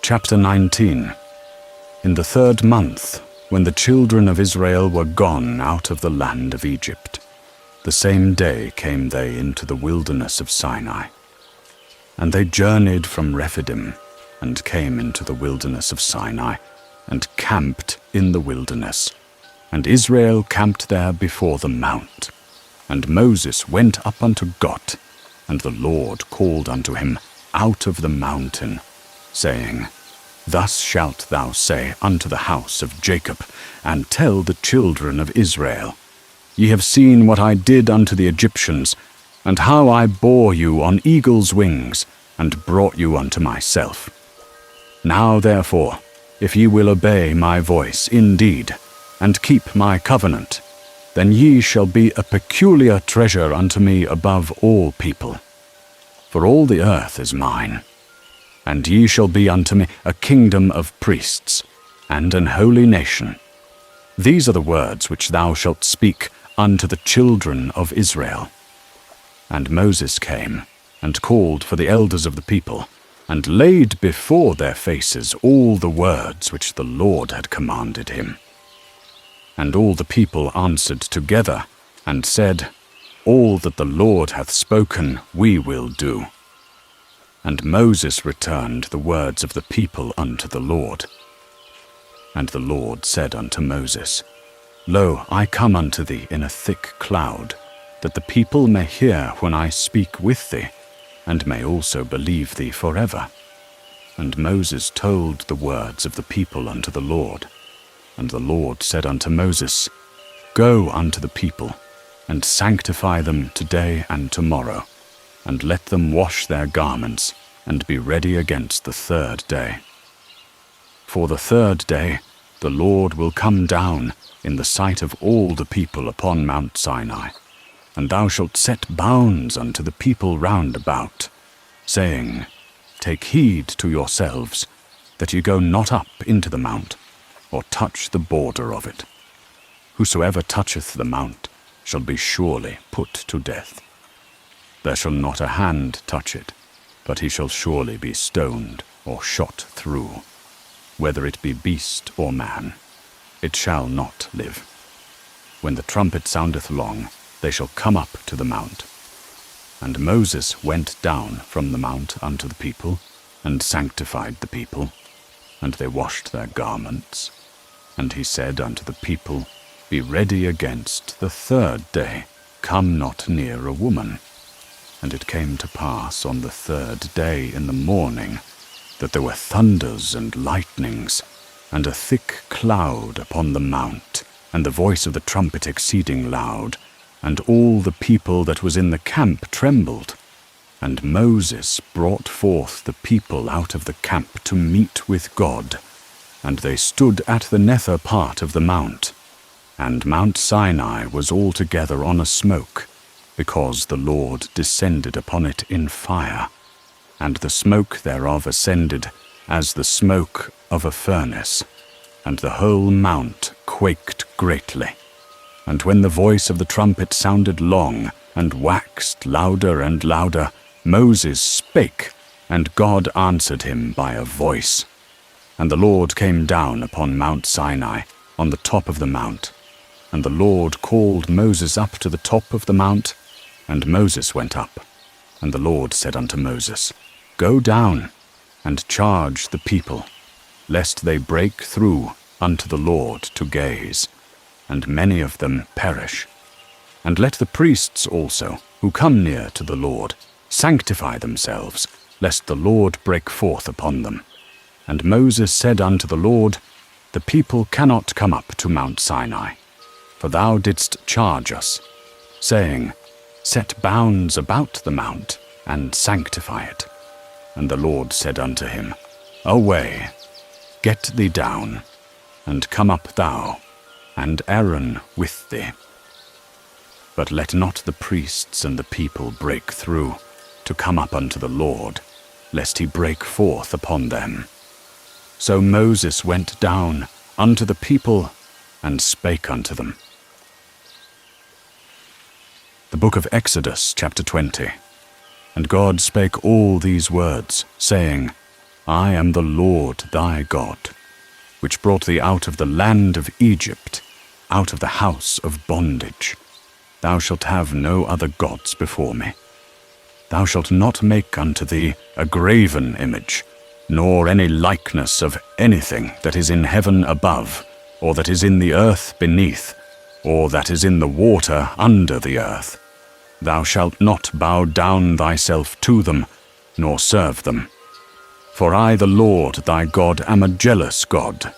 chapter 19. In the 3rd month, when the children of Israel were gone out of the land of Egypt, the same day came they into the wilderness of Sinai. And they journeyed from Rephidim, and came into the wilderness of Sinai, and camped in the wilderness. And Israel camped there before the mount. And Moses went up unto God, and the Lord called unto him out of the mountain, saying, Thus shalt thou say unto the house of Jacob, and tell the children of Israel, Ye have seen what I did unto the Egyptians, and how I bore you on eagle's wings, and brought you unto myself. Now therefore, if ye will obey my voice indeed, and keep my covenant, then ye shall be a peculiar treasure unto me above all people. For all the earth is mine, and ye shall be unto me a kingdom of priests, and an holy nation. These are the words which thou shalt speak unto the children of Israel. And Moses came, and called for the elders of the people, and laid before their faces all the words which the Lord had commanded him. And all the people answered together, and said, All that the Lord hath spoken we will do. And Moses returned the words of the people unto the Lord. And the Lord said unto Moses, Lo, I come unto thee in a thick cloud, that the people may hear when I speak with thee, and may also believe thee forever. And Moses told the words of the people unto the Lord. And the Lord said unto Moses, Go unto the people, and sanctify them today and tomorrow, and let them wash their garments, and be ready against the 3rd day. For the 3rd day the Lord will come down in the sight of all the people upon Mount Sinai, and thou shalt set bounds unto the people round about, saying, Take heed to yourselves, that ye go not up into the mount, or touch the border of it. Whosoever toucheth the mount shall be surely put to death. There shall not a hand touch it, but he shall surely be stoned or shot through. Whether it be beast or man, it shall not live. When the trumpet soundeth long, they shall come up to the mount. And Moses went down from the mount unto the people, and sanctified the people, and they washed their garments. And he said unto the people, Be ready against the 3rd day, come not near a woman. And it came to pass on the 3rd day in the morning, that there were thunders and lightnings, and a thick cloud upon the mount, and the voice of the trumpet exceeding loud, and all the people that was in the camp trembled. And Moses brought forth the people out of the camp to meet with God, and they stood at the nether part of the mount. And Mount Sinai was altogether on a smoke, because the Lord descended upon it in fire, and the smoke thereof ascended as the smoke of a furnace, and the whole mount quaked greatly. And when the voice of the trumpet sounded long, and waxed louder and louder, Moses spake, and God answered him by a voice. And the Lord came down upon Mount Sinai, on the top of the mount. And the Lord called Moses up to the top of the mount, and Moses went up. And the Lord said unto Moses, Go down, and charge the people, lest they break through unto the Lord to gaze, and many of them perish. And let the priests also, who come near to the Lord, sanctify themselves, lest the Lord break forth upon them. And Moses said unto the Lord, The people cannot come up to Mount Sinai, for thou didst charge us, saying, Set bounds about the mount, and sanctify it. And the Lord said unto him, Away, get thee down, and come up thou, and Aaron with thee. But let not the priests and the people break through, to come up unto the Lord, lest he break forth upon them. So Moses went down unto the people, and spake unto them. The book of Exodus, chapter 20. And God spake all these words, saying, I am the Lord thy God, which brought thee out of the land of Egypt, out of the house of bondage. Thou shalt have no other gods before me. Thou shalt not make unto thee a graven image, nor any likeness of anything that is in heaven above, or that is in the earth beneath, or that is in the water under the earth. Thou shalt not bow down thyself to them, nor serve them. For I, the Lord thy God, am a jealous God,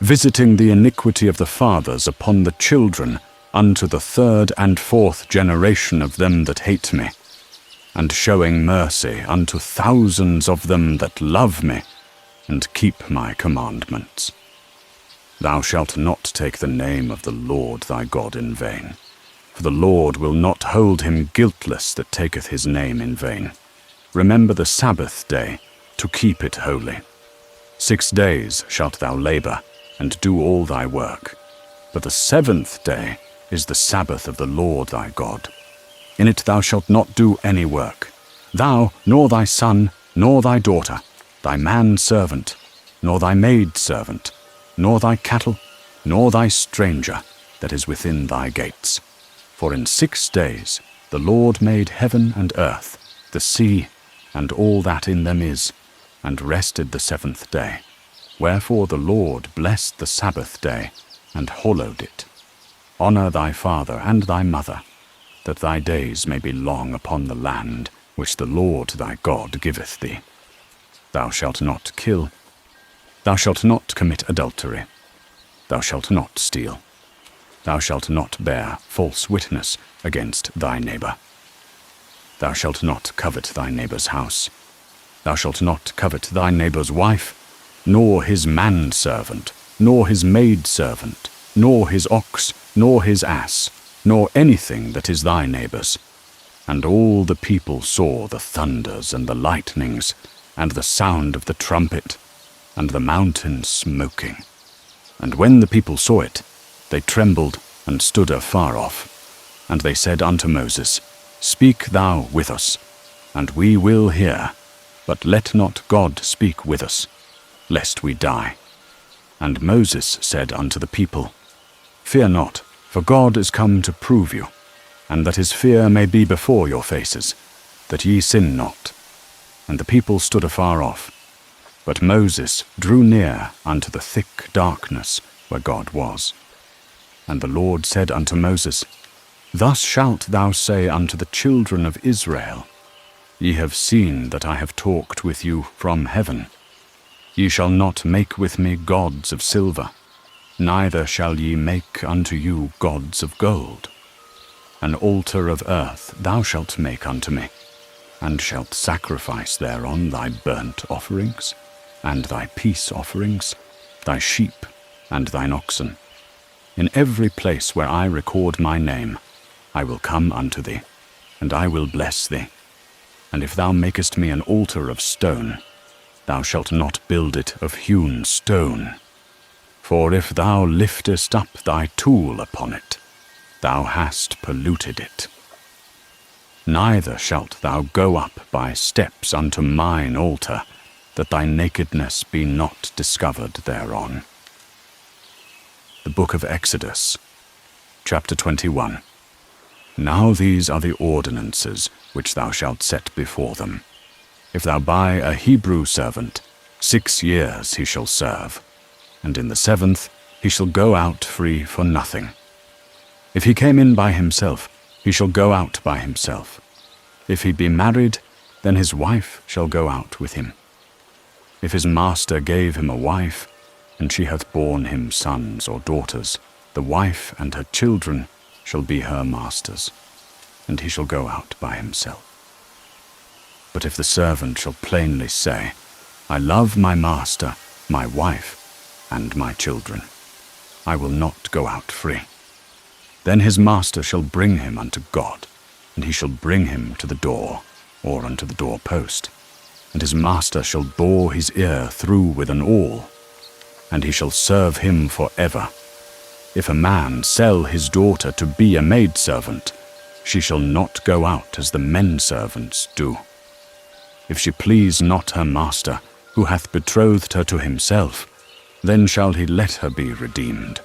visiting the iniquity of the fathers upon the children unto the third and fourth generation of them that hate me, and showing mercy unto thousands of them that love me, and keep my commandments. Thou shalt not take the name of the Lord thy God in vain, for the Lord will not hold him guiltless that taketh his name in vain. Remember the Sabbath day, to keep it holy. 6 days shalt thou labor, and do all thy work. But the 7th day is the Sabbath of the Lord thy God. In it thou shalt not do any work, thou, nor thy son, nor thy daughter, thy manservant, nor thy maidservant, nor thy cattle, nor thy stranger that is within thy gates. For in 6 days the Lord made heaven and earth, the sea, and all that in them is, and rested the 7th day. Wherefore the Lord blessed the Sabbath day, and hallowed it. Honor thy father and thy mother, that thy days may be long upon the land which the Lord thy God giveth thee. Thou shalt not kill. Thou shalt not commit adultery. Thou shalt not steal. Thou shalt not bear false witness against thy neighbor. Thou shalt not covet thy neighbor's house. Thou shalt not covet thy neighbor's wife, nor his manservant, nor his maidservant, nor his ox, nor his ass, nor anything that is thy neighbor's. And all the people saw the thunders and the lightnings, and the sound of the trumpet, and the mountain smoking. And when the people saw it, they trembled and stood afar off. And they said unto Moses, Speak thou with us, and we will hear, but let not God speak with us, lest we die. And Moses said unto the people, Fear not, for God is come to prove you, and that his fear may be before your faces, that ye sin not. And the people stood afar off. But Moses drew near unto the thick darkness where God was. And the Lord said unto Moses, Thus shalt thou say unto the children of Israel, Ye have seen that I have talked with you from heaven. Ye shall not make with me gods of silver, neither shall ye make unto you gods of gold. An altar of earth thou shalt make unto me, and shalt sacrifice thereon thy burnt offerings, and thy peace offerings, thy sheep, and thine oxen. In every place where I record my name, I will come unto thee, and I will bless thee. And if thou makest me an altar of stone, thou shalt not build it of hewn stone. For if thou liftest up thy tool upon it, thou hast polluted it. Neither shalt thou go up by steps unto mine altar, that thy nakedness be not discovered thereon. The Book of Exodus, chapter 21. Now these are the ordinances which thou shalt set before them. If thou buy a Hebrew servant, 6 years he shall serve, and in the 7th he shall go out free for nothing. If he came in by himself, he shall go out by himself. If he be married, then his wife shall go out with him. If his master gave him a wife, and she hath borne him sons or daughters, the wife and her children shall be her master's, and he shall go out by himself. But if the servant shall plainly say, I love my master, my wife, and my children, I will not go out free. Then his master shall bring him unto God, and he shall bring him to the door, or unto the doorpost, and his master shall bore his ear through with an awl, and he shall serve him for ever. If a man sell his daughter to be a maidservant, she shall not go out as the men servants do. If she please not her master, who hath betrothed her to himself, then shall he let her be redeemed.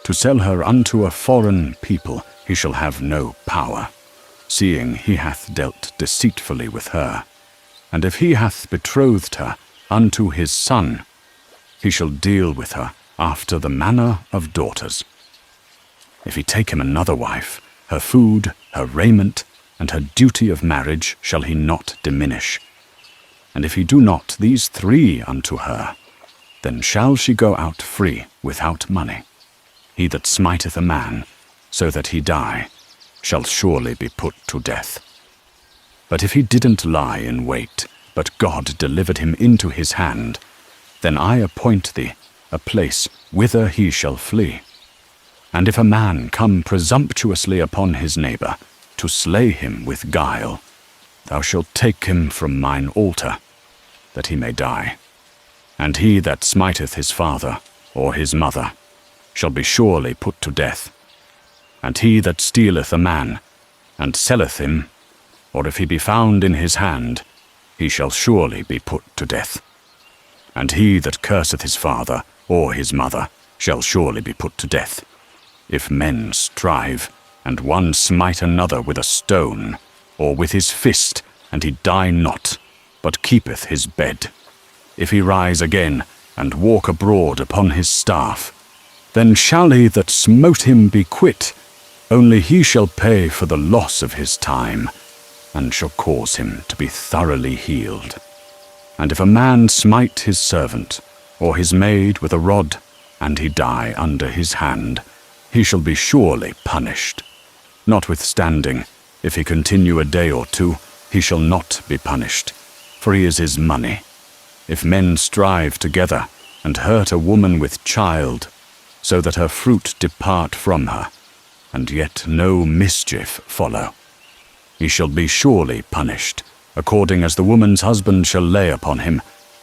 To sell her unto a foreign people he shall have no power, seeing he hath dealt deceitfully with her. And if he hath betrothed her unto his son, he shall deal with her after the manner of daughters. If he take him another wife, her food, her raiment, and her duty of marriage shall he not diminish. And if he do not these three unto her, then shall she go out free without money. He that smiteth a man, so that he die, shall surely be put to death. But if he didn't lie in wait, but God delivered him into his hand, then I appoint thee a place whither he shall flee. And if a man come presumptuously upon his neighbor, to slay him with guile, thou shalt take him from mine altar, that he may die. And he that smiteth his father or his mother shall be surely put to death. And he that stealeth a man, and selleth him, or if he be found in his hand, he shall surely be put to death. And he that curseth his father or his mother shall surely be put to death. If men strive, and one smite another with a stone, or with his fist, and he die not, but keepeth his bed. If he rise again, and walk abroad upon his staff, then shall he that smote him be quit, only he shall pay for the loss of his time, and shall cause him to be thoroughly healed. And if a man smite his servant, or his maid with a rod, and he die under his hand, he shall be surely punished. Notwithstanding, if he continue a day or two, he shall not be punished, for he is his money. If men strive together, and hurt a woman with child, so that her fruit depart from her, and yet no mischief follow, he shall be surely punished, according as the woman's husband shall lay upon him,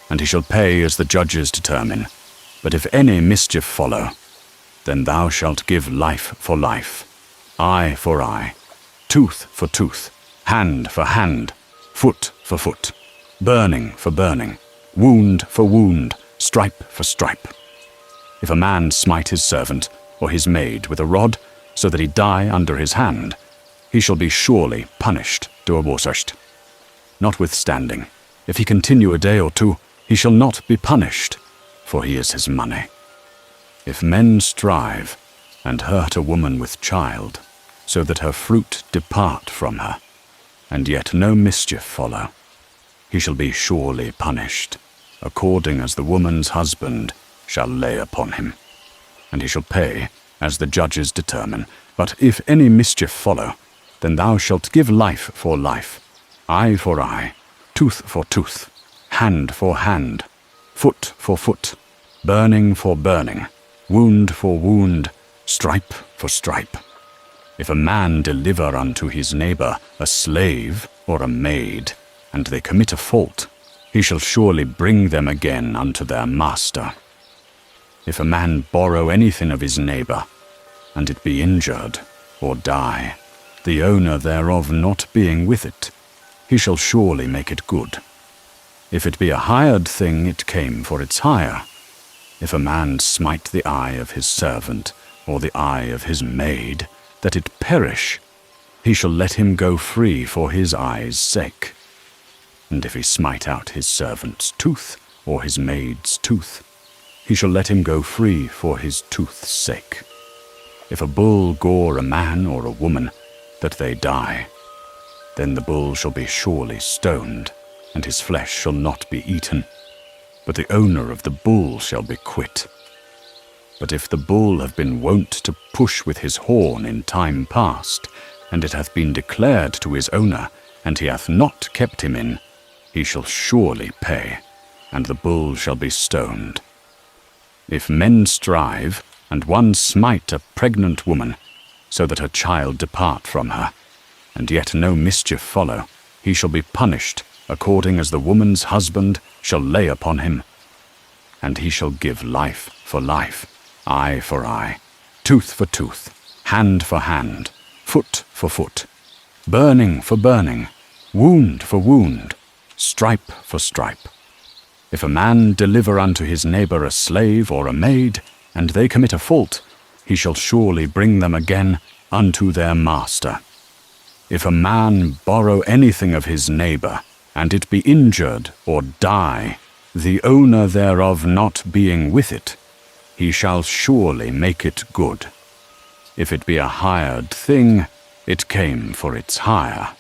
and he shall pay as the judges determine. But if any mischief follow, then thou shalt give life for life, eye for eye, tooth for tooth, hand for hand, foot for foot, burning for burning, wound for wound, stripe for stripe. If a man smite his servant or his maid with a rod, so that he die under his hand, he shall be surely punished, doorworsust. Notwithstanding, if he continue a day or two, he shall not be punished, for he is his money. If men strive, and hurt a woman with child, so that her fruit depart from her, and yet no mischief follow, he shall be surely punished, according as the woman's husband shall lay upon him, and he shall pay as the judges determine. But if any mischief follow, then thou shalt give life for life, eye for eye, tooth for tooth, hand for hand, foot for foot, burning for burning, wound for wound, stripe for stripe. If a man deliver unto his neighbor a slave or a maid, and they commit a fault, he shall surely bring them again unto their master. If a man borrow anything of his neighbor, and it be injured, or die, the owner thereof not being with it, he shall surely make it good. If it be a hired thing, it came for its hire. If a man smite the eye of his servant, or the eye of his maid, that it perish, he shall let him go free for his eye's sake. And if he smite out his servant's tooth, or his maid's tooth, he shall let him go free for his tooth's sake. If a bull gore a man or a woman, that they die, then the bull shall be surely stoned, and his flesh shall not be eaten, but the owner of the bull shall be quit. But if the bull have been wont to push with his horn in time past, and it hath been declared to his owner, and he hath not kept him in, he shall surely pay, and the bull shall be stoned. If men strive, and one smite a pregnant woman, so that her child depart from her, and yet no mischief follow, he shall be punished, according as the woman's husband shall lay upon him. And he shall give life for life, eye for eye, tooth for tooth, hand for hand, foot for foot, burning for burning, wound for wound, stripe for stripe. If a man deliver unto his neighbor a slave or a maid, and they commit a fault, he shall surely bring them again unto their master. If a man borrow anything of his neighbor, and it be injured or die, the owner thereof not being with it, he shall surely make it good. If it be a hired thing, it came for its hire.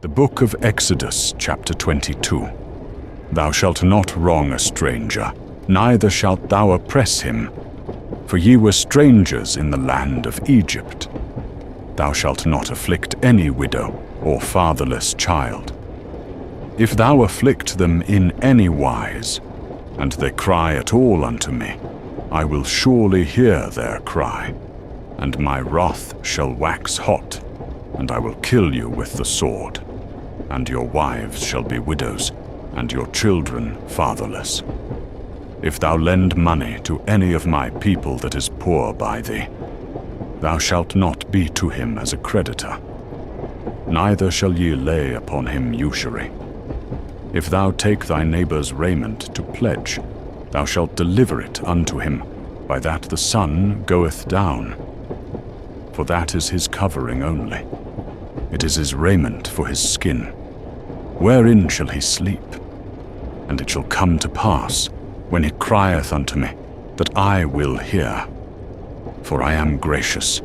The book of Exodus, chapter 22. Thou shalt not wrong a stranger, neither shalt thou oppress him. For ye were strangers in the land of Egypt. Thou shalt not afflict any widow or fatherless child. If thou afflict them in any wise, and they cry at all unto me, I will surely hear their cry, and my wrath shall wax hot, and I will kill you with the sword. And your wives shall be widows, and your children fatherless. If thou lend money to any of my people that is poor by thee, thou shalt not be to him as a creditor, neither shall ye lay upon him usury. If thou take thy neighbor's raiment to pledge, thou shalt deliver it unto him, by that the sun goeth down. For that is his covering only. It is his raiment for his skin. Wherein shall he sleep? And it shall come to pass, when he crieth unto me, that I will hear. For I am gracious.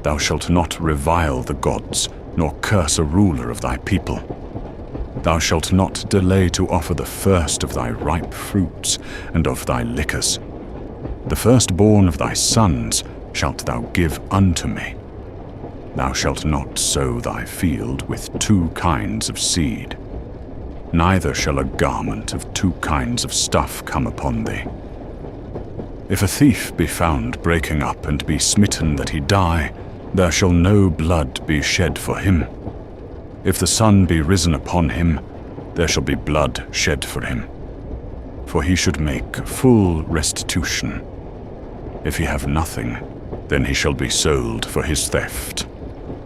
Thou shalt not revile the gods, nor curse a ruler of thy people. Thou shalt not delay to offer the first of thy ripe fruits, and of thy liquors. The firstborn of thy sons shalt thou give unto me. Thou shalt not sow thy field with two kinds of seed, neither shall a garment of two kinds of stuff come upon thee. If a thief be found breaking up and be smitten that he die, there shall no blood be shed for him. If the sun be risen upon him, there shall be blood shed for him. For he should make full restitution. If he have nothing, then he shall be sold for his theft.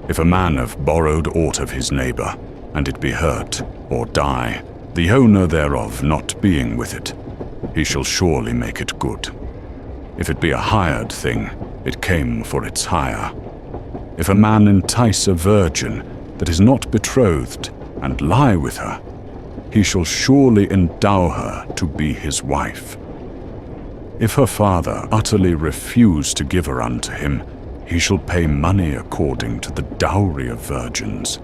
If a man have borrowed aught of his neighbor, and it be hurt, or die, the owner thereof not being with it, he shall surely make it good. If it be a hired thing, it came for its hire. If a man entice a virgin that is not betrothed, and lie with her, he shall surely endow her to be his wife. If her father utterly refuse to give her unto him, he shall pay money according to the dowry of virgins.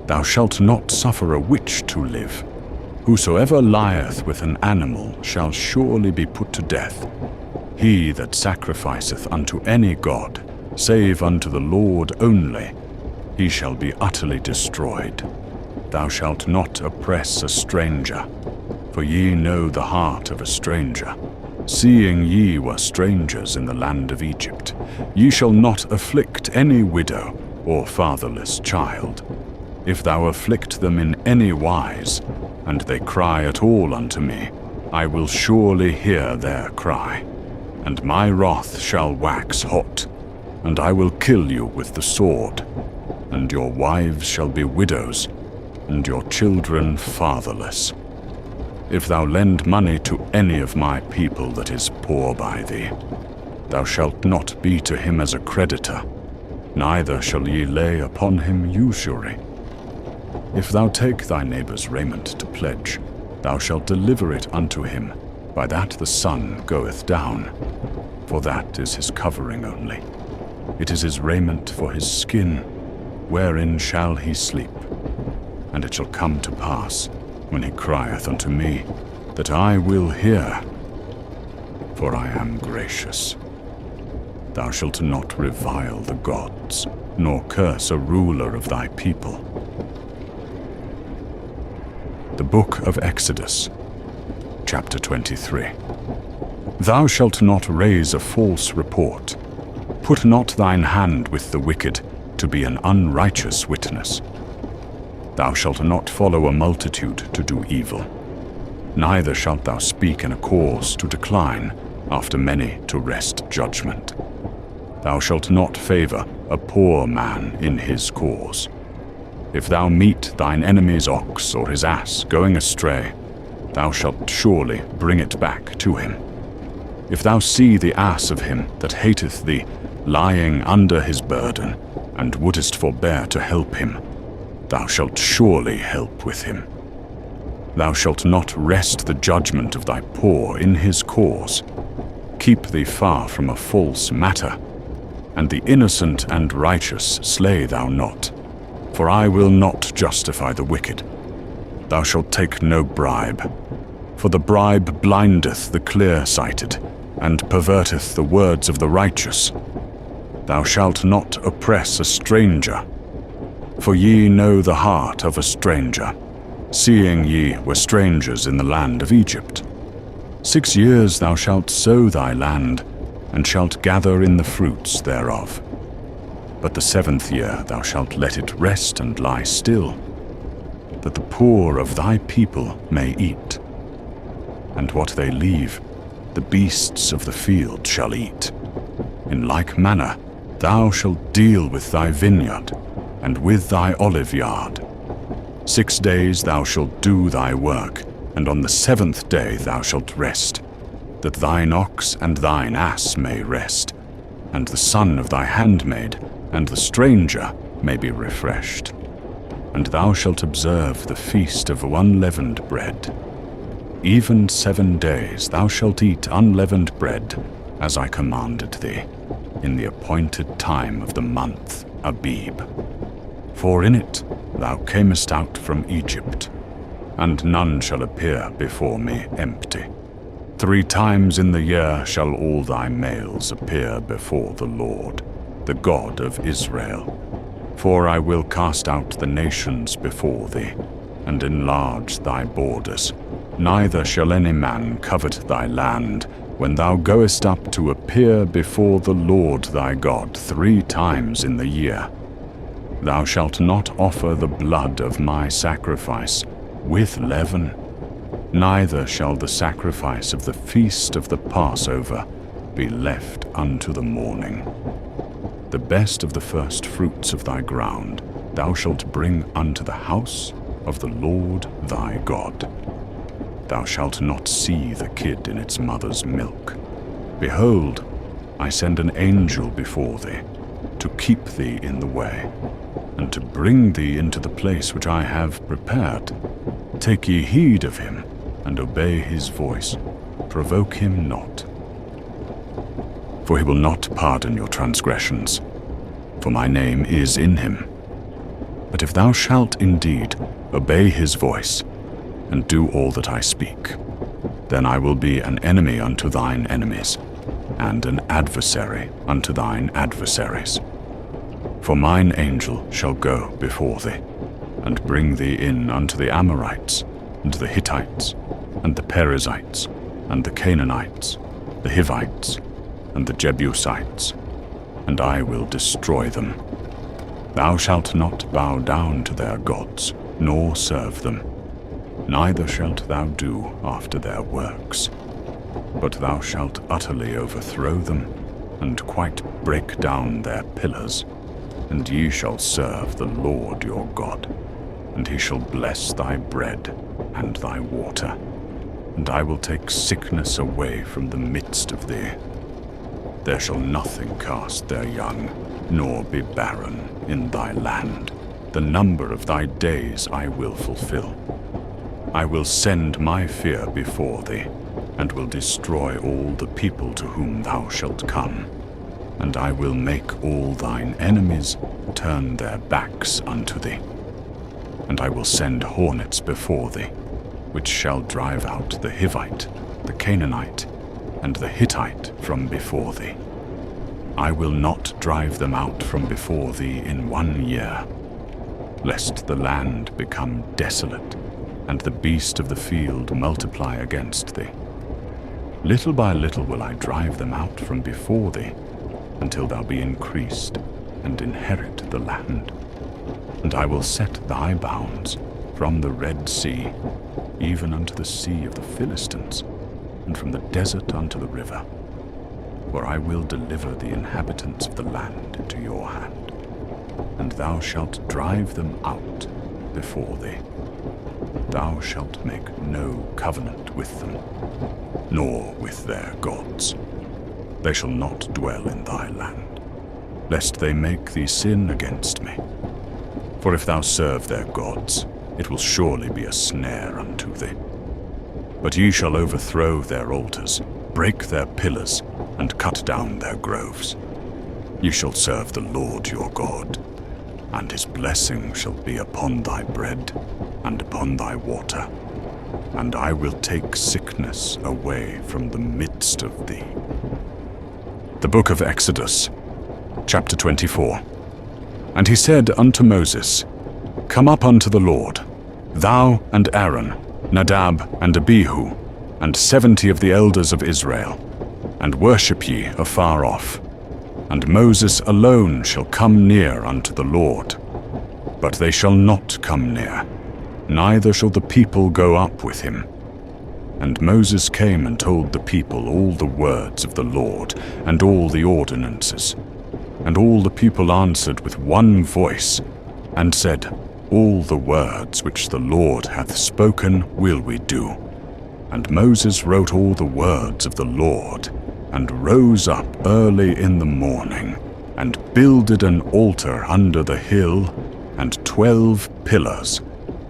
Thou shalt not suffer a witch to live. Whosoever lieth with an animal shall surely be put to death. He that sacrificeth unto any god, save unto the Lord only, he shall be utterly destroyed. Thou shalt not oppress a stranger, for ye know the heart of a stranger. Seeing ye were strangers in the land of Egypt, ye shall not afflict any widow or fatherless child. If thou afflict them in any wise, and they cry at all unto me, I will surely hear their cry, and my wrath shall wax hot, and I will kill you with the sword, and your wives shall be widows, and your children fatherless. If thou lend money to any of my people that is poor by thee, thou shalt not be to him as a creditor, neither shall ye lay upon him usury. If thou take thy neighbor's raiment to pledge, thou shalt deliver it unto him, by that the sun goeth down. For that is his covering only. It is his raiment for his skin, wherein shall he sleep. And it shall come to pass, when he crieth unto me, that I will hear. For I am gracious. Thou shalt not revile the gods, nor curse a ruler of thy people. The book of Exodus, chapter 23. Thou shalt not raise a false report. Put not thine hand with the wicked, to be an unrighteous witness. Thou shalt not follow a multitude to do evil, neither shalt thou speak in a cause to decline, after many to wrest judgment. Thou shalt not favor a poor man in his cause. If thou meet thine enemy's ox or his ass going astray, thou shalt surely bring it back to him. If thou see the ass of him that hateth thee lying under his burden, and wouldest forbear to help him, thou shalt surely help with him. Thou shalt not wrest the judgment of thy poor in his cause. Keep thee far from a false matter, and the innocent and righteous slay thou not. For I will not justify the wicked. Thou shalt take no bribe. For the bribe blindeth the clear-sighted, and perverteth the words of the righteous. Thou shalt not oppress a stranger. For ye know the heart of a stranger, seeing ye were strangers in the land of Egypt. 6 years thou shalt sow thy land, and shalt gather in the fruits thereof. But the 7th year thou shalt let it rest and lie still, that the poor of thy people may eat. And what they leave, the beasts of the field shall eat. In like manner thou shalt deal with thy vineyard, and with thy olive yard. 6 days thou shalt do thy work, and on the 7th day thou shalt rest, that thine ox and thine ass may rest, and the son of thy handmaid and the stranger may be refreshed. And thou shalt observe the feast of unleavened bread. Even 7 days thou shalt eat unleavened bread, as I commanded thee, in the appointed time of the month Abib. For in it thou camest out from Egypt, and none shall appear before me empty. 3 times in the year shall all thy males appear before the Lord, the God of Israel. For I will cast out the nations before thee, and enlarge thy borders. Neither shall any man covet thy land, when thou goest up to appear before the Lord thy God 3 times in the year. Thou shalt not offer the blood of my sacrifice with leaven, neither shall the sacrifice of the feast of the Passover be left unto the morning. The best of the first fruits of thy ground thou shalt bring unto the house of the Lord thy God. Thou shalt not see the kid in its mother's milk. Behold, I send an angel before thee, to keep thee in the way, and to bring thee into the place which I have prepared. Take ye heed of him, and obey his voice. Provoke him not. For he will not pardon your transgressions, for my name is in him. But if thou shalt indeed obey his voice, and do all that I speak, then I will be an enemy unto thine enemies, and an adversary unto thine adversaries. For mine angel shall go before thee, and bring thee in unto the Amorites, and the Hittites, and the Perizzites, and the Canaanites, the Hivites, and the Jebusites, and I will destroy them. Thou shalt not bow down to their gods, nor serve them, neither shalt thou do after their works. But thou shalt utterly overthrow them, and quite break down their pillars, and ye shall serve the Lord your God, and he shall bless thy bread and thy water, and I will take sickness away from the midst of thee. There shall nothing cast their young, nor be barren in thy land. The number of thy days I will fulfill. I will send my fear before thee, and will destroy all the people to whom thou shalt come. And I will make all thine enemies turn their backs unto thee. And I will send hornets before thee, which shall drive out the Hivite, the Canaanite, and the Hittite from before thee. I will not drive them out from before thee in 1 year, lest the land become desolate, and the beast of the field multiply against thee. Little by little will I drive them out from before thee, until thou be increased, and inherit the land. And I will set thy bounds from the Red Sea, even unto the sea of the Philistines, and from the desert unto the river. For I will deliver the inhabitants of the land into your hand, and thou shalt drive them out before thee. Thou shalt make no covenant with them, nor with their gods. They shall not dwell in thy land, lest they make thee sin against me. For if thou serve their gods, it will surely be a snare unto thee. But ye shall overthrow their altars, break their pillars, and cut down their groves. Ye shall serve the Lord your God. and his blessing shall be upon thy bread and upon thy water. And I will take sickness away from the midst of thee. The book of Exodus, chapter 24. And he said unto Moses, Come up unto the Lord, thou and Aaron, Nadab and Abihu, and 70 of the elders of Israel, and worship ye afar off. And Moses alone shall come near unto the Lord. But they shall not come near, neither shall the people go up with him. And Moses came and told the people all the words of the Lord, and all the ordinances. And all the people answered with one voice, and said, All the words which the Lord hath spoken will we do. And Moses wrote all the words of the Lord, and rose up early in the morning, and builded an altar under the hill, and 12 pillars,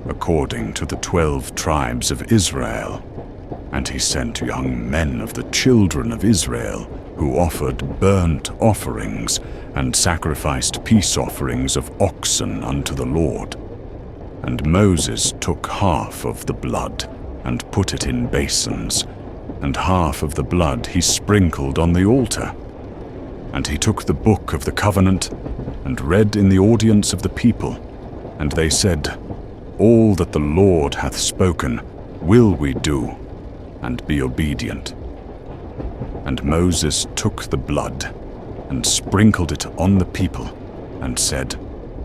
according to the 12 tribes of Israel. And he sent young men of the children of Israel, who offered burnt offerings, and sacrificed peace offerings of oxen unto the Lord. And Moses took half of the blood, and put it in basins, and half of the blood he sprinkled on the altar. And he took the book of the covenant, and read in the audience of the people. And they said, All that the Lord hath spoken will we do, and be obedient. And Moses took the blood, and sprinkled it on the people, and said,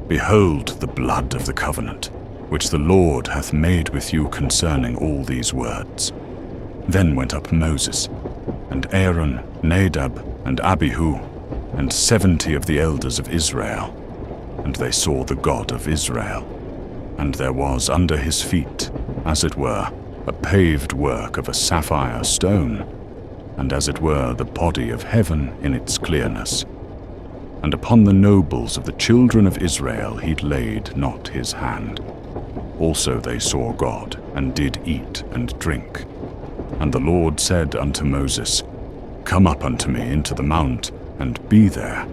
Behold the blood of the covenant, which the Lord hath made with you concerning all these words. Then went up Moses, and Aaron, Nadab, and Abihu, and 70 of the elders of Israel. And they saw the God of Israel. And there was under his feet, as it were, a paved work of a sapphire stone, and as it were the body of heaven in its clearness. And upon the nobles of the children of Israel he laid not his hand. Also they saw God, and did eat and drink. And the Lord said unto Moses, Come up unto me into the mount, and be there.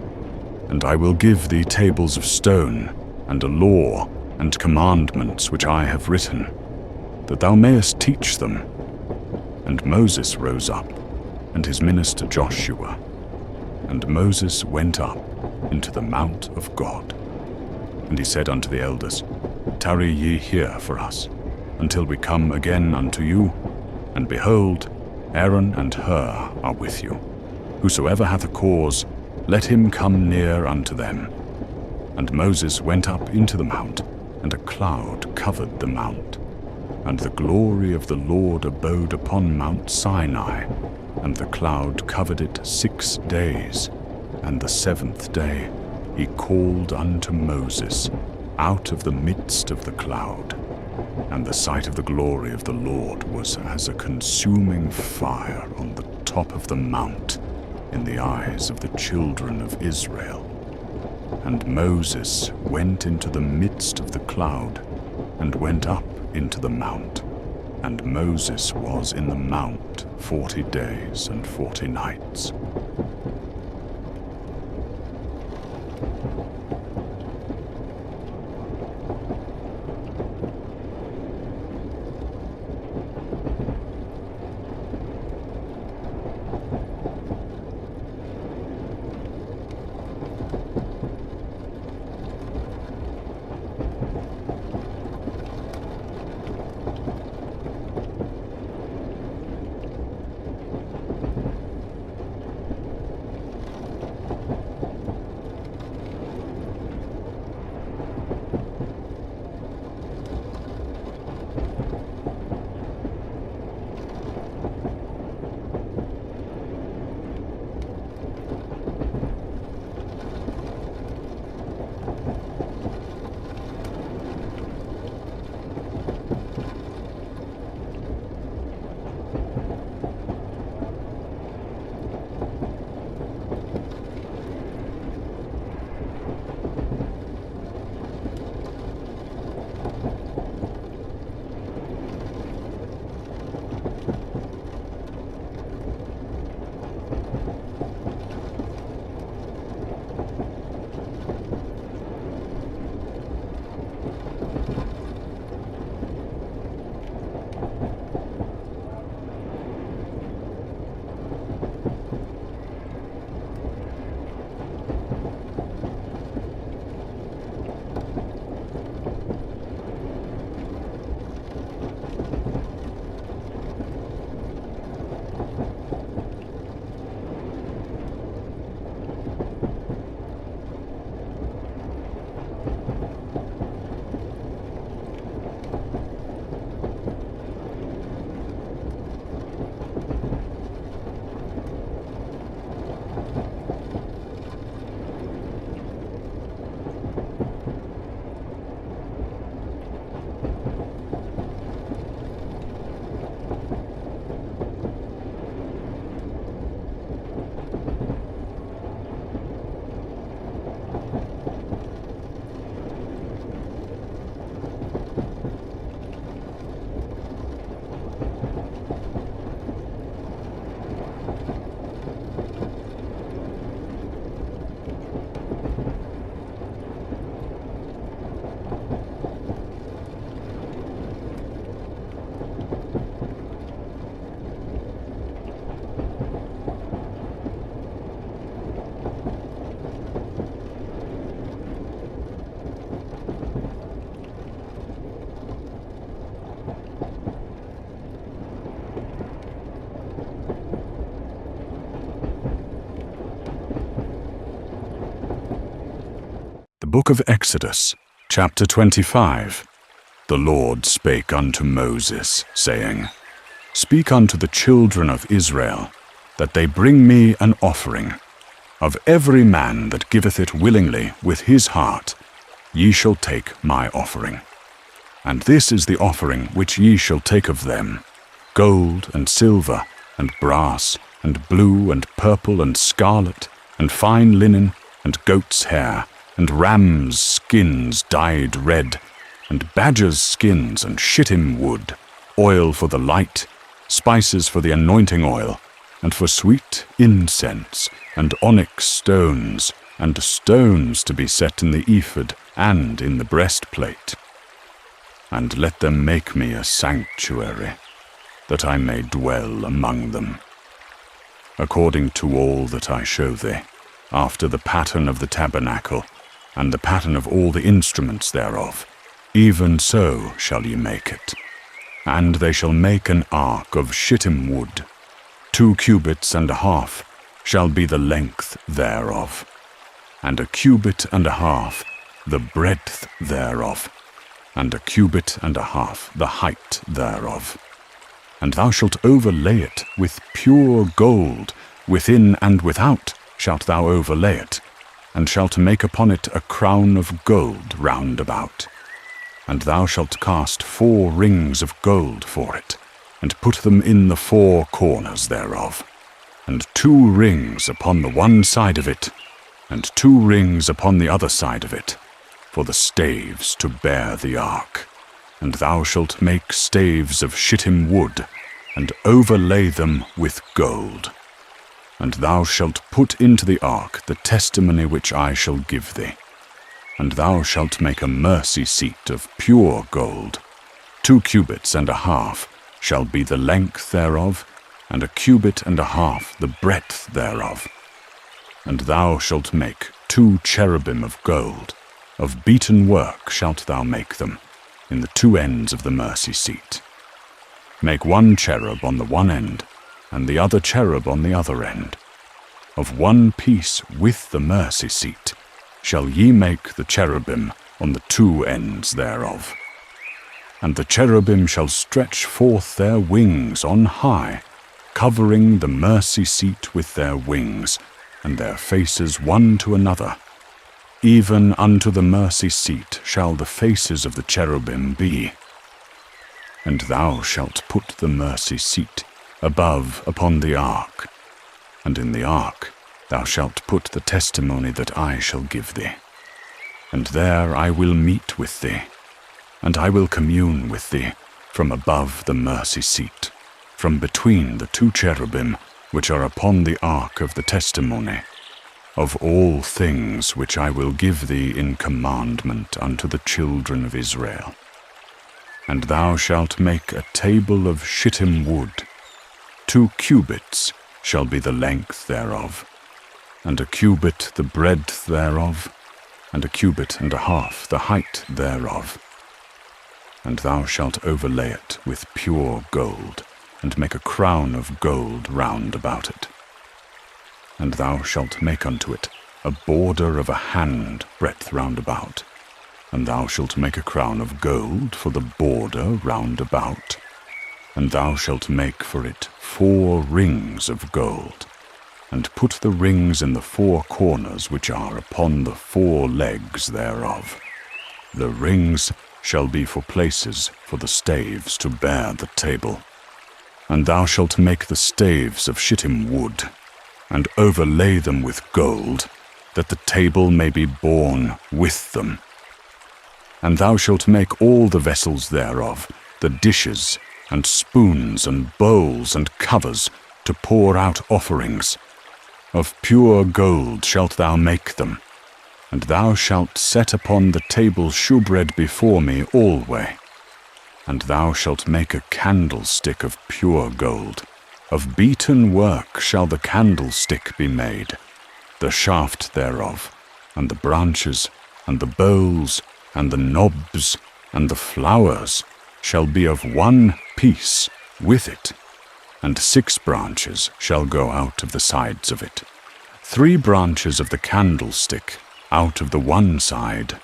And I will give thee tables of stone, and a law, and commandments which I have written, that thou mayest teach them. And Moses rose up, and his minister Joshua. And Moses went up into the mount of God. And he said unto the elders, Tarry ye here for us, until we come again unto you. And behold, Aaron and Hur are with you. Whosoever hath a cause, let him come near unto them. And Moses went up into the mount, and a cloud covered the mount. And the glory of the Lord abode upon Mount Sinai, and the cloud covered it 6 days. And the 7th day he called unto Moses out of the midst of the cloud. And the sight of the glory of the Lord was as a consuming fire on the top of the mount in the eyes of the children of Israel. And Moses went into the midst of the cloud, and went up into the mount. And Moses was in the mount 40 days and 40 nights. book of Exodus, chapter 25. The Lord spake unto Moses, saying, Speak unto the children of Israel, that they bring me an offering. Of every man that giveth it willingly with his heart, ye shall take my offering. And this is the offering which ye shall take of them: gold and silver, and brass, and blue, and purple, and scarlet, and fine linen, and goat's hair, and rams' skins dyed red, and badgers' skins, and shittim wood, oil for the light, spices for the anointing oil, and for sweet incense, and onyx stones, and stones to be set in the ephod and in the breastplate. And let them make me a sanctuary, that I may dwell among them, according to all that I show thee, after the pattern of the tabernacle, and the pattern of all the instruments thereof, even so shall ye make it. And they shall make an ark of shittim wood. 2 cubits and a half shall be the length thereof, and 1 cubit and a half the breadth thereof, and 1 cubit and a half the height thereof. And thou shalt overlay it with pure gold, within and without shalt thou overlay it, and shalt make upon it a crown of gold round about. And thou shalt cast 4 rings of gold for it, and put them in the 4 corners thereof, and 2 rings upon the one side of it, and 2 rings upon the other side of it, for the staves to bear the ark. And thou shalt make staves of shittim wood, and overlay them with gold. And thou shalt put into the ark the testimony which I shall give thee. And thou shalt make a mercy seat of pure gold. 2 cubits and a half shall be the length thereof, and 1 cubit and a half the breadth thereof. And thou shalt make 2 cherubim of gold. Of beaten work shalt thou make them, in the 2 ends of the mercy seat. Make 1 cherub on the one end, and the other cherub on the other end. Of 1 piece with the mercy seat shall ye make the cherubim on the 2 ends thereof. And the cherubim shall stretch forth their wings on high, covering the mercy seat with their wings, and their faces one to another. Even unto the mercy seat shall the faces of the cherubim be. And thou shalt put the mercy seat above upon the ark, and in the ark thou shalt put the testimony that I shall give thee. And there I will meet with thee, and I will commune with thee from above the mercy seat, from between the 2 cherubim which are upon the ark of the testimony, of all things which I will give thee in commandment unto the children of Israel. And thou shalt make a table of shittim wood. 2 cubits shall be the length thereof, and 1 cubit the breadth thereof, and 1 cubit and a half the height thereof. And thou shalt overlay it with pure gold, and make a crown of gold round about it. And thou shalt make unto it a border of 1 hand breadth round about, and thou shalt make a crown of gold for the border round about. And thou shalt make for it 4 rings of gold, and put the rings in the 4 corners which are upon the 4 legs thereof. The rings shall be for places for the staves to bear the table. And thou shalt make the staves of shittim wood, and overlay them with gold, that the table may be borne with them. And thou shalt make all the vessels thereof, the dishes, and spoons, and bowls, and covers, to pour out offerings. Of pure gold shalt thou make them. And thou shalt set upon the table shewbread before me alway. And thou shalt make a candlestick of pure gold. Of beaten work shall the candlestick be made, the shaft thereof, and the branches, and the bowls, and the knobs, and the flowers shall be of 1 piece with it, and 6 branches shall go out of the sides of it. 3 branches of the candlestick out of the one side,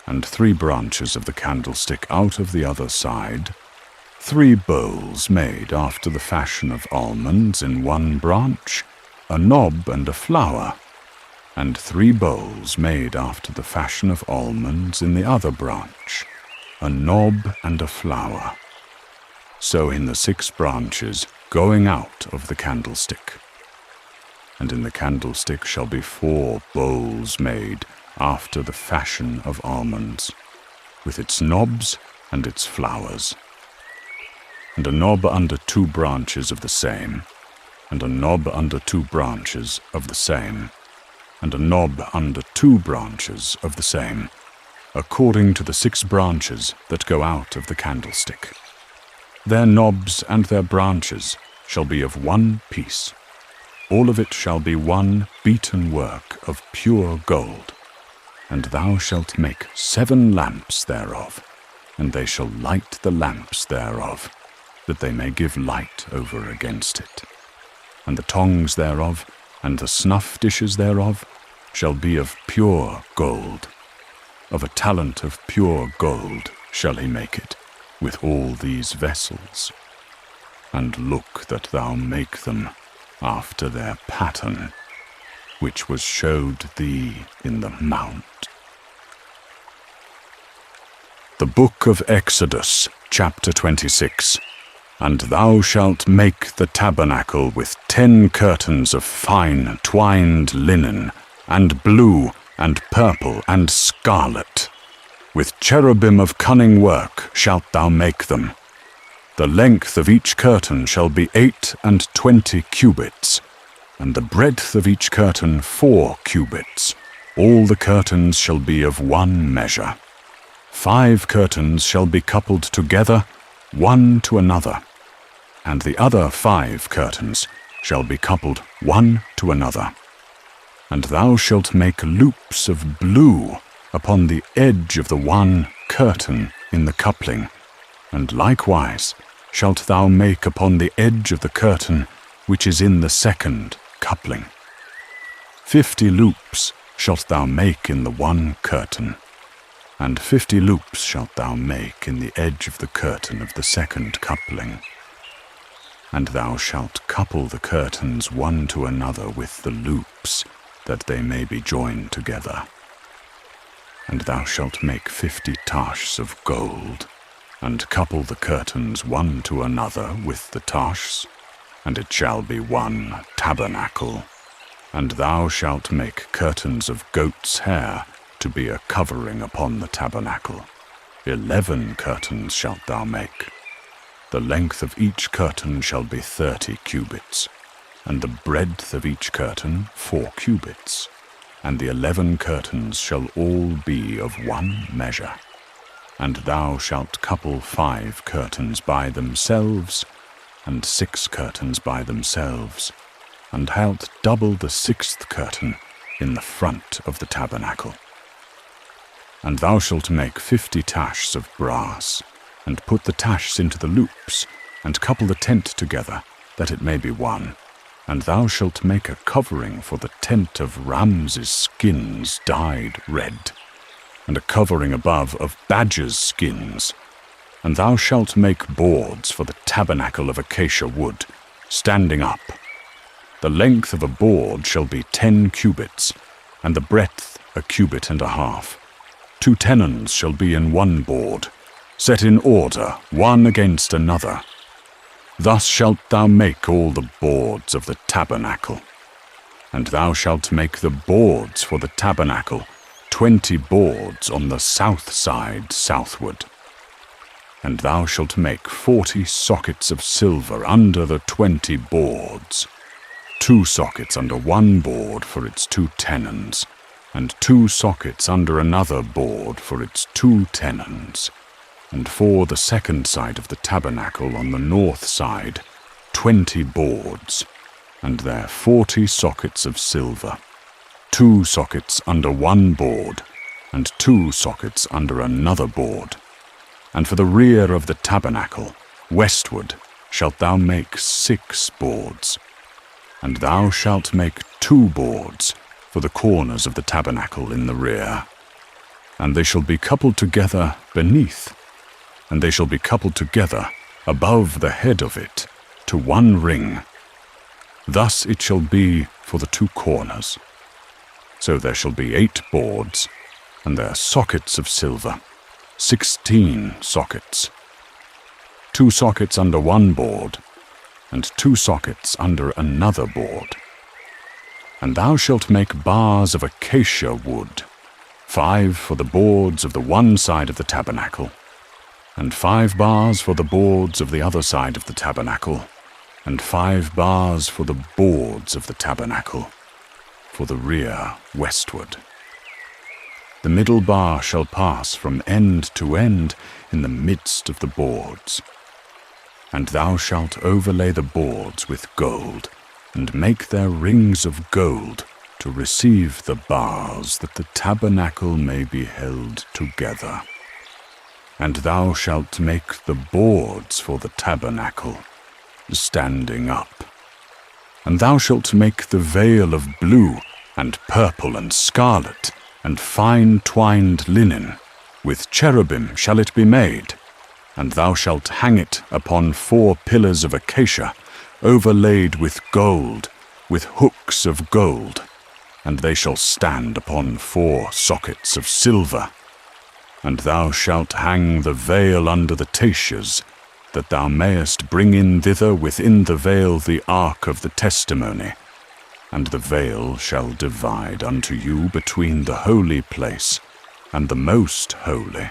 and 3 branches of the candlestick out of the other side, 3 bowls made after the fashion of almonds in one branch, a knob and a flower, and 3 bowls made after the fashion of almonds in the other branch, a knob and a flower. So in the 6 branches going out of the candlestick. And in the candlestick shall be 4 bowls made after the fashion of almonds, with its knobs and its flowers, and a knob under 2 branches of the same, and a knob under 2 branches of the same, and a knob under 2 branches of the same, according to the 6 branches that go out of the candlestick. Their knobs and their branches shall be of one piece. All of it shall be one beaten work of pure gold. And thou shalt make 7 lamps thereof, and they shall light the lamps thereof, that they may give light over against it. And the tongs thereof, and the snuff dishes thereof, shall be of pure gold. Of a talent of pure gold shall he make it, with all these vessels. And look that thou make them after their pattern, which was showed thee in the mount. The book of Exodus, chapter 26. And thou shalt make the tabernacle with 10 curtains of fine twined linen, and blue, and purple, and scarlet. With cherubim of cunning work shalt thou make them. The length of each curtain shall be 28 cubits, and the breadth of each curtain 4 cubits. All the curtains shall be of one measure. 5 curtains shall be coupled together, one to another, and the other 5 curtains shall be coupled one to another. And thou shalt make loops of blue upon the edge of the one curtain in the coupling, and likewise shalt thou make upon the edge of the curtain which is in the second coupling. 50 loops shalt thou make in the one curtain, and 50 loops shalt thou make in the edge of the curtain of the second coupling. And thou shalt couple the curtains one to another with the loops, that they may be joined together. And thou shalt make 50 tashs of gold, and couple the curtains one to another with the tashs, and it shall be one tabernacle. And thou shalt make curtains of goat's hair to be a covering upon the tabernacle. 11 curtains shalt thou make. The length of each curtain shall be 30 cubits, and the breadth of each curtain 4 cubits, and the 11 curtains shall all be of one measure. And thou shalt couple 5 curtains by themselves, and 6 curtains by themselves, and shalt double the 6th curtain in the front of the tabernacle. And thou shalt make 50 tashs of brass, and put the tashs into the loops, and couple the tent together, that it may be one. And thou shalt make a covering for the tent of ram's skins dyed red, and a covering above of badger's skins. And thou shalt make boards for the tabernacle of acacia wood, standing up. The length of a board shall be 10 cubits, and the breadth 1.5 cubits. 2 tenons shall be in one board, set in order one against another. Thus shalt thou make all the boards of the tabernacle. And thou shalt make the boards for the tabernacle, 20 boards on the south side southward. And thou shalt make 40 sockets of silver under the 20 boards, 2 sockets under one board for its 2 tenons, and 2 sockets under another board for its 2 tenons. And for the second side of the tabernacle on the north side, 20 boards, and there 40 sockets of silver, 2 sockets under one board, and 2 sockets under another board. And for the rear of the tabernacle, westward, shalt thou make 6 boards. And thou shalt make 2 boards for the corners of the tabernacle in the rear. And they shall be coupled together beneath, and they shall be coupled together above the head of it, to one ring. Thus it shall be for the 2 corners. So there shall be 8 boards, and their sockets of silver, 16 sockets. 2 sockets under one board, and 2 sockets under another board. And thou shalt make bars of acacia wood, 5 for the boards of the one side of the tabernacle, and 5 bars for the boards of the other side of the tabernacle, and 5 bars for the boards of the tabernacle, for the rear westward. The middle bar shall pass from end to end in the midst of the boards. And thou shalt overlay the boards with gold, and make their rings of gold to receive the bars, that the tabernacle may be held together. And thou shalt make the boards for the tabernacle, standing up. And thou shalt make the veil of blue, and purple, and scarlet, and fine twined linen. With cherubim shall it be made. And thou shalt hang it upon 4 pillars of acacia, overlaid with gold, with hooks of gold. And they shall stand upon 4 sockets of silver. And thou shalt hang the veil under the taches, that thou mayest bring in thither within the veil the ark of the testimony. And the veil shall divide unto you between the holy place and the most holy.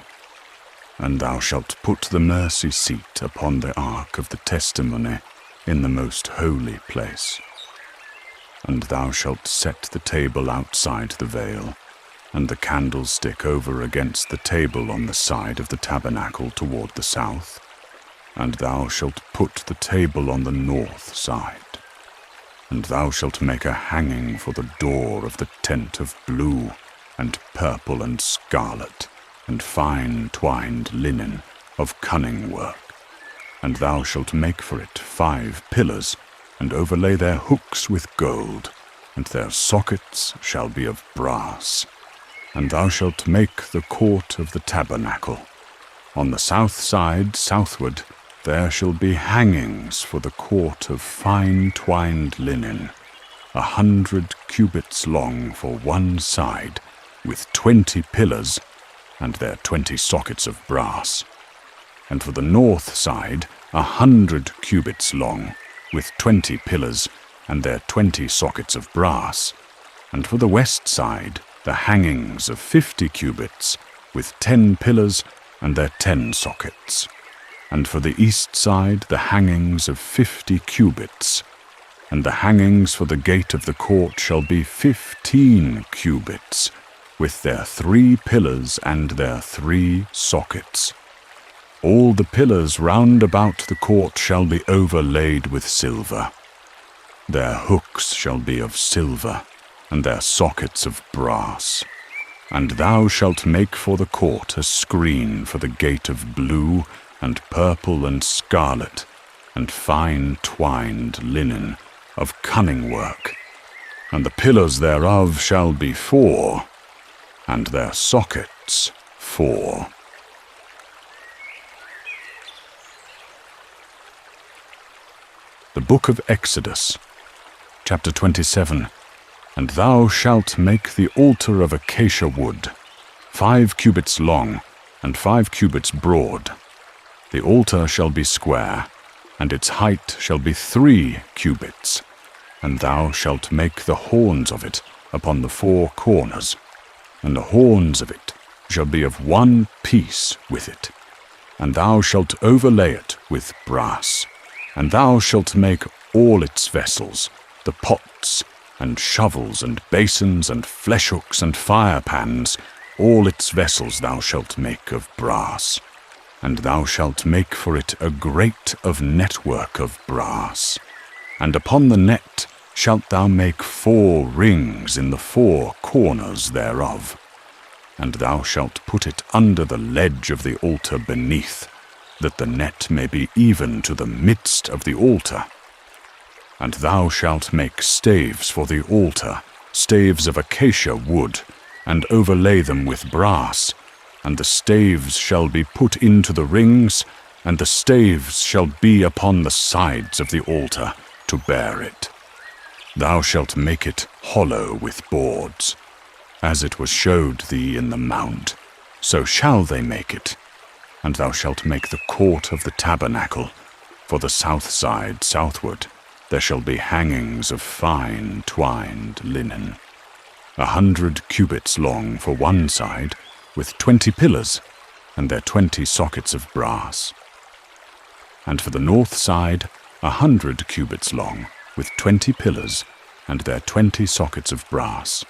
And thou shalt put the mercy seat upon the ark of the testimony in the most holy place. And thou shalt set the table outside the veil, and the candlestick over against the table on the side of the tabernacle toward the south. And thou shalt put the table on the north side. And thou shalt make a hanging for the door of the tent of blue, and purple, and scarlet, and fine twined linen of cunning work. And thou shalt make for it 5 pillars, and overlay their hooks with gold, and their sockets shall be of brass. And thou shalt make the court of the tabernacle. On the south side, southward, there shall be hangings for the court of fine twined linen, 100 cubits long for one side, with 20 pillars, and their 20 sockets of brass. And for the north side, 100 cubits long, with 20 pillars, and their 20 sockets of brass. And for the west side, the hangings of 50 cubits, with 10 pillars, and their 10 sockets. And for the east side, the hangings of 50 cubits. And the hangings for the gate of the court shall be 15 cubits, with their 3 pillars and their 3 sockets. All the pillars round about the court shall be overlaid with silver. Their hooks shall be of silver, and their sockets of brass. And thou shalt make for the court a screen for the gate of blue, and purple, and scarlet, and fine twined linen of cunning work. And the pillars thereof shall be 4, and their sockets 4. The Book of Exodus, chapter 27. And thou shalt make the altar of acacia wood, 5 cubits long, and 5 cubits broad. The altar shall be square, and its height shall be 3 cubits. And thou shalt make the horns of it upon the 4 corners, and the horns of it shall be of one piece with it. And thou shalt overlay it with brass. And thou shalt make all its vessels, the pots, and shovels, and basins, and flesh hooks, and fire pans, all its vessels thou shalt make of brass. And thou shalt make for it a grate of network of brass. And upon the net shalt thou make 4 rings in the 4 corners thereof. And thou shalt put it under the ledge of the altar beneath, that the net may be even to the midst of the altar. And thou shalt make staves for the altar, staves of acacia wood, and overlay them with brass, and the staves shall be put into the rings, and the staves shall be upon the sides of the altar to bear it. Thou shalt make it hollow with boards. As it was showed thee in the mount, so shall they make it. And thou shalt make the court of the tabernacle. For the south side southward there shall be hangings of fine twined linen, 100 cubits long for one side, with 20 pillars, and their 20 sockets of brass. And for the north side 100 cubits long, with 20 pillars, and their 20 sockets of brass.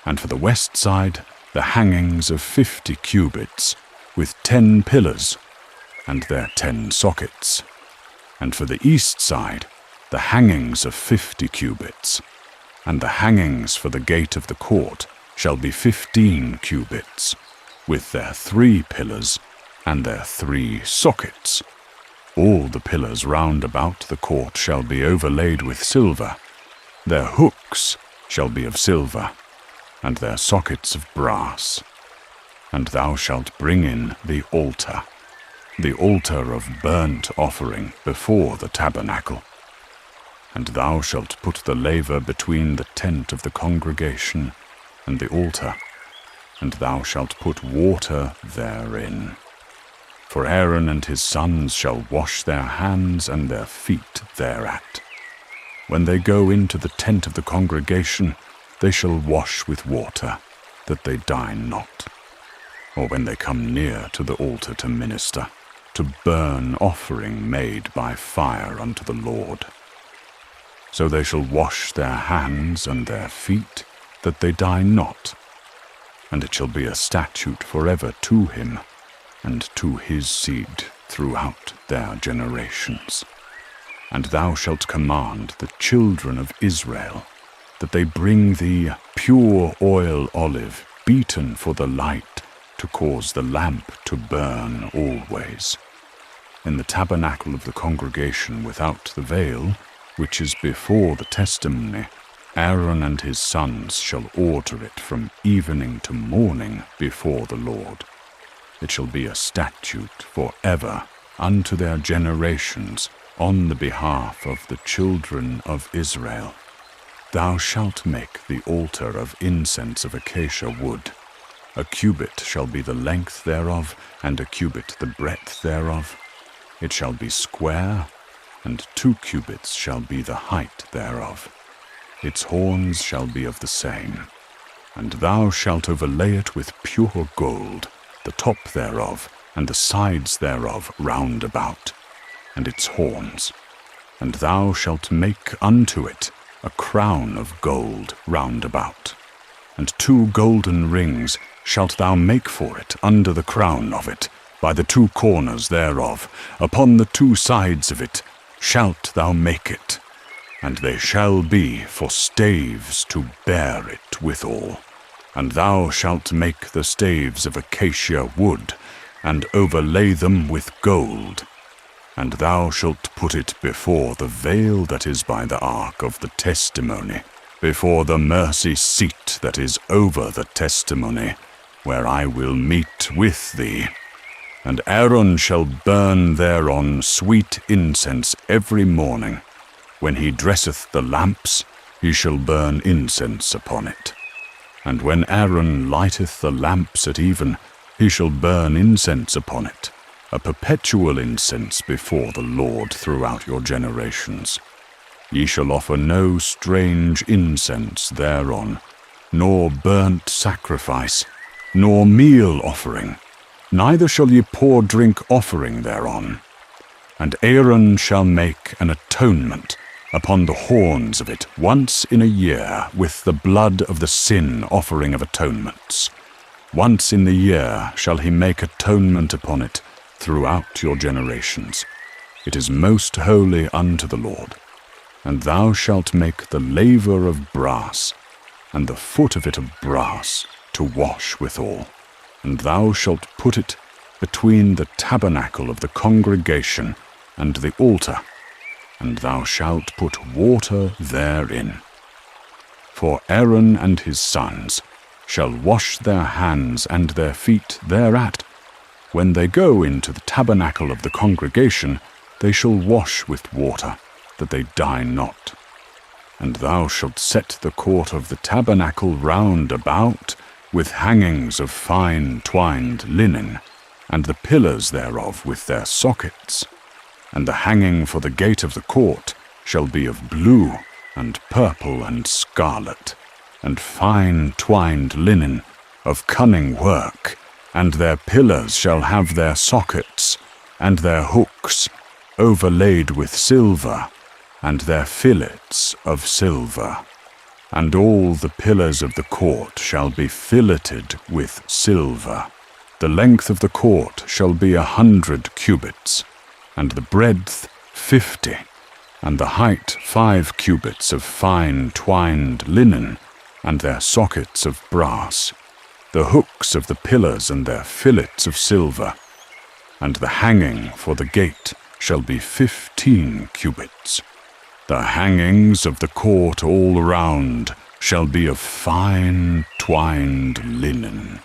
And for the west side the hangings of 50 cubits, with 10 pillars, and their 10 sockets. And for the east side the hangings of 50 cubits, and the hangings for the gate of the court shall be 15 cubits, with their 3 pillars and their 3 sockets. All the pillars round about the court shall be overlaid with silver. Their hooks shall be of silver, and their sockets of brass. And thou shalt bring in the altar of burnt offering before the tabernacle. And thou shalt put the laver between the tent of the congregation and the altar, and thou shalt put water therein. For Aaron and his sons shall wash their hands and their feet thereat. When they go into the tent of the congregation, they shall wash with water, that they die not. Or when they come near to the altar to minister, to burn offering made by fire unto the Lord. So they shall wash their hands and their feet, that they die not. And it shall be a statute forever to him, and to his seed throughout their generations. And thou shalt command the children of Israel, that they bring thee pure oil olive, beaten for the light, to cause the lamp to burn always. In the tabernacle of the congregation without the veil, which is before the testimony, Aaron and his sons shall order it from evening to morning before the Lord. It shall be a statute forever unto their generations on the behalf of the children of Israel. Thou shalt make the altar of incense of acacia wood. A cubit shall be the length thereof, and a cubit the breadth thereof. It shall be square, and 2 cubits shall be the height thereof. Its horns shall be of the same. And thou shalt overlay it with pure gold, the top thereof, and the sides thereof round about, and its horns. And thou shalt make unto it a crown of gold round about. And 2 golden rings shalt thou make for it under the crown of it, by the 2 corners thereof, upon the 2 sides of it shalt thou make it. And they shall be for staves to bear it withal. And thou shalt make the staves of acacia wood, and overlay them with gold. And thou shalt put it before the veil that is by the ark of the testimony, before the mercy seat that is over the testimony, where I will meet with thee. And Aaron shall burn thereon sweet incense every morning. When he dresseth the lamps, he shall burn incense upon it. And when Aaron lighteth the lamps at even, he shall burn incense upon it, a perpetual incense before the Lord throughout your generations. Ye shall offer no strange incense thereon, nor burnt sacrifice, nor meal offering, neither shall ye pour drink offering thereon. And Aaron shall make an atonement upon the horns of it once in a year with the blood of the sin offering of atonements. Once in the year shall he make atonement upon it throughout your generations. It is most holy unto the Lord. And thou shalt make the laver of brass, and the foot of it of brass, to wash withal. And thou shalt put it between the tabernacle of the congregation and the altar, and thou shalt put water therein. For Aaron and his sons shall wash their hands and their feet thereat. When they go into the tabernacle of the congregation, they shall wash with water, that they die not. And thou shalt set the court of the tabernacle round about with hangings of fine twined linen, and the pillars thereof with their sockets. And the hanging for the gate of the court shall be of blue, and purple, and scarlet, and fine twined linen, of cunning work, and their pillars shall have their sockets, and their hooks overlaid with silver, and their fillets of silver. And all the pillars of the court shall be filleted with silver. The length of the court shall be 100 cubits, and the breadth 50, and the height 5 cubits of fine twined linen, and their sockets of brass, the hooks of the pillars and their fillets of silver. And the hanging for the gate shall be 15 cubits. The hangings of the court all round shall be of fine twined linen.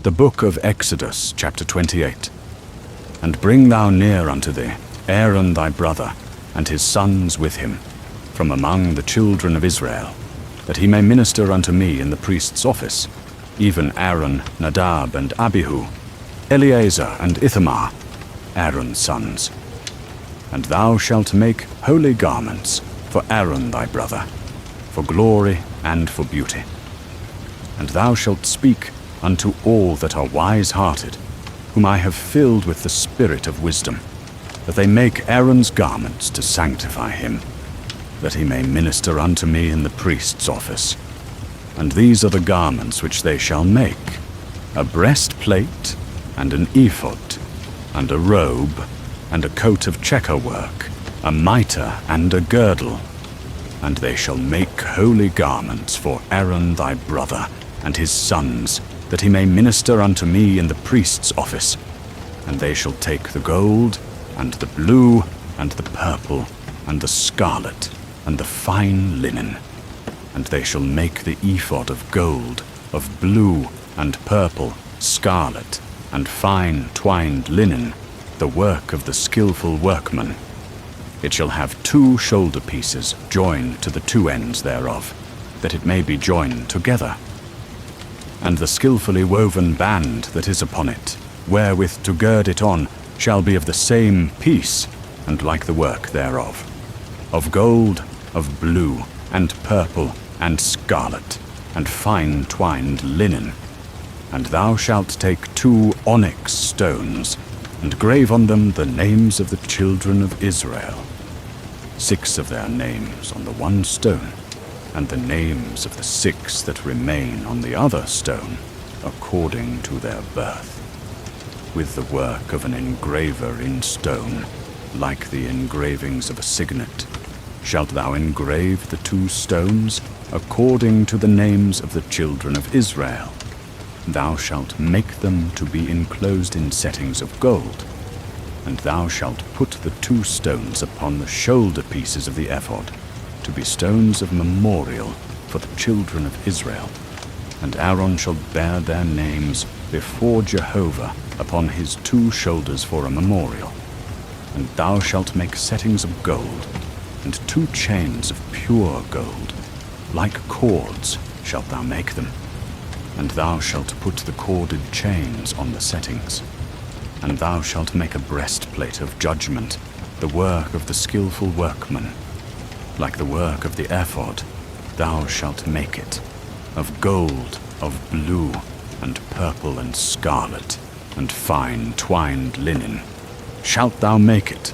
The book of Exodus, chapter 28. And bring thou near unto thee Aaron thy brother, and his sons with him, from among the children of Israel, that he may minister unto me in the priest's office, even Aaron, Nadab, and Abihu, Eleazar, and Ithamar, Aaron's sons. And thou shalt make holy garments for Aaron thy brother, for glory and for beauty. And thou shalt speak unto all that are wise-hearted, whom I have filled with the spirit of wisdom, that they make Aaron's garments to sanctify him, that he may minister unto me in the priest's office. And these are the garments which they shall make: a breastplate, and an ephod, and a robe, and a coat of checker work, a mitre, and a girdle. And they shall make holy garments for Aaron thy brother, and his sons, that he may minister unto me in the priest's office. And they shall take the gold, and the blue, and the purple, and the scarlet, and the fine linen. And they shall make the ephod of gold, of blue, and purple, scarlet, and fine twined linen, the work of the skillful workman. It shall have 2 shoulder pieces joined to the 2 ends thereof, that it may be joined together. And the skillfully woven band that is upon it, wherewith to gird it on, shall be of the same piece, and like the work thereof, of gold, of blue, and purple, and scarlet, and fine twined linen. And thou shalt take 2 onyx stones, and grave on them the names of the children of Israel, 6 of their names on the one stone, and the names of the 6 that remain on the other stone, according to their birth, with the work of an engraver in stone, like the engravings of a signet. Shalt thou engrave the 2 stones, according to the names of the children of Israel. Thou shalt make them to be enclosed in settings of gold, and thou shalt put the 2 stones upon the shoulder pieces of the ephod, to be stones of memorial for the children of Israel. And Aaron shall bear their names before Jehovah upon his 2 shoulders for a memorial. And thou shalt make settings of gold, and 2 chains of pure gold, like cords shalt thou make them. And thou shalt put the corded chains on the settings. And thou shalt make a breastplate of judgment, the work of the skillful workman. Like the work of the ephod, thou shalt make it, of gold, of blue, and purple, and scarlet, and fine twined linen. Shalt thou make it?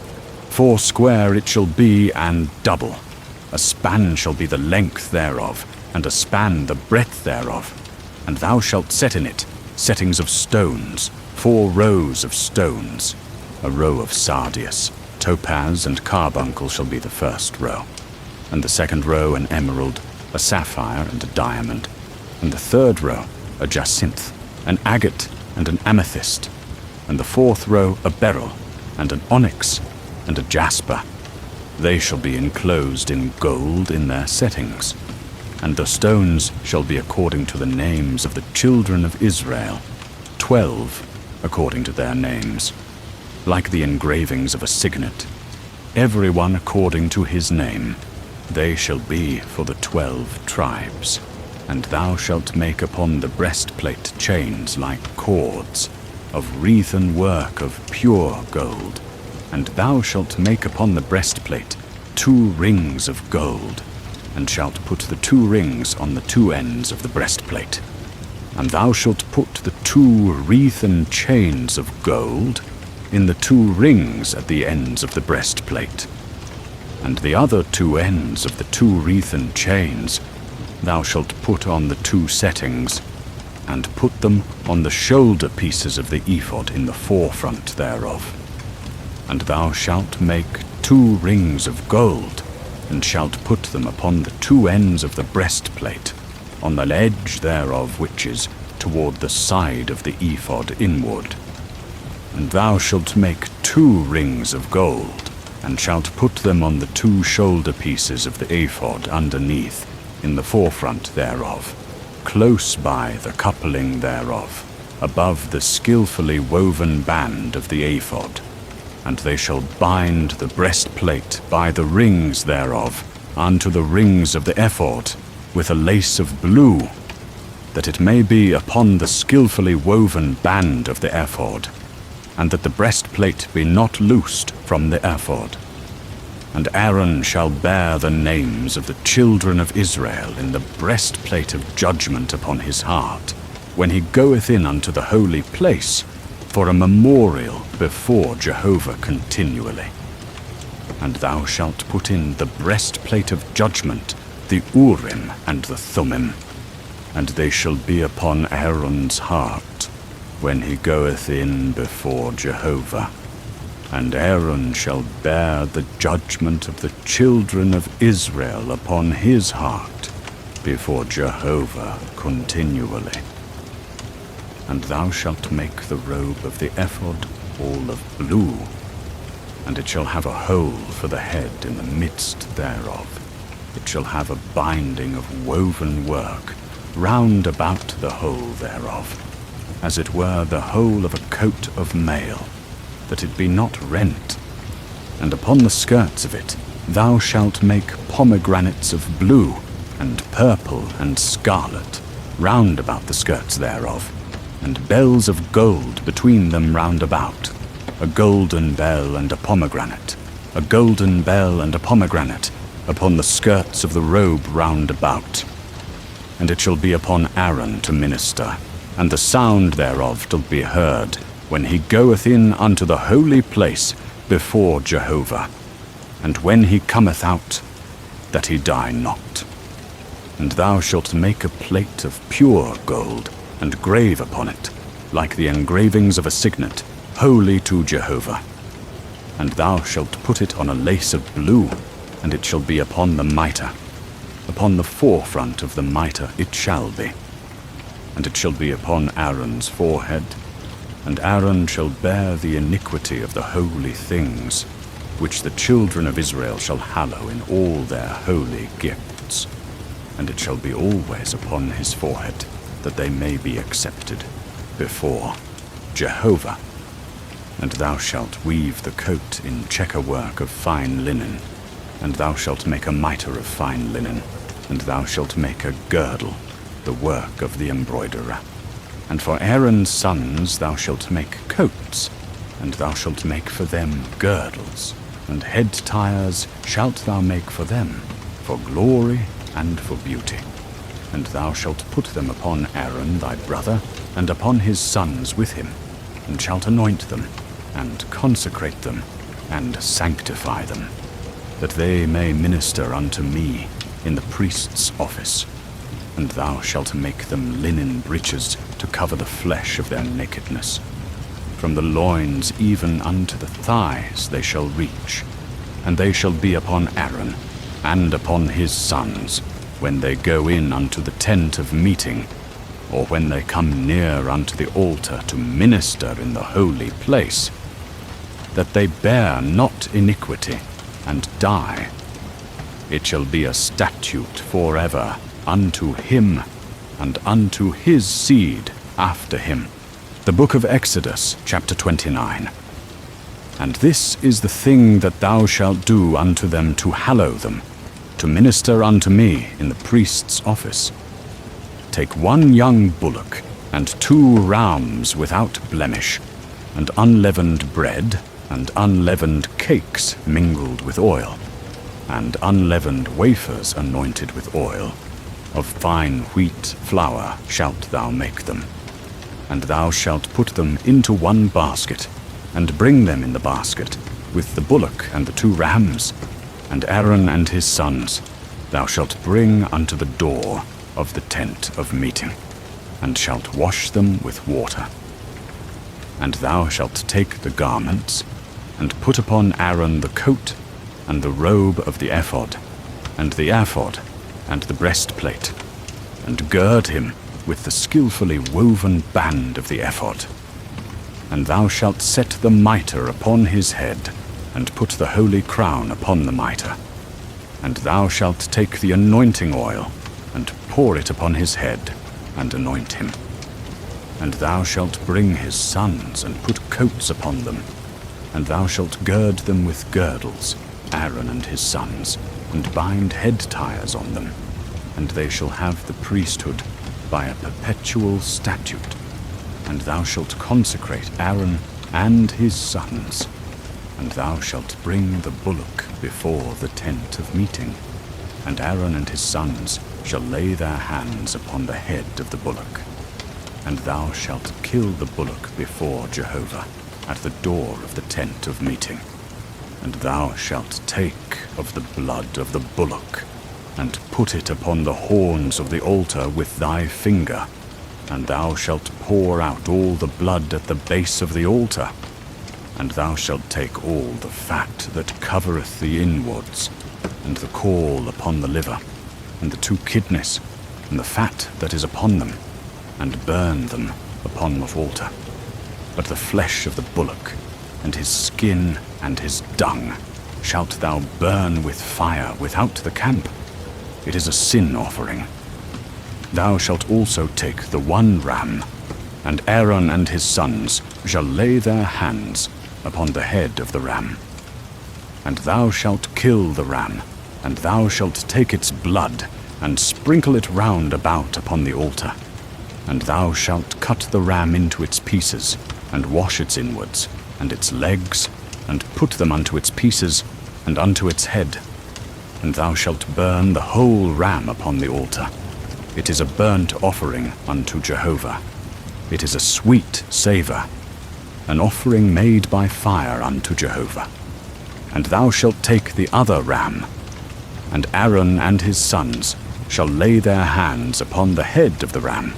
4 square it shall be, and double. A span shall be the length thereof, and a span the breadth thereof. And thou shalt set in it settings of stones, 4 rows of stones. A row of sardius, topaz, and carbuncle shall be the first row, and the second row an emerald, a sapphire, and a diamond, and the third row a jacinth, an agate, and an amethyst, and the 4th row a beryl, and an onyx, and a jasper. They shall be enclosed in gold in their settings. And the stones shall be according to the names of the children of Israel, 12 according to their names, like the engravings of a signet, every one according to his name. They shall be for the 12 tribes. And thou shalt make upon the breastplate chains like cords, of wreathen work of pure gold. And thou shalt make upon the breastplate 2 rings of gold, and shalt put the 2 rings on the 2 ends of the breastplate. And thou shalt put the 2 wreathen chains of gold in the 2 rings at the ends of the breastplate. And the other 2 ends of the 2 wreathen chains thou shalt put on the 2 settings, and put them on the shoulder pieces of the ephod in the forefront thereof. And thou shalt make 2 rings of gold, and shalt put them upon the 2 ends of the breastplate, on the edge thereof which is toward the side of the ephod inward. And thou shalt make 2 rings of gold, and shalt put them on the 2 shoulder pieces of the ephod underneath, in the forefront thereof, close by the coupling thereof. above the skillfully woven band of the ephod. And they shall bind the breastplate by the rings thereof unto the rings of the ephod with a lace of blue, that it may be upon the skillfully woven band of the ephod, and that the breastplate be not loosed from the ephod. And Aaron shall bear the names of the children of Israel in the breastplate of judgment upon his heart, when he goeth in unto the holy place, for a memorial before Jehovah continually. And thou shalt put in the breastplate of judgment, the Urim and the Thummim, and they shall be upon Aaron's heart, when he goeth in before Jehovah. And Aaron shall bear the judgment of the children of Israel upon his heart, before Jehovah continually. And thou shalt make the robe of the ephod all of blue, and it shall have a hole for the head in the midst thereof. It shall have a binding of woven work round about the hole thereof, as it were the hole of a coat of mail, that it be not rent. And upon the skirts of it thou shalt make pomegranates of blue, and purple, and scarlet, round about the skirts thereof, and bells of gold between them round about, a golden bell and a pomegranate, a golden bell and a pomegranate, upon the skirts of the robe round about. And it shall be upon Aaron to minister, and the sound thereof shall be heard, when he goeth in unto the holy place before Jehovah, and when he cometh out, that he die not. And thou shalt make a plate of pure gold, and grave upon it, like the engravings of a signet, holy to Jehovah. And thou shalt put it on a lace of blue, and it shall be upon the mitre. Upon the forefront of the mitre it shall be. And it shall be upon Aaron's forehead, and Aaron shall bear the iniquity of the holy things, which the children of Israel shall hallow in all their holy gifts. And it shall be always upon his forehead, that they may be accepted before Jehovah. And thou shalt weave the coat in checker work of fine linen, and thou shalt make a mitre of fine linen, and thou shalt make a girdle, the work of the embroiderer. And for Aaron's sons thou shalt make coats, and thou shalt make for them girdles, and head tires shalt thou make for them, for glory and for beauty. And thou shalt put them upon Aaron thy brother, and upon his sons with him, and shalt anoint them, and consecrate them, and sanctify them, that they may minister unto me in the priest's office. And thou shalt make them linen breeches to cover the flesh of their nakedness. From the loins even unto the thighs they shall reach, and they shall be upon Aaron, and upon his sons, when they go in unto the tent of meeting, or when they come near unto the altar to minister in the holy place, that they bear not iniquity, and die. It shall be a statute forever unto him, and unto his seed after him. The book of Exodus, chapter 29. And this is the thing that thou shalt do unto them to hallow them, to minister unto me in the priest's office. Take 1 young bullock, and 2 rams without blemish, and unleavened bread, and unleavened cakes mingled with oil, and unleavened wafers anointed with oil. Of fine wheat flour shalt thou make them. And thou shalt put them into 1 basket, and bring them in the basket, with the bullock and the 2 rams, and Aaron and his sons thou shalt bring unto the door of the tent of meeting, and shalt wash them with water. And thou shalt take the garments, and put upon Aaron the coat, and the robe of the ephod, and the ephod, and the breastplate, and gird him with the skillfully woven band of the ephod. And thou shalt set the mitre upon his head, and put the holy crown upon the mitre. And thou shalt take the anointing oil, and pour it upon his head, and anoint him. And thou shalt bring his sons, and put coats upon them. And thou shalt gird them with girdles, Aaron and his sons, and bind head tires on them. And they shall have the priesthood by a perpetual statute. And thou shalt consecrate Aaron and his sons. And thou shalt bring the bullock before the tent of meeting. And Aaron and his sons shall lay their hands upon the head of the bullock. And thou shalt kill the bullock before Jehovah at the door of the tent of meeting. And thou shalt take of the blood of the bullock, and put it upon the horns of the altar with thy finger. And thou shalt pour out all the blood at the base of the altar. And thou shalt take all the fat that covereth the inwards, and the caul upon the liver, and the 2 kidneys, and the fat that is upon them, and burn them upon the altar. But the flesh of the bullock, and his skin, and his dung, shalt thou burn with fire without the camp. It is a sin offering. Thou shalt also take the 1 ram, and Aaron and his sons shall lay their hands upon the head of the ram. And thou shalt kill the ram, and thou shalt take its blood, and sprinkle it round about upon the altar. And thou shalt cut the ram into its pieces, and wash its inwards, and its legs, and put them unto its pieces, and unto its head. And thou shalt burn the whole ram upon the altar. It is a burnt offering unto Jehovah. It is a sweet savour, an offering made by fire unto Jehovah. And thou shalt take the other ram, and Aaron and his sons shall lay their hands upon the head of the ram.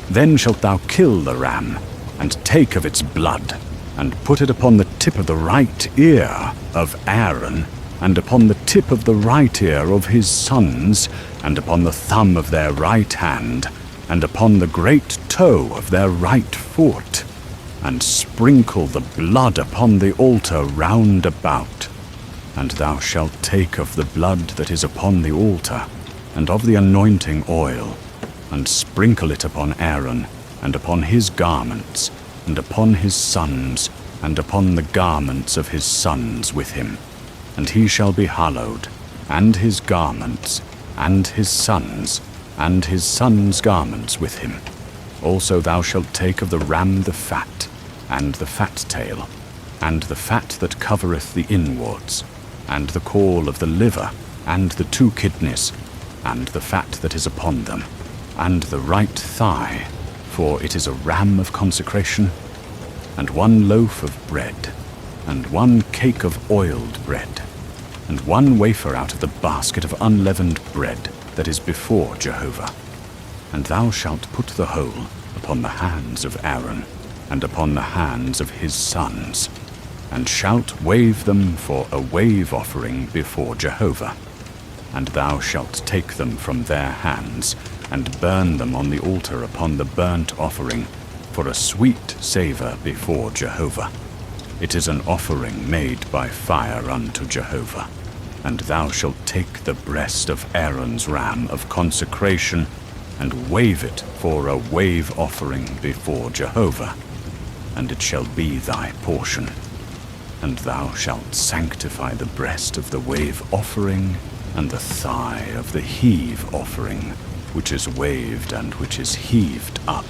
Then shalt thou kill the ram, and take of its blood, and put it upon the tip of the right ear of Aaron, and upon the tip of the right ear of his sons, and upon the thumb of their right hand, and upon the great toe of their right foot, and sprinkle the blood upon the altar round about. And thou shalt take of the blood that is upon the altar, and of the anointing oil, and sprinkle it upon Aaron, and upon his garments, and upon his sons, and upon the garments of his sons with him. And he shall be hallowed, and his garments, and his sons' garments with him. Also thou shalt take of the ram the fat, and the fat tail, and the fat that covereth the inwards, and the caul of the liver, and the 2 kidneys, and the fat that is upon them, and the right thigh, for it is a ram of consecration, and 1 loaf of bread, and 1 cake of oiled bread, and 1 wafer out of the basket of unleavened bread that is before Jehovah. And thou shalt put the whole upon the hands of Aaron, and upon the hands of his sons, and shalt wave them for a wave offering before Jehovah. And thou shalt take them from their hands, and burn them on the altar upon the burnt offering, for a sweet savour before Jehovah. It is an offering made by fire unto Jehovah. And thou shalt take the breast of Aaron's ram of consecration, and wave it for a wave offering before Jehovah, and it shall be thy portion. And thou shalt sanctify the breast of the wave offering, and the thigh of the heave offering, which is waved and which is heaved up,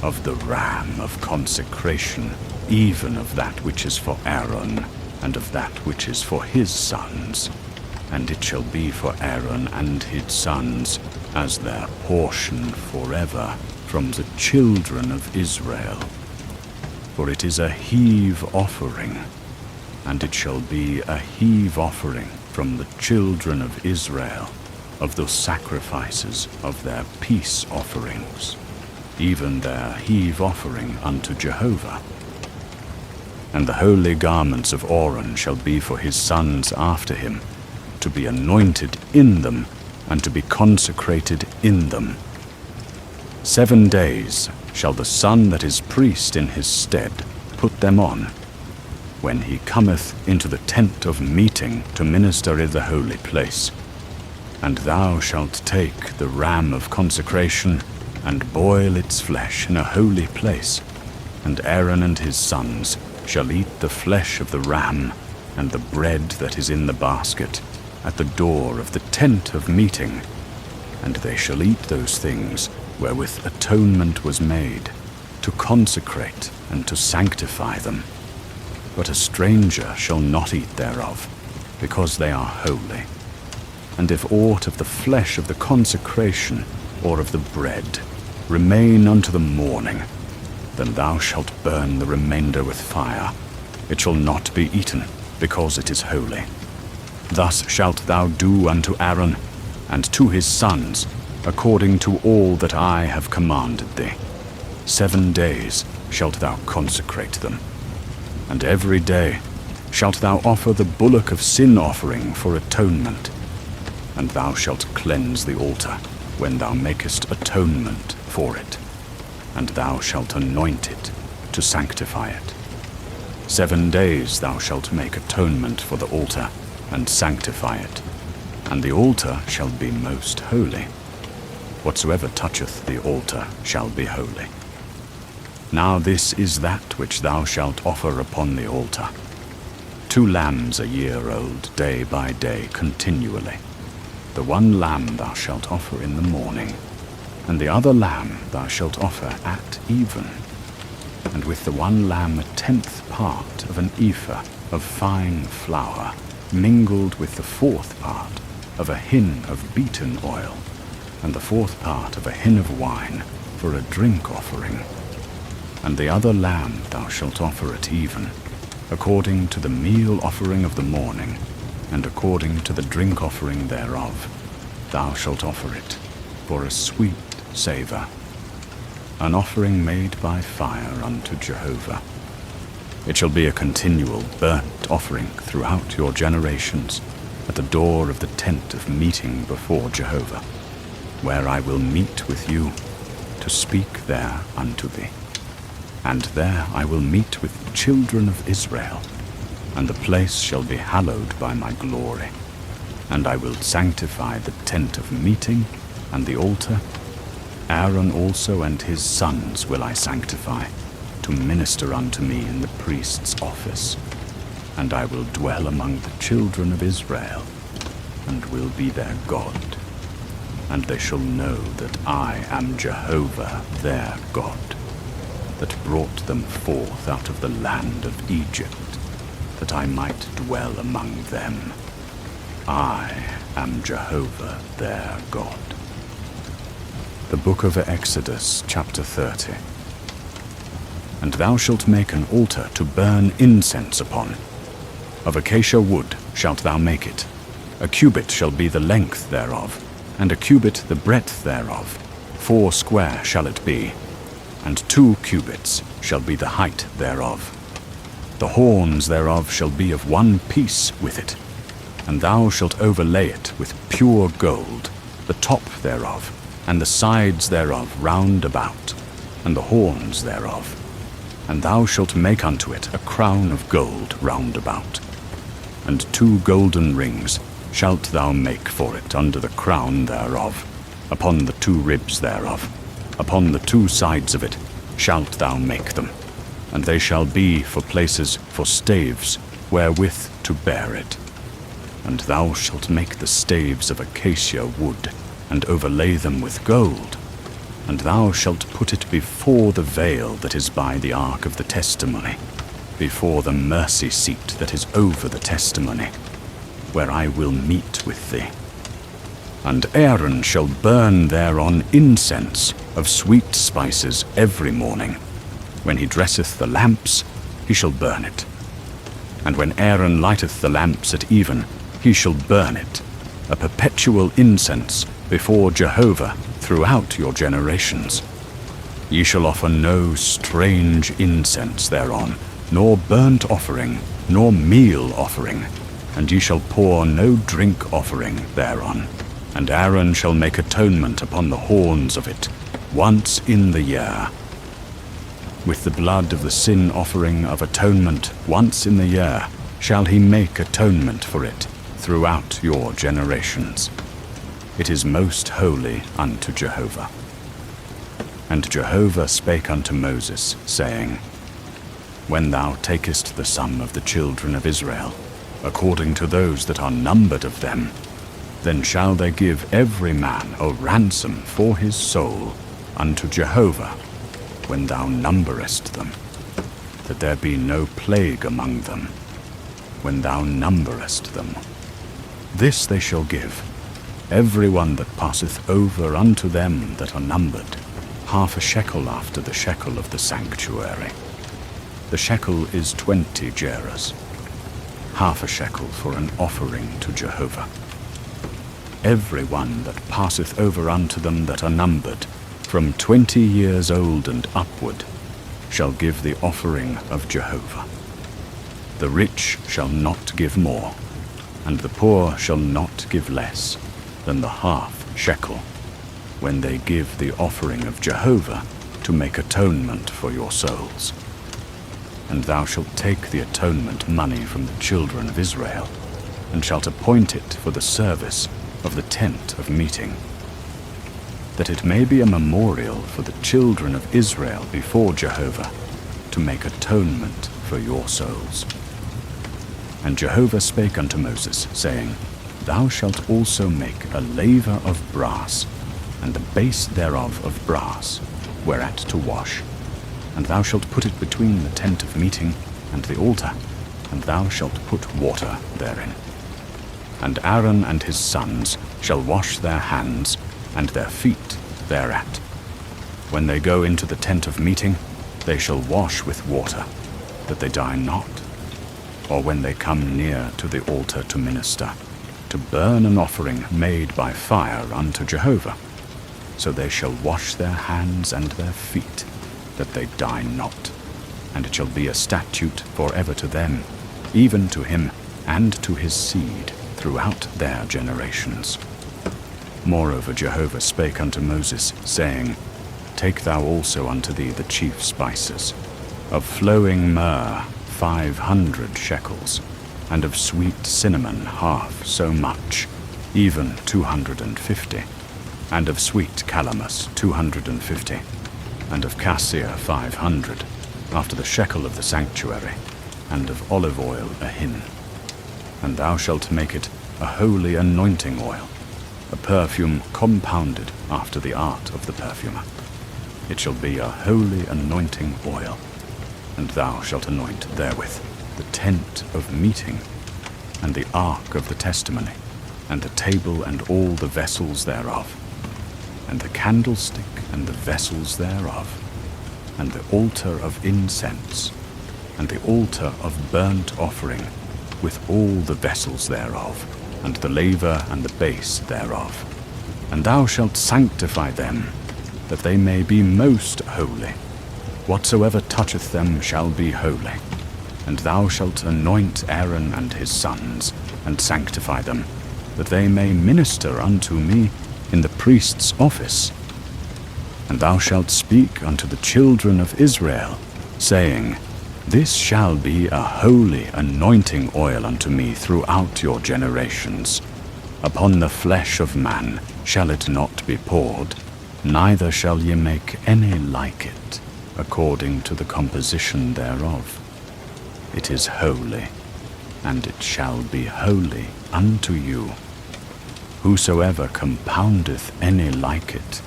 of the ram of consecration, even of that which is for Aaron, and of that which is for his sons. And it shall be for Aaron and his sons as their portion forever from the children of Israel. For it is a heave offering, and it shall be a heave offering from the children of Israel, of the sacrifices of their peace offerings, even their heave offering unto Jehovah. And the holy garments of Aaron shall be for his sons after him, to be anointed in them, and to be consecrated in them. 7 days shall the son that is priest in his stead put them on, when he cometh into the tent of meeting to minister in the holy place. And thou shalt take the ram of consecration, and boil its flesh in a holy place. And Aaron and his sons shall eat the flesh of the ram and the bread that is in the basket at the door of the tent of meeting. And they shall eat those things wherewith atonement was made, to consecrate and to sanctify them. But a stranger shall not eat thereof, because they are holy. And if aught of the flesh of the consecration or of the bread remain unto the morning, then thou shalt burn the remainder with fire. It shall not be eaten, because it is holy. Thus shalt thou do unto Aaron and to his sons, according to all that I have commanded thee. 7 days shalt thou consecrate them. And every day shalt thou offer the bullock of sin offering for atonement. And thou shalt cleanse the altar when thou makest atonement for it. And thou shalt anoint it to sanctify it. 7 days thou shalt make atonement for the altar and sanctify it. And the altar shall be most holy. Whatsoever toucheth the altar shall be holy. Now this is that which thou shalt offer upon the altar: 2 lambs a year old, day by day, continually. The one lamb thou shalt offer in the morning, and the other lamb thou shalt offer at even. And with the one lamb 1/10 part of an ephah of fine flour, mingled with the 4th part of a hin of beaten oil, and the 4th part of a hin of wine for a drink offering. And the other lamb thou shalt offer at even, according to the meal offering of the morning, and according to the drink offering thereof, thou shalt offer it for a sweet savour, an offering made by fire unto Jehovah. It shall be a continual burnt offering throughout your generations, at the door of the tent of meeting before Jehovah, where I will meet with you, to speak there unto thee. And there I will meet with the children of Israel, and the place shall be hallowed by my glory. And I will sanctify the tent of meeting and the altar. Aaron also and his sons will I sanctify, to minister unto me in the priest's office. And I will dwell among the children of Israel, and will be their God. And they shall know that I am Jehovah their God, that brought them forth out of the land of Egypt, that I might dwell among them. I am Jehovah their God. The Book of Exodus, chapter 30. And thou shalt make an altar to burn incense upon. Of acacia wood shalt thou make it. A cubit shall be the length thereof, and a cubit the breadth thereof. 4 square shall it be, and 2 cubits shall be the height thereof. The horns thereof shall be of one piece with it, and thou shalt overlay it with pure gold, the top thereof, and the sides thereof round about, and the horns thereof. And thou shalt make unto it a crown of gold round about. And 2 golden rings shalt thou make for it under the crown thereof, upon the 2 ribs thereof. Upon the 2 sides of it shalt thou make them, and they shall be for places for staves, wherewith to bear it. And thou shalt make the staves of acacia wood, and overlay them with gold. And thou shalt put it before the veil that is by the ark of the testimony, before the mercy seat that is over the testimony, where I will meet with thee. And Aaron shall burn thereon incense of sweet spices every morning. When he dresseth the lamps, he shall burn it. And when Aaron lighteth the lamps at even, he shall burn it, a perpetual incense before Jehovah throughout your generations. Ye shall offer no strange incense thereon, nor burnt offering, nor meal offering, and ye shall pour no drink offering thereon. And Aaron shall make atonement upon the horns of it once in the year. With the blood of the sin offering of atonement once in the year shall he make atonement for it throughout your generations. It is most holy unto Jehovah. And Jehovah spake unto Moses, saying, When thou takest the sum of the children of Israel, according to those that are numbered of them, then shall they give every man a ransom for his soul unto Jehovah, when thou numberest them, that there be no plague among them, when thou numberest them. This they shall give, every one that passeth over unto them that are numbered, half a shekel after the shekel of the sanctuary. The shekel is 20 gerahs, half a shekel for an offering to Jehovah. Every one that passeth over unto them that are numbered, from 20 years old and upward, shall give the offering of Jehovah. The rich shall not give more, and the poor shall not give less than the half shekel, when they give the offering of Jehovah to make atonement for your souls. And thou shalt take the atonement money from the children of Israel, and shalt appoint it for the service of the tent of meeting, that it may be a memorial for the children of Israel before Jehovah, to make atonement for your souls. And Jehovah spake unto Moses, saying, Thou shalt also make a laver of brass, and the base thereof of brass, whereat to wash. And thou shalt put it between the tent of meeting and the altar, and thou shalt put water therein. And Aaron and his sons shall wash their hands and their feet thereat. When they go into the tent of meeting, they shall wash with water, that they die not. Or when they come near to the altar to minister, to burn an offering made by fire unto Jehovah, so they shall wash their hands and their feet, that they die not. And it shall be a statute forever to them, even to him and to his seed throughout their generations. Moreover Jehovah spake unto Moses, saying, Take thou also unto thee the chief spices, of flowing myrrh 500 shekels, and of sweet cinnamon half so much, even 250, and of sweet calamus 250, and of cassia 500, after the shekel of the sanctuary, and of olive oil a hin. And thou shalt make it a holy anointing oil, a perfume compounded after the art of the perfumer. It shall be a holy anointing oil, and thou shalt anoint therewith the tent of meeting, and the ark of the testimony, and the table and all the vessels thereof, and the candlestick and the vessels thereof, and the altar of incense, and the altar of burnt offering, with all the vessels thereof, and the laver and the base thereof. And thou shalt sanctify them, that they may be most holy. Whatsoever toucheth them shall be holy. And thou shalt anoint Aaron and his sons, and sanctify them, that they may minister unto me in the priest's office. And thou shalt speak unto the children of Israel, saying, This shall be a holy anointing oil unto me throughout your generations. Upon the flesh of man shall it not be poured, neither shall ye make any like it, according to the composition thereof. It is holy, and it shall be holy unto you. Whosoever compoundeth any like it,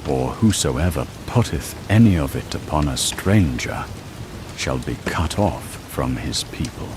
or whosoever putteth any of it upon a stranger, shall be cut off from his people.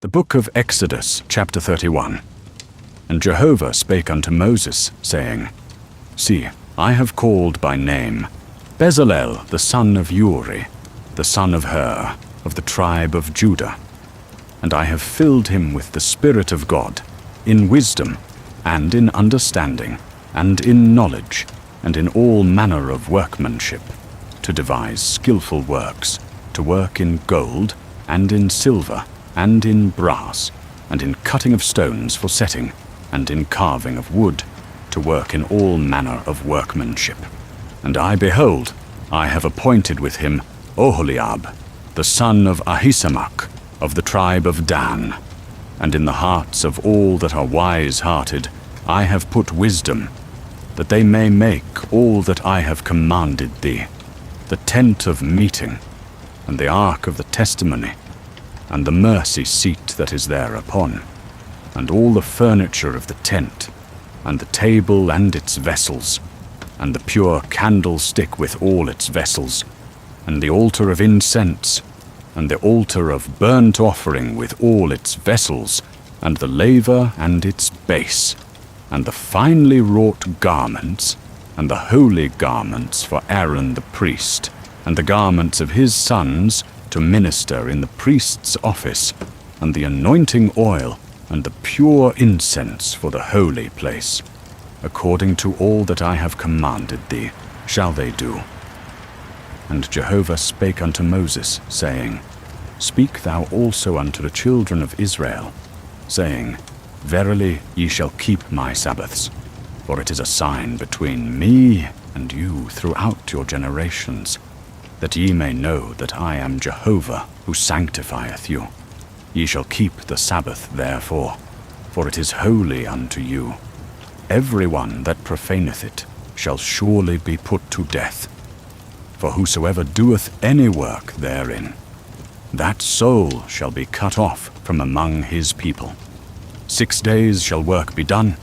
The book of Exodus, chapter 31. And Jehovah spake unto Moses, saying, See, I have called by name Bezalel the son of Uri, the son of Hur, of the tribe of Judah. And I have filled him with the Spirit of God, in wisdom, and in understanding, and in knowledge, and in all manner of workmanship, to devise skillful works, to work in gold, and in silver, and in brass, and in cutting of stones for setting, and in carving of wood, to work in all manner of workmanship. And I, behold, I have appointed with him Oholiab, the son of Ahisamach, of the tribe of Dan. And in the hearts of all that are wise-hearted I have put wisdom, that they may make all that I have commanded thee, the tent of meeting, and the ark of the testimony, and the mercy seat that is thereupon, and all the furniture of the tent, and the table and its vessels, and the pure candlestick with all its vessels, and the altar of incense, and the altar of burnt offering with all its vessels, and the laver and its base, and the finely wrought garments, and the holy garments for Aaron the priest, and the garments of his sons to minister in the priest's office, and the anointing oil, and the pure incense for the holy place. According to all that I have commanded thee, shall they do. And Jehovah spake unto Moses, saying, Speak thou also unto the children of Israel, saying, Verily ye shall keep my Sabbaths, for it is a sign between me and you throughout your generations, that ye may know that I am Jehovah who sanctifieth you. Ye shall keep the Sabbath therefore, for it is holy unto you. Every one that profaneth it shall surely be put to death. For whosoever doeth any work therein, that soul shall be cut off from among his people. 6 days shall work be done,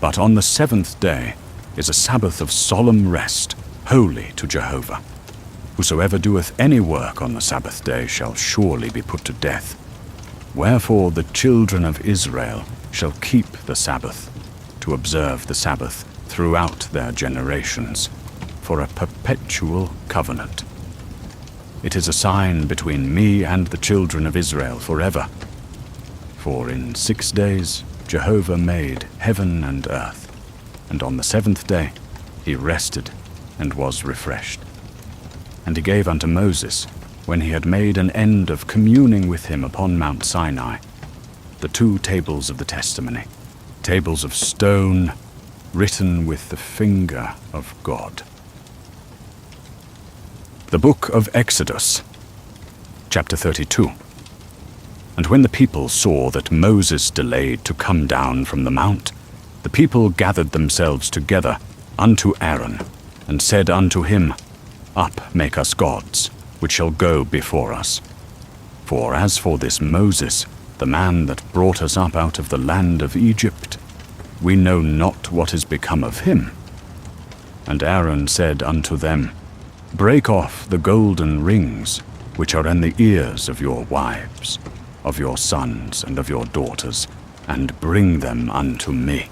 but on the 7th day is a Sabbath of solemn rest, holy to Jehovah. Whosoever doeth any work on the Sabbath day shall surely be put to death. Wherefore the children of Israel shall keep the Sabbath, to observe the Sabbath throughout their generations, for a perpetual covenant. It is a sign between me and the children of Israel forever. For in 6 days Jehovah made heaven and earth, and on the 7th day he rested and was refreshed. And he gave unto Moses, when he had made an end of communing with him upon Mount Sinai, the 2 tables of the testimony, tables of stone, written with the finger of God. The book of Exodus, chapter 32. And when the people saw that Moses delayed to come down from the mount, the people gathered themselves together unto Aaron, and said unto him, Up, make us gods, which shall go before us. For as for this Moses, the man that brought us up out of the land of Egypt, we know not what is become of him. And Aaron said unto them, Break off the golden rings which are in the ears of your wives, of your sons and of your daughters, and bring them unto me.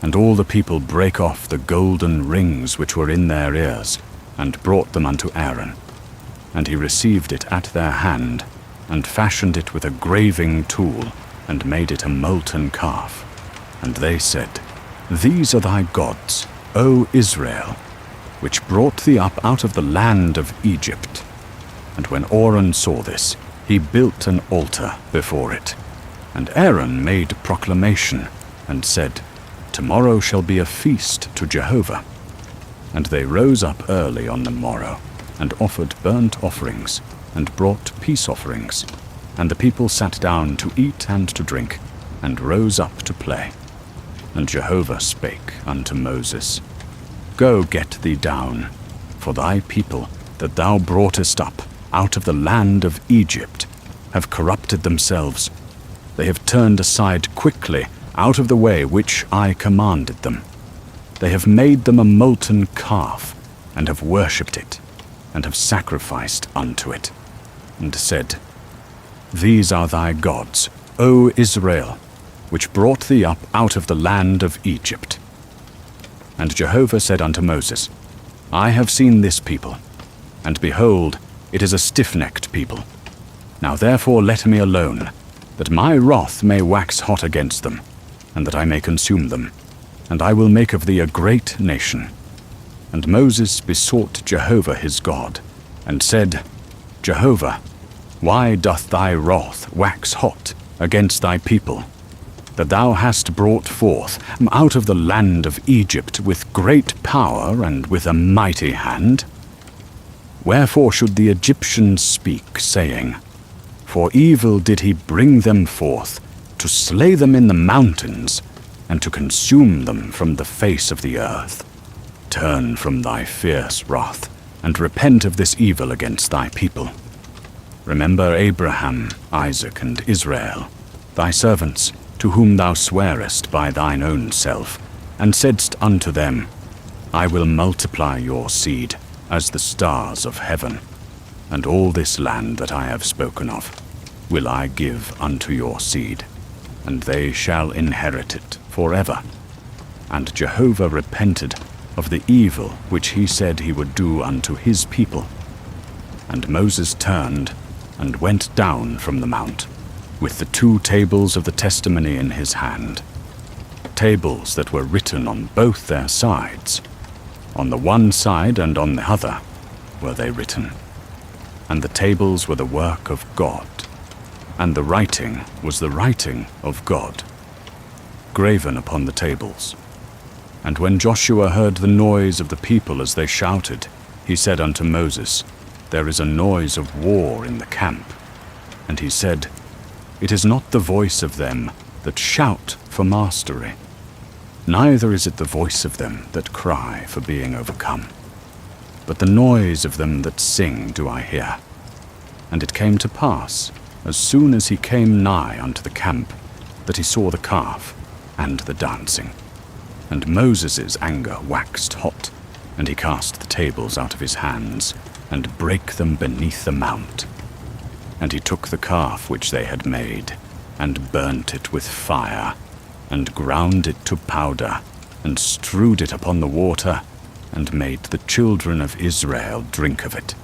And all the people brake off the golden rings which were in their ears, and brought them unto Aaron. And he received it at their hand, and fashioned it with a graving tool, and made it a molten calf. And they said, These are thy gods, O Israel, which brought thee up out of the land of Egypt. And when Aaron saw this, he built an altar before it. And Aaron made proclamation, and said, Tomorrow shall be a feast to Jehovah. And they rose up early on the morrow, and offered burnt offerings, and brought peace offerings. And the people sat down to eat and to drink, and rose up to play. And Jehovah spake unto Moses, Go get thee down, for thy people that thou broughtest up out of the land of Egypt have corrupted themselves. They have turned aside quickly out of the way which I commanded them. They have made them a molten calf, and have worshipped it, and have sacrificed unto it, and said, These are thy gods, O Israel, which brought thee up out of the land of Egypt. And Jehovah said unto Moses, I have seen this people, and behold, it is a stiff-necked people. Now therefore let me alone, that my wrath may wax hot against them, and that I may consume them, and I will make of thee a great nation. And Moses besought Jehovah his God, and said, Jehovah, why doth thy wrath wax hot against thy people, that thou hast brought forth out of the land of Egypt with great power and with a mighty hand? Wherefore should the Egyptians speak, saying, For evil did he bring them forth, to slay them in the mountains, and to consume them from the face of the earth? Turn from thy fierce wrath, and repent of this evil against thy people. Remember Abraham, Isaac, and Israel, thy servants, to whom thou swarest by thine own self, and saidst unto them, I will multiply your seed as the stars of heaven, and all this land that I have spoken of will I give unto your seed, and they shall inherit it forever. And Jehovah repented of the evil which he said he would do unto his people. And Moses turned and went down from the mount, with the 2 tables of the testimony in his hand, tables that were written on both their sides. On the one side and on the other were they written. And the tables were the work of God, and the writing was the writing of God, graven upon the tables. And when Joshua heard the noise of the people as they shouted, he said unto Moses, There is a noise of war in the camp. And he said, It is not the voice of them that shout for mastery, neither is it the voice of them that cry for being overcome, but the noise of them that sing do I hear. And it came to pass, as soon as he came nigh unto the camp, that he saw the calf and the dancing. And Moses' anger waxed hot, and he cast the tables out of his hands, and brake them beneath the mount. And he took the calf which they had made, and burnt it with fire, and ground it to powder, and strewed it upon the water, and made the children of Israel drink of it.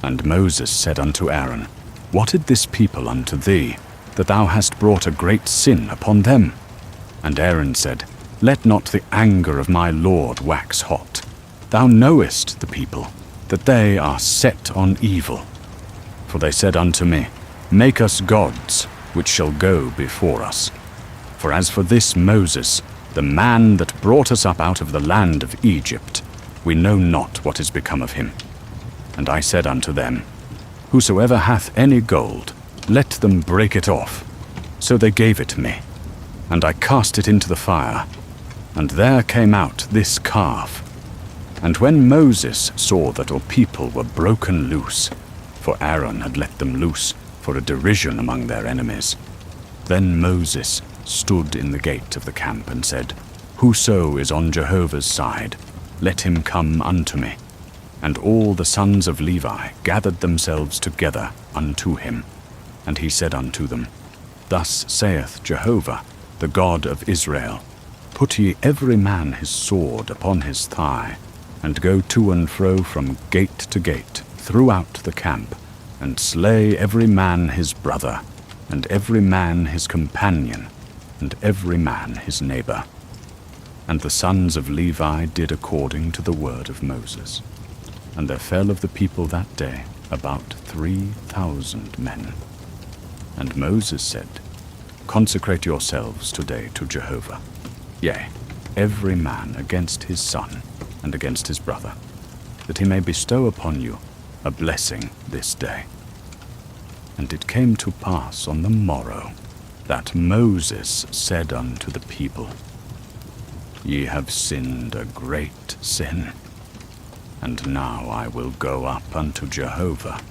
And Moses said unto Aaron, What did this people unto thee, that thou hast brought a great sin upon them? And Aaron said, Let not the anger of my Lord wax hot. Thou knowest the people, that they are set on evil. For they said unto me, Make us gods, which shall go before us. For as for this Moses, the man that brought us up out of the land of Egypt, we know not what is become of him. And I said unto them, Whosoever hath any gold, let them break it off. So they gave it me, and I cast it into the fire, and there came out this calf. And when Moses saw that all people were broken loose, for Aaron had let them loose for a derision among their enemies, then Moses stood in the gate of the camp and said, Whoso is on Jehovah's side, let him come unto me. And all the sons of Levi gathered themselves together unto him. And he said unto them, Thus saith Jehovah, the God of Israel, Put ye every man his sword upon his thigh, and go to and fro from gate to gate throughout the camp, and slay every man his brother, and every man his companion, and every man his neighbor. And the sons of Levi did according to the word of Moses. And there fell of the people that day about 3,000 men. And Moses said, Consecrate yourselves today to Jehovah, yea, every man against his son and against his brother, that he may bestow upon you a blessing this day. And it came to pass on the morrow that Moses said unto the people, Ye have sinned a great sin, and now I will go up unto Jehovah.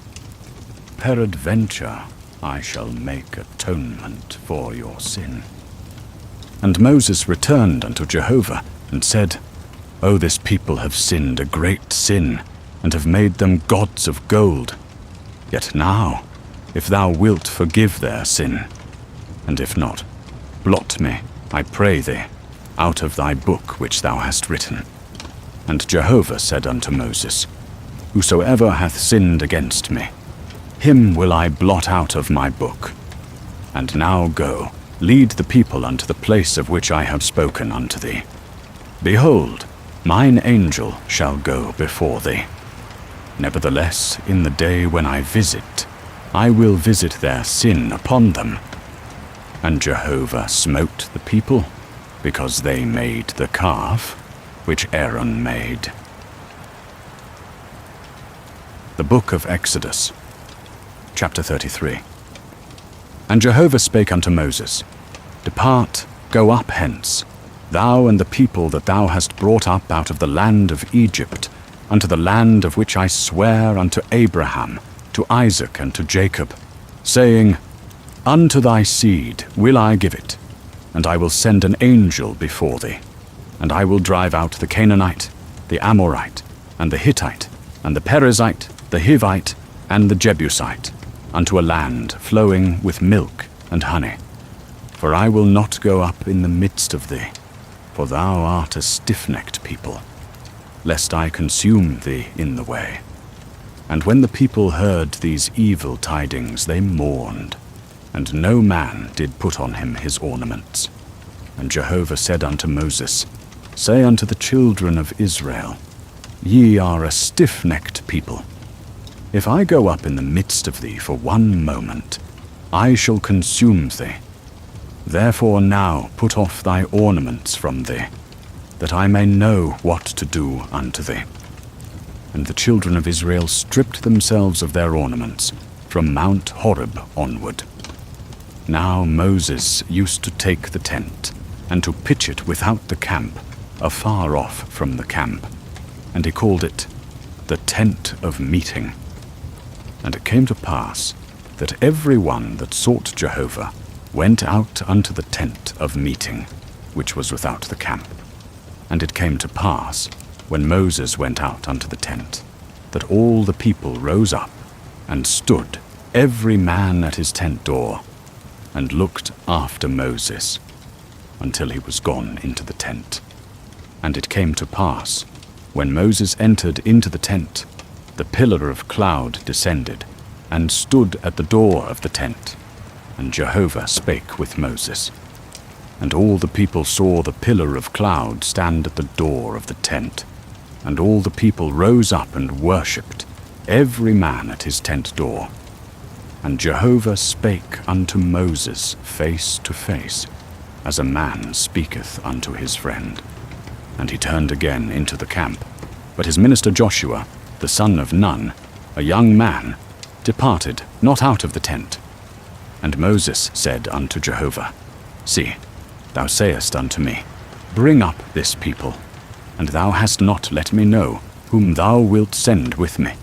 Peradventure I shall make atonement for your sin. And Moses returned unto Jehovah, and said, O this people have sinned a great sin, and have made them gods of gold. Yet now if thou wilt forgive their sin. And if not, blot me, I pray thee, out of thy book which thou hast written. And Jehovah said unto Moses, Whosoever hath sinned against me, him will I blot out of my book. And now go, lead the people unto the place of which I have spoken unto thee. Behold, mine angel shall go before thee. Nevertheless, in the day when I visit, I will visit their sin upon them. And Jehovah smote the people, because they made the calf which Aaron made. The Book of Exodus, chapter 33. And Jehovah spake unto Moses, Depart, go up hence, thou and the people that thou hast brought up out of the land of Egypt, unto the land of which I swear unto Abraham, to Isaac, and to Jacob, saying, Unto thy seed will I give it, and I will send an angel before thee, and I will drive out the Canaanite, the Amorite, and the Hittite, and the Perizzite, the Hivite, and the Jebusite, unto a land flowing with milk and honey. For I will not go up in the midst of thee, for thou art a stiff-necked people, lest I consume thee in the way. And when the people heard these evil tidings, they mourned, and no man did put on him his ornaments. And Jehovah said unto Moses, Say unto the children of Israel, Ye are a stiff-necked people. If I go up in the midst of thee for one moment, I shall consume thee. Therefore now put off thy ornaments from thee, that I may know what to do unto thee. And the children of Israel stripped themselves of their ornaments from Mount Horeb onward. Now Moses used to take the tent, and to pitch it without the camp, afar off from the camp, and he called it the tent of meeting. And it came to pass that every one that sought Jehovah went out unto the tent of meeting, which was without the camp. And it came to pass, when Moses went out unto the tent, that all the people rose up, and stood, every man at his tent door, and looked after Moses, until he was gone into the tent. And it came to pass, when Moses entered into the tent, the pillar of cloud descended, and stood at the door of the tent. And Jehovah spake with Moses. And all the people saw the pillar of cloud stand at the door of the tent. And all the people rose up and worshipped, every man at his tent door. And Jehovah spake unto Moses face to face, as a man speaketh unto his friend. And he turned again into the camp. But his minister Joshua, the son of Nun, a young man, departed not out of the tent. And Moses said unto Jehovah, See, thou sayest unto me, Bring up this people, and thou hast not let me know whom thou wilt send with me.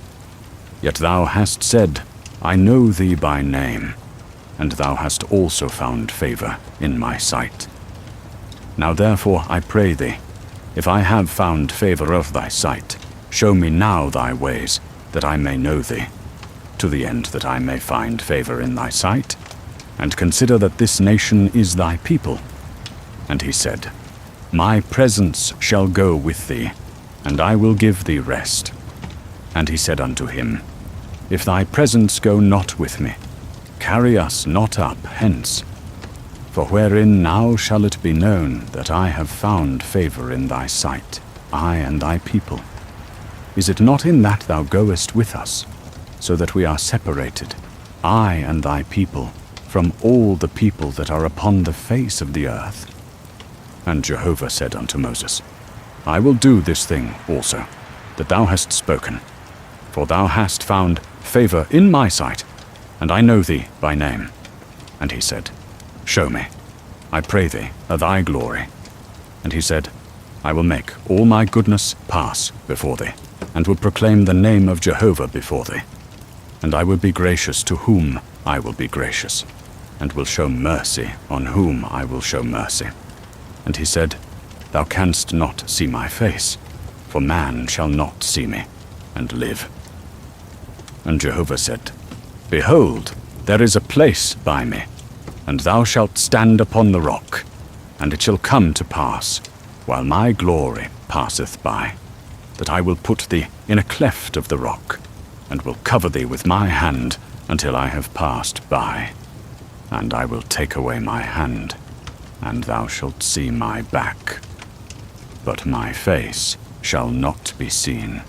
Yet thou hast said, I know thee by name, and thou hast also found favor in my sight. Now therefore I pray thee, if I have found favor of thy sight, show me now thy ways, that I may know thee, to the end that I may find favor in thy sight, and consider that this nation is thy people. And he said, My presence shall go with thee, and I will give thee rest. And he said unto him, If thy presence go not with me, carry us not up hence. For wherein now shall it be known that I have found favor in thy sight, I and thy people? Is it not in that thou goest with us, so that we are separated, I and thy people, from all the people that are upon the face of the earth? And Jehovah said unto Moses, I will do this thing also, that thou hast spoken, for thou hast found favor in my sight, and I know thee by name. And he said, Show me, I pray thee, thy glory. And he said, I will make all my goodness pass before thee, and will proclaim the name of Jehovah before thee. And I will be gracious to whom I will be gracious, and will show mercy on whom I will show mercy. And he said, Thou canst not see my face, for man shall not see me, and live. And Jehovah said, Behold, There is a place by me, and thou shalt stand upon the rock, and it shall come to pass, while my glory passeth by, that I will put thee in a cleft of the rock, and will cover thee with my hand until I have passed by. And I will take away my hand, and thou shalt see my back, but my face shall not be seen.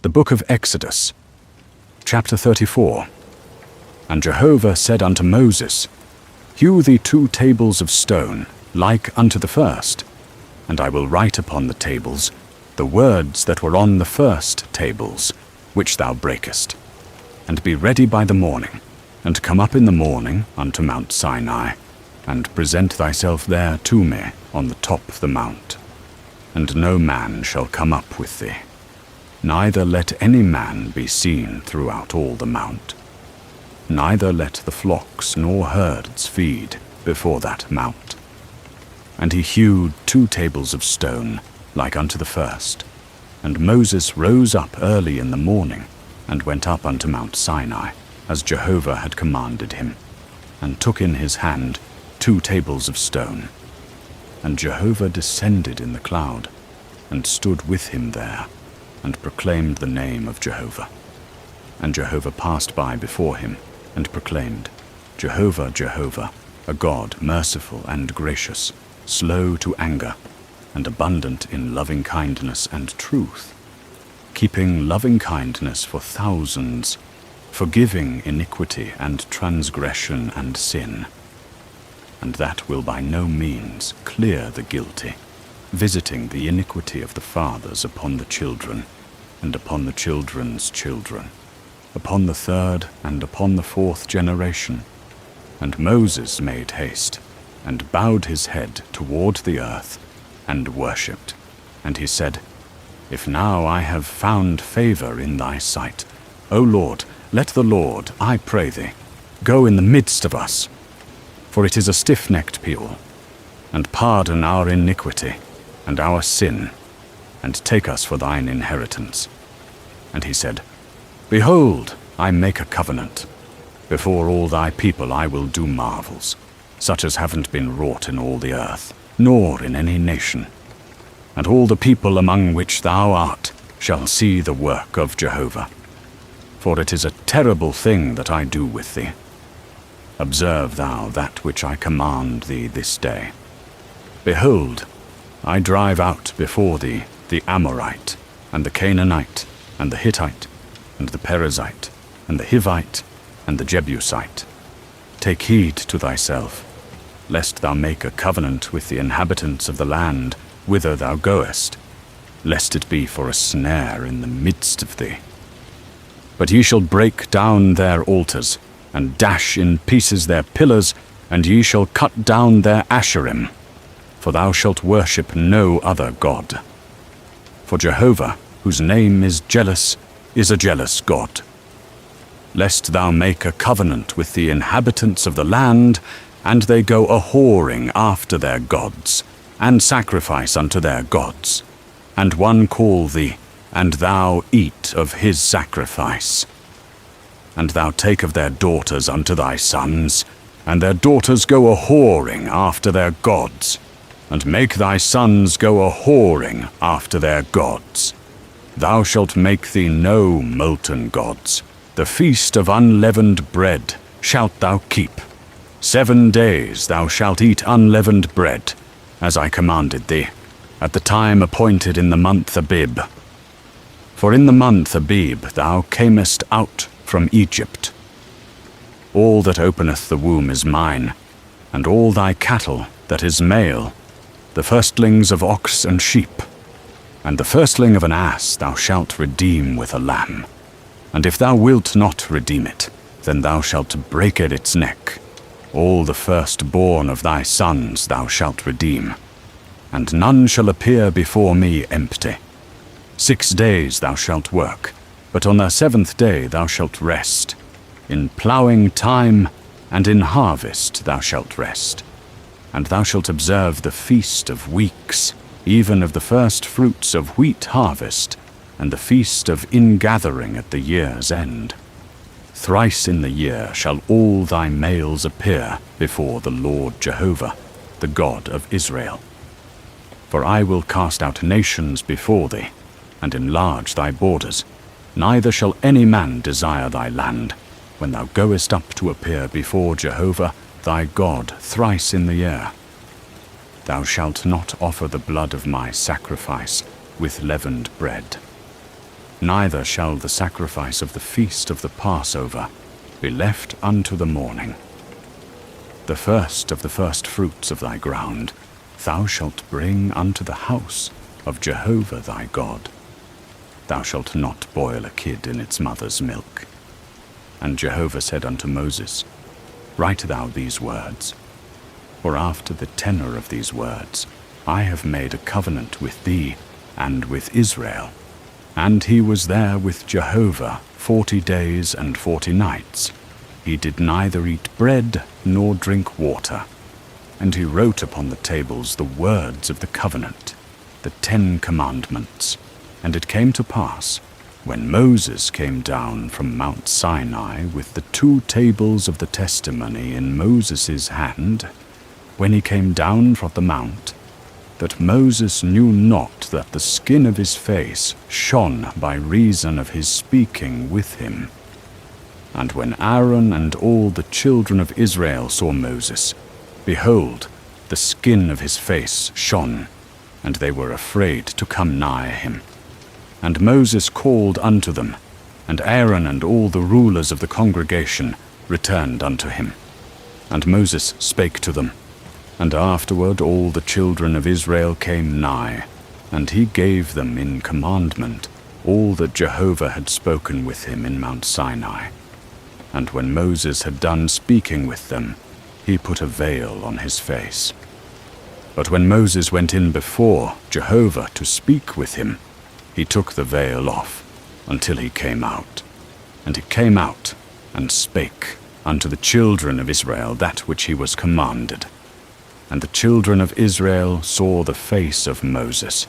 The book of Exodus, chapter 34. And Jehovah said unto Moses, Hew thee 2 tables of stone, like unto the first, and I will write upon the tables the words that were on the first tables, which thou breakest. And be ready by the morning, and come up in the morning unto Mount Sinai, and present thyself there to me on the top of the mount. And no man shall come up with thee, neither let any man be seen throughout all the mount. Neither let the flocks nor herds feed before that mount. And he hewed 2 tables of stone, like unto the first. And Moses rose up early in the morning, and went up unto Mount Sinai, as Jehovah had commanded him, and took in his hand 2 tables of stone. And Jehovah descended in the cloud, and stood with him there, and proclaimed the name of Jehovah. And Jehovah passed by before him, and proclaimed, Jehovah, Jehovah, a God merciful and gracious, slow to anger, and abundant in loving kindness and truth, keeping loving kindness for thousands, forgiving iniquity and transgression and sin, and that will by no means clear the guilty, visiting the iniquity of the fathers upon the children, and upon the children's children, upon the 3rd and upon the 4th generation. And Moses made haste, and bowed his head toward the earth, and worshipped. And he said, If now I have found favor in thy sight, O Lord, let the Lord, I pray thee, go in the midst of us. For it is a stiff-necked people, and pardon our iniquity and our sin, and take us for thine inheritance. And he said, Behold, I make a covenant. Before all thy people I will do marvels, such as haven't been wrought in all the earth, nor in any nation. And all the people among which thou art shall see the work of Jehovah. For it is a terrible thing that I do with thee. Observe thou that which I command thee this day. Behold, I drive out before thee the Amorite, and the Canaanite, and the Hittite, and the Perizzite, and the Hivite, and the Jebusite. Take heed to thyself, lest thou make a covenant with the inhabitants of the land whither thou goest, lest it be for a snare in the midst of thee. But ye shall break down their altars, and dash in pieces their pillars, and ye shall cut down their Asherim, for thou shalt worship no other God. For Jehovah, whose name is jealous, is a jealous God. Lest thou make a covenant with the inhabitants of the land, and they go a-whoring after their gods, and sacrifice unto their gods, and one call thee, and thou eat of his sacrifice. And thou take of their daughters unto thy sons, and their daughters go a-whoring after their gods, and make thy sons go a-whoring after their gods. Thou shalt make thee no molten gods. The feast of unleavened bread shalt thou keep. 7 days thou shalt eat unleavened bread, as I commanded thee, at the time appointed in the month Abib. For in the month Abib thou camest out from Egypt. All that openeth the womb is mine, and all thy cattle that is male, the firstlings of ox and sheep, and the firstling of an ass thou shalt redeem with a lamb. And if thou wilt not redeem it, then thou shalt break its neck. All the firstborn of thy sons thou shalt redeem, and none shall appear before me empty. 6 days thou shalt work, but on the 7th day thou shalt rest. In ploughing time and in harvest thou shalt rest. And thou shalt observe the feast of weeks, even of the first fruits of wheat harvest, and the feast of ingathering at the year's end. Thrice in the year shall all thy males appear before the Lord Jehovah, the God of Israel. For I will cast out nations before thee, and enlarge thy borders. Neither shall any man desire thy land, when thou goest up to appear before Jehovah thy God thrice in the year. Thou shalt not offer the blood of my sacrifice with leavened bread. neither shall the sacrifice of the feast of the Passover be left unto the morning. The first of the first fruits of thy ground thou shalt bring unto the house of Jehovah thy God. Thou shalt not boil a kid in its mother's milk. And Jehovah said unto Moses, Write thou these words, for after the tenor of these words I have made a covenant with thee and with Israel. And he was there with Jehovah 40 days and 40 nights. He did neither eat bread nor drink water. And he wrote upon the tables the words of the covenant, the 10 commandments. And it came to pass, when Moses came down from Mount Sinai with the 2 tables of the testimony in Moses' hand, when he came down from the mount, that Moses knew not that the skin of his face shone by reason of his speaking with him. And when Aaron and all the children of Israel saw Moses, behold, the skin of his face shone, and they were afraid to come nigh him. And Moses called unto them, and Aaron and all the rulers of the congregation returned unto him. And Moses spake to them, and afterward all the children of Israel came nigh, and he gave them in commandment all that Jehovah had spoken with him in Mount Sinai. And when Moses had done speaking with them, he put a veil on his face. But when Moses went in before Jehovah to speak with him, he took the veil off until he came out. And he came out and spake unto the children of Israel that which he was commanded. And the children of Israel saw the face of Moses,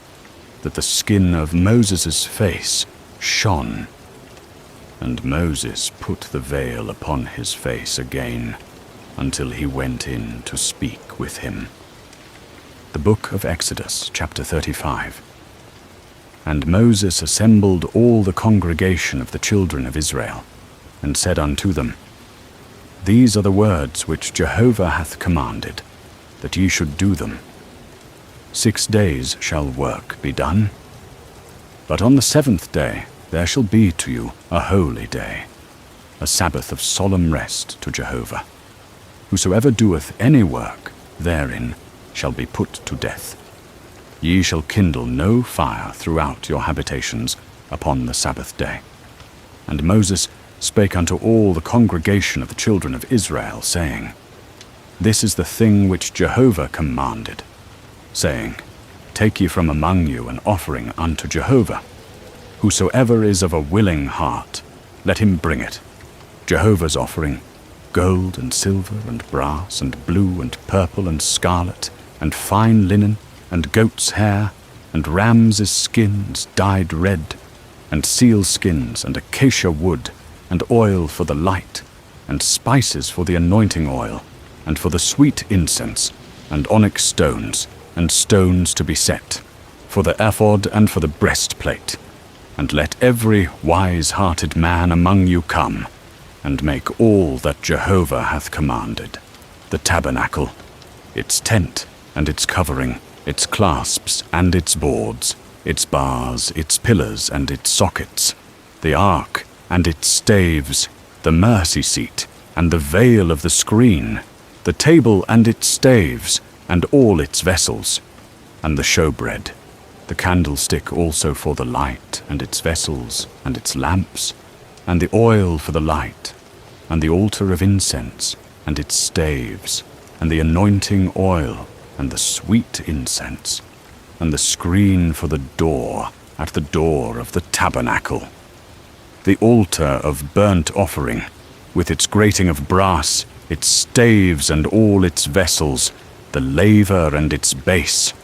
that the skin of Moses' face shone. And Moses put the veil upon his face again, until he went in to speak with him. The book of Exodus, chapter 35. And Moses assembled all the congregation of the children of Israel, and said unto them, These are the words which Jehovah hath commanded, that ye should do them. 6 days shall work be done, but on the 7th day there shall be to you a holy day, a Sabbath of solemn rest to Jehovah. Whosoever doeth any work therein shall be put to death. Ye shall kindle no fire throughout your habitations upon the Sabbath day. And Moses spake unto all the congregation of the children of Israel, saying, This is the thing which Jehovah commanded, saying, Take ye from among you an offering unto Jehovah. Whosoever is of a willing heart, let him bring it. Jehovah's offering, gold and silver and brass and blue and purple and scarlet and fine linen and goat's hair and ram's skins dyed red and seal skins and acacia wood and oil for the light and spices for the anointing oil and for the sweet incense and onyx stones and stones to be set for the ephod and for the breastplate. And let every wise-hearted man among you come, and make all that Jehovah hath commanded, the tabernacle, its tent and its covering, its clasps and its boards, its bars, its pillars and its sockets, the ark and its staves, the mercy seat and the veil of the screen, the table and its staves and all its vessels, and the showbread, the candlestick also for the light, and its vessels, and its lamps, and the oil for the light, and the altar of incense, and its staves, and the anointing oil, and the sweet incense, and the screen for the door at the door of the tabernacle, the altar of burnt offering, with its grating of brass, its staves and all its vessels, the laver and its base,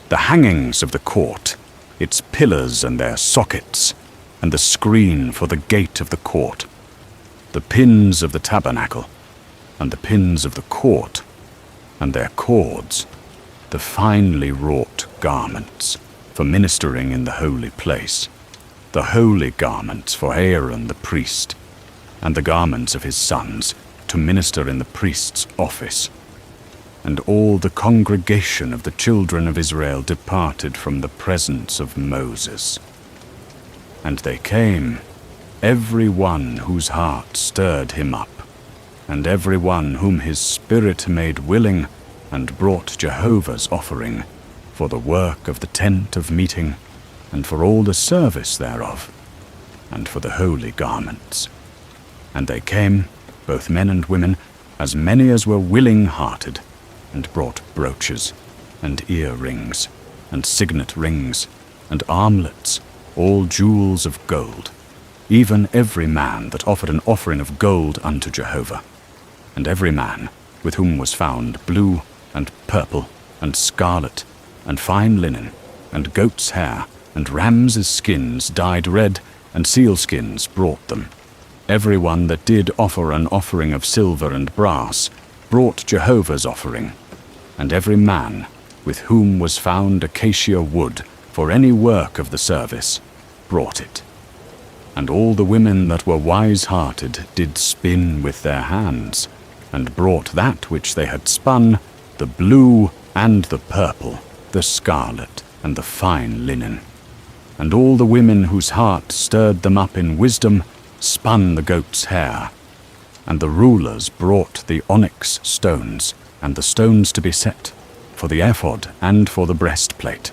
the hangings of the court, its pillars and their sockets, and the screen for the gate of the court, the pins of the tabernacle, and the pins of the court, and their cords, the finely wrought garments for ministering in the holy place, the holy garments for Aaron the priest, and the garments of his sons to minister in the priest's office. And all the congregation of the children of Israel departed from the presence of Moses. And they came, every one whose heart stirred him up, and every one whom his spirit made willing, and brought Jehovah's offering, for the work of the tent of meeting, and for all the service thereof, and for the holy garments. And they came, both men and women, as many as were willing-hearted, and brought brooches, and earrings, and signet rings, and armlets, all jewels of gold, even every man that offered an offering of gold unto Jehovah. And every man with whom was found blue, and purple, and scarlet, and fine linen, and goat's hair, and rams' skins dyed red, and sealskins brought them. Every one that did offer an offering of silver and brass brought Jehovah's offering, and every man with whom was found acacia wood for any work of the service brought it. And all the women that were wise-hearted did spin with their hands, and brought that which they had spun, the blue and the purple, the scarlet and the fine linen. And all the women whose heart stirred them up in wisdom spun the goat's hair. And the rulers brought the onyx stones, and the stones to be set, for the ephod and for the breastplate,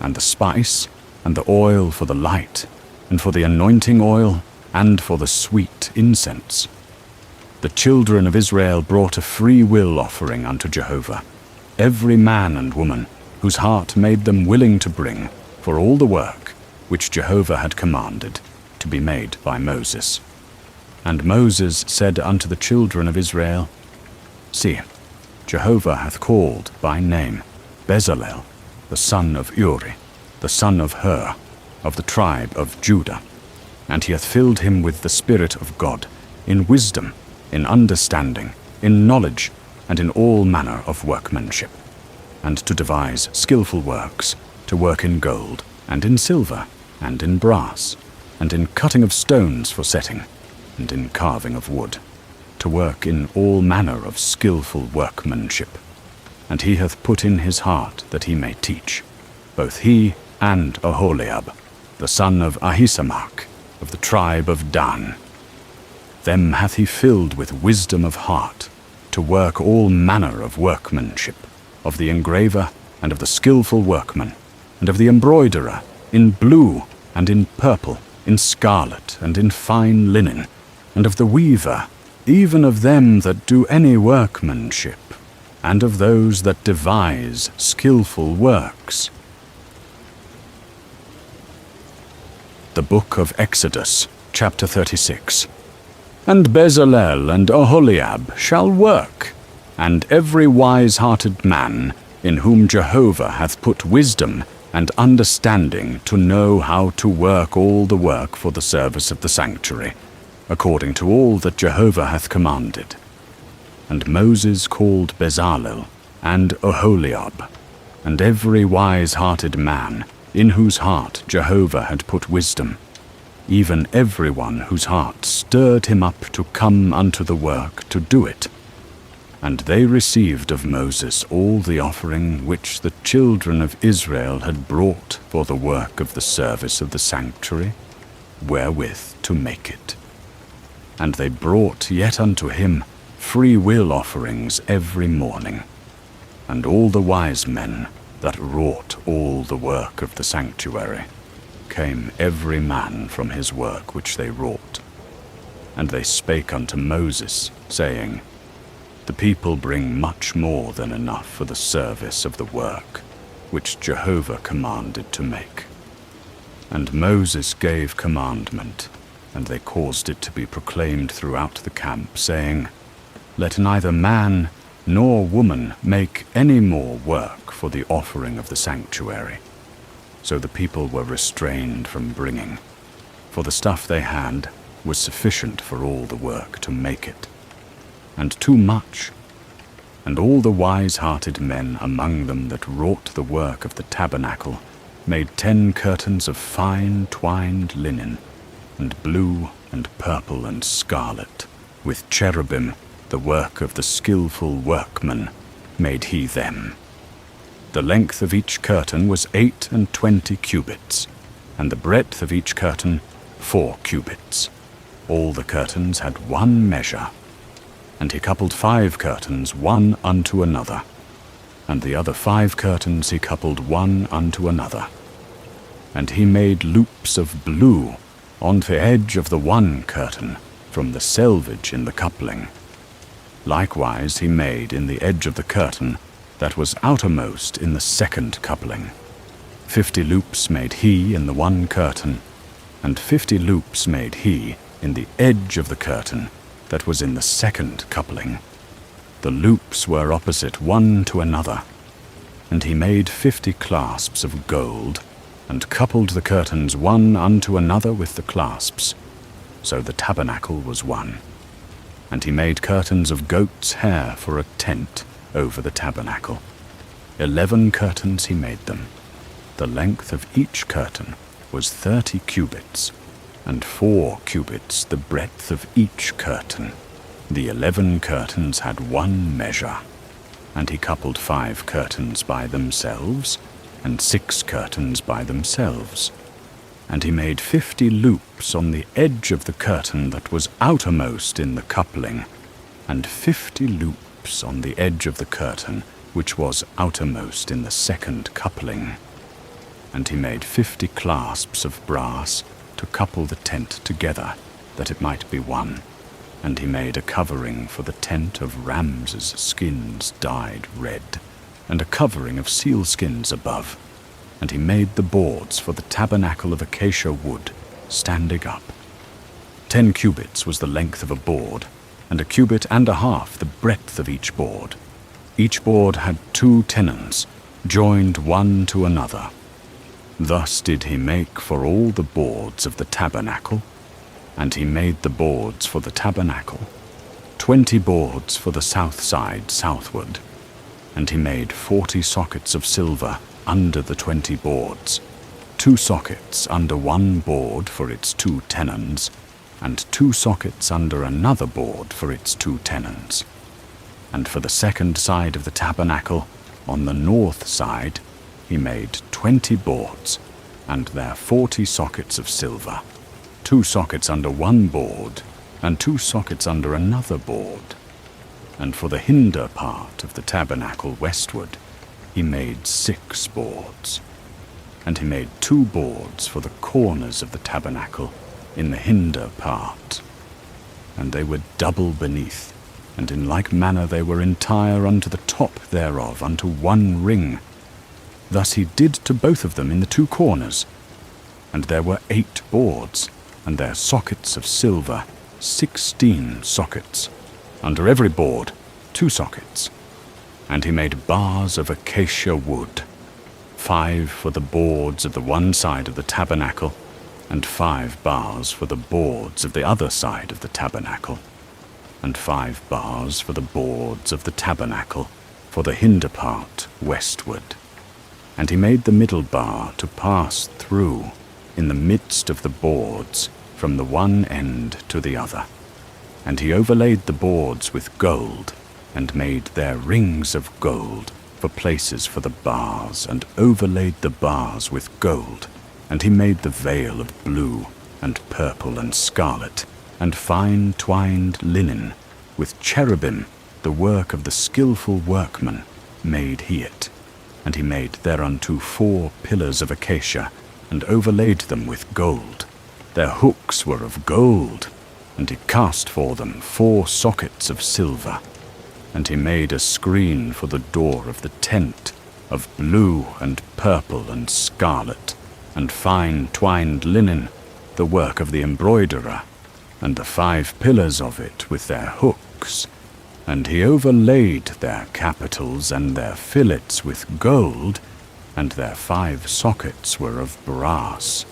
and the spice, and the oil for the light, and for the anointing oil, and for the sweet incense. The children of Israel brought a free will offering unto Jehovah, every man and woman, whose heart made them willing to bring, for all the work which Jehovah had commanded, to be made by Moses. And Moses said unto the children of Israel, See, Jehovah hath called by name Bezalel, the son of Uri, the son of Hur, of the tribe of Judah, and he hath filled him with the Spirit of God, in wisdom, in understanding, in knowledge, and in all manner of workmanship, and to devise skillful works, to work in gold, and in silver, and in brass, and in cutting of stones for setting, and in carving of wood, to work in all manner of skillful workmanship. And he hath put in his heart that he may teach, both he and Oholiab, the son of Ahisamach, of the tribe of Dan. Them hath he filled with wisdom of heart, to work all manner of workmanship, of the engraver, and of the skillful workman, and of the embroiderer, in blue, and in purple, in scarlet, and in fine linen, and of the weaver, even of them that do any workmanship, and of those that devise skillful works. The Book of Exodus, chapter 36. And Bezalel and Oholiab shall work, and every wise-hearted man, in whom Jehovah hath put wisdom and understanding to know how to work all the work for the service of the sanctuary, according to all that Jehovah hath commanded. And Moses called Bezalel and Oholiab, and every wise-hearted man, in whose heart Jehovah had put wisdom, even every one whose heart stirred him up to come unto the work to do it. And they received of Moses all the offering which the children of Israel had brought for the work of the service of the sanctuary, wherewith to make it. And they brought yet unto him free will offerings every morning. And all the wise men that wrought all the work of the sanctuary came every man from his work which they wrought. And they spake unto Moses, saying, The people bring much more than enough for the service of the work which Jehovah commanded to make. And Moses gave commandment, and they caused it to be proclaimed throughout the camp, saying, Let neither man nor woman make any more work for the offering of the sanctuary. So the people were restrained from bringing, for the stuff they had was sufficient for all the work to make it, and too much. And all the wise-hearted men among them that wrought the work of the tabernacle made 10 curtains of fine twined linen, and blue and purple and scarlet, with cherubim, the work of the skillful workman, made he them. The length of each curtain was 28 cubits, and the breadth of each curtain 4 cubits. All the curtains had 1 measure. And he coupled 5 curtains one unto another, and the other 5 curtains he coupled one unto another. And he made loops of blue on the edge of the one curtain from the selvage in the coupling. Likewise he made in the edge of the curtain that was outermost in the second coupling. 50 loops made he in the one curtain, and 50 loops made he in the edge of the curtain that was in the second coupling. The loops were opposite one to another, and he made 50 clasps of gold, and coupled the curtains one unto another with the clasps. So the tabernacle was one. And he made curtains of goat's hair for a tent over the tabernacle. 11 curtains he made them. The length of each curtain was 30 cubits, and 4 cubits the breadth of each curtain. The 11 curtains had 1 measure. And he coupled 5 curtains by themselves, and 6 curtains by themselves. And he made 50 loops on the edge of the curtain that was outermost in the coupling, and 50 loops on the edge of the curtain which was outermost in the second coupling. And he made 50 clasps of brass to couple the tent together, that it might be one. And he made a covering for the tent of rams' skins dyed red, and a covering of seal skins above. And he made the boards for the tabernacle of acacia wood, standing up. 10 cubits was the length of a board, and 1.5 cubits the breadth of each board. Each board had 2 tenons, joined one to another. Thus did he make for all the boards of the tabernacle. And he made the boards for the tabernacle, 20 boards for the south side southward. And he made 40 sockets of silver under the 20 boards, 2 sockets under one board for its 2 tenons, and 2 sockets under another board for its 2 tenons. And for the second side of the tabernacle, on the north side, he made 20 boards, and there 40 sockets of silver, 2 sockets under one board, and 2 sockets under another board. And for the hinder part of the tabernacle westward, he made 6 boards. And he made 2 boards for the corners of the tabernacle in the hinder part. And they were double beneath, and in like manner they were entire unto the top thereof, unto one ring. Thus he did to both of them in the 2 corners. And there were 8 boards, and their sockets of silver, 16 sockets. Under every board 2 sockets. And he made bars of acacia wood, 5 for the boards of the one side of the tabernacle, and 5 bars for the boards of the other side of the tabernacle, and 5 bars for the boards of the tabernacle, for the hinder part westward. And he made the middle bar to pass through in the midst of the boards from the one end to the other. And he overlaid the boards with gold, and made their rings of gold for places for the bars, and overlaid the bars with gold. And he made the veil of blue, and purple, and scarlet, and fine twined linen, with cherubim, the work of the skillful workman, made he it. And he made thereunto 4 pillars of acacia, and overlaid them with gold. Their hooks were of gold, and he cast for them 4 sockets of silver. And he made a screen for the door of the tent, of blue and purple and scarlet, and fine twined linen, the work of the embroiderer, and the 5 pillars of it with their hooks. And he overlaid their capitals and their fillets with gold, and their 5 sockets were of brass.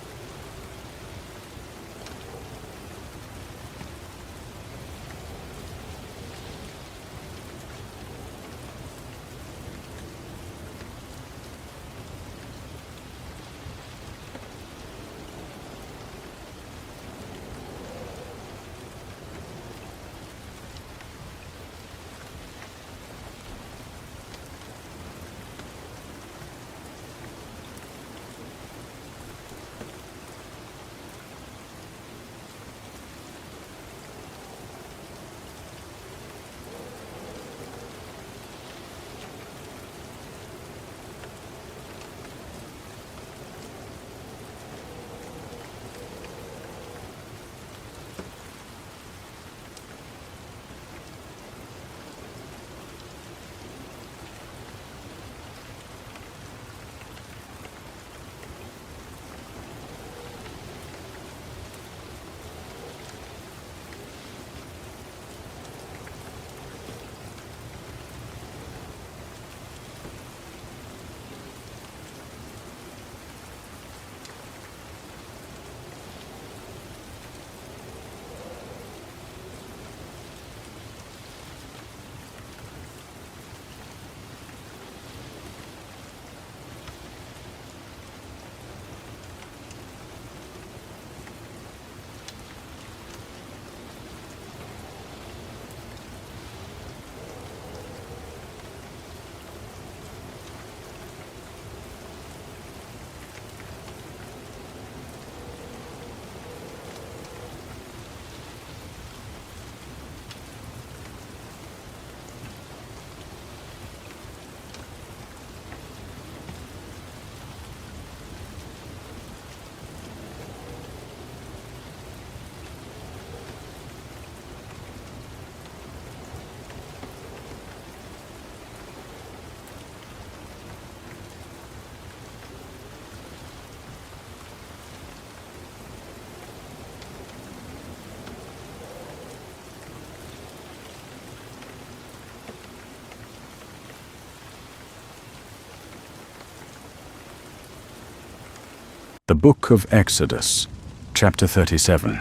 The book of Exodus, chapter 37.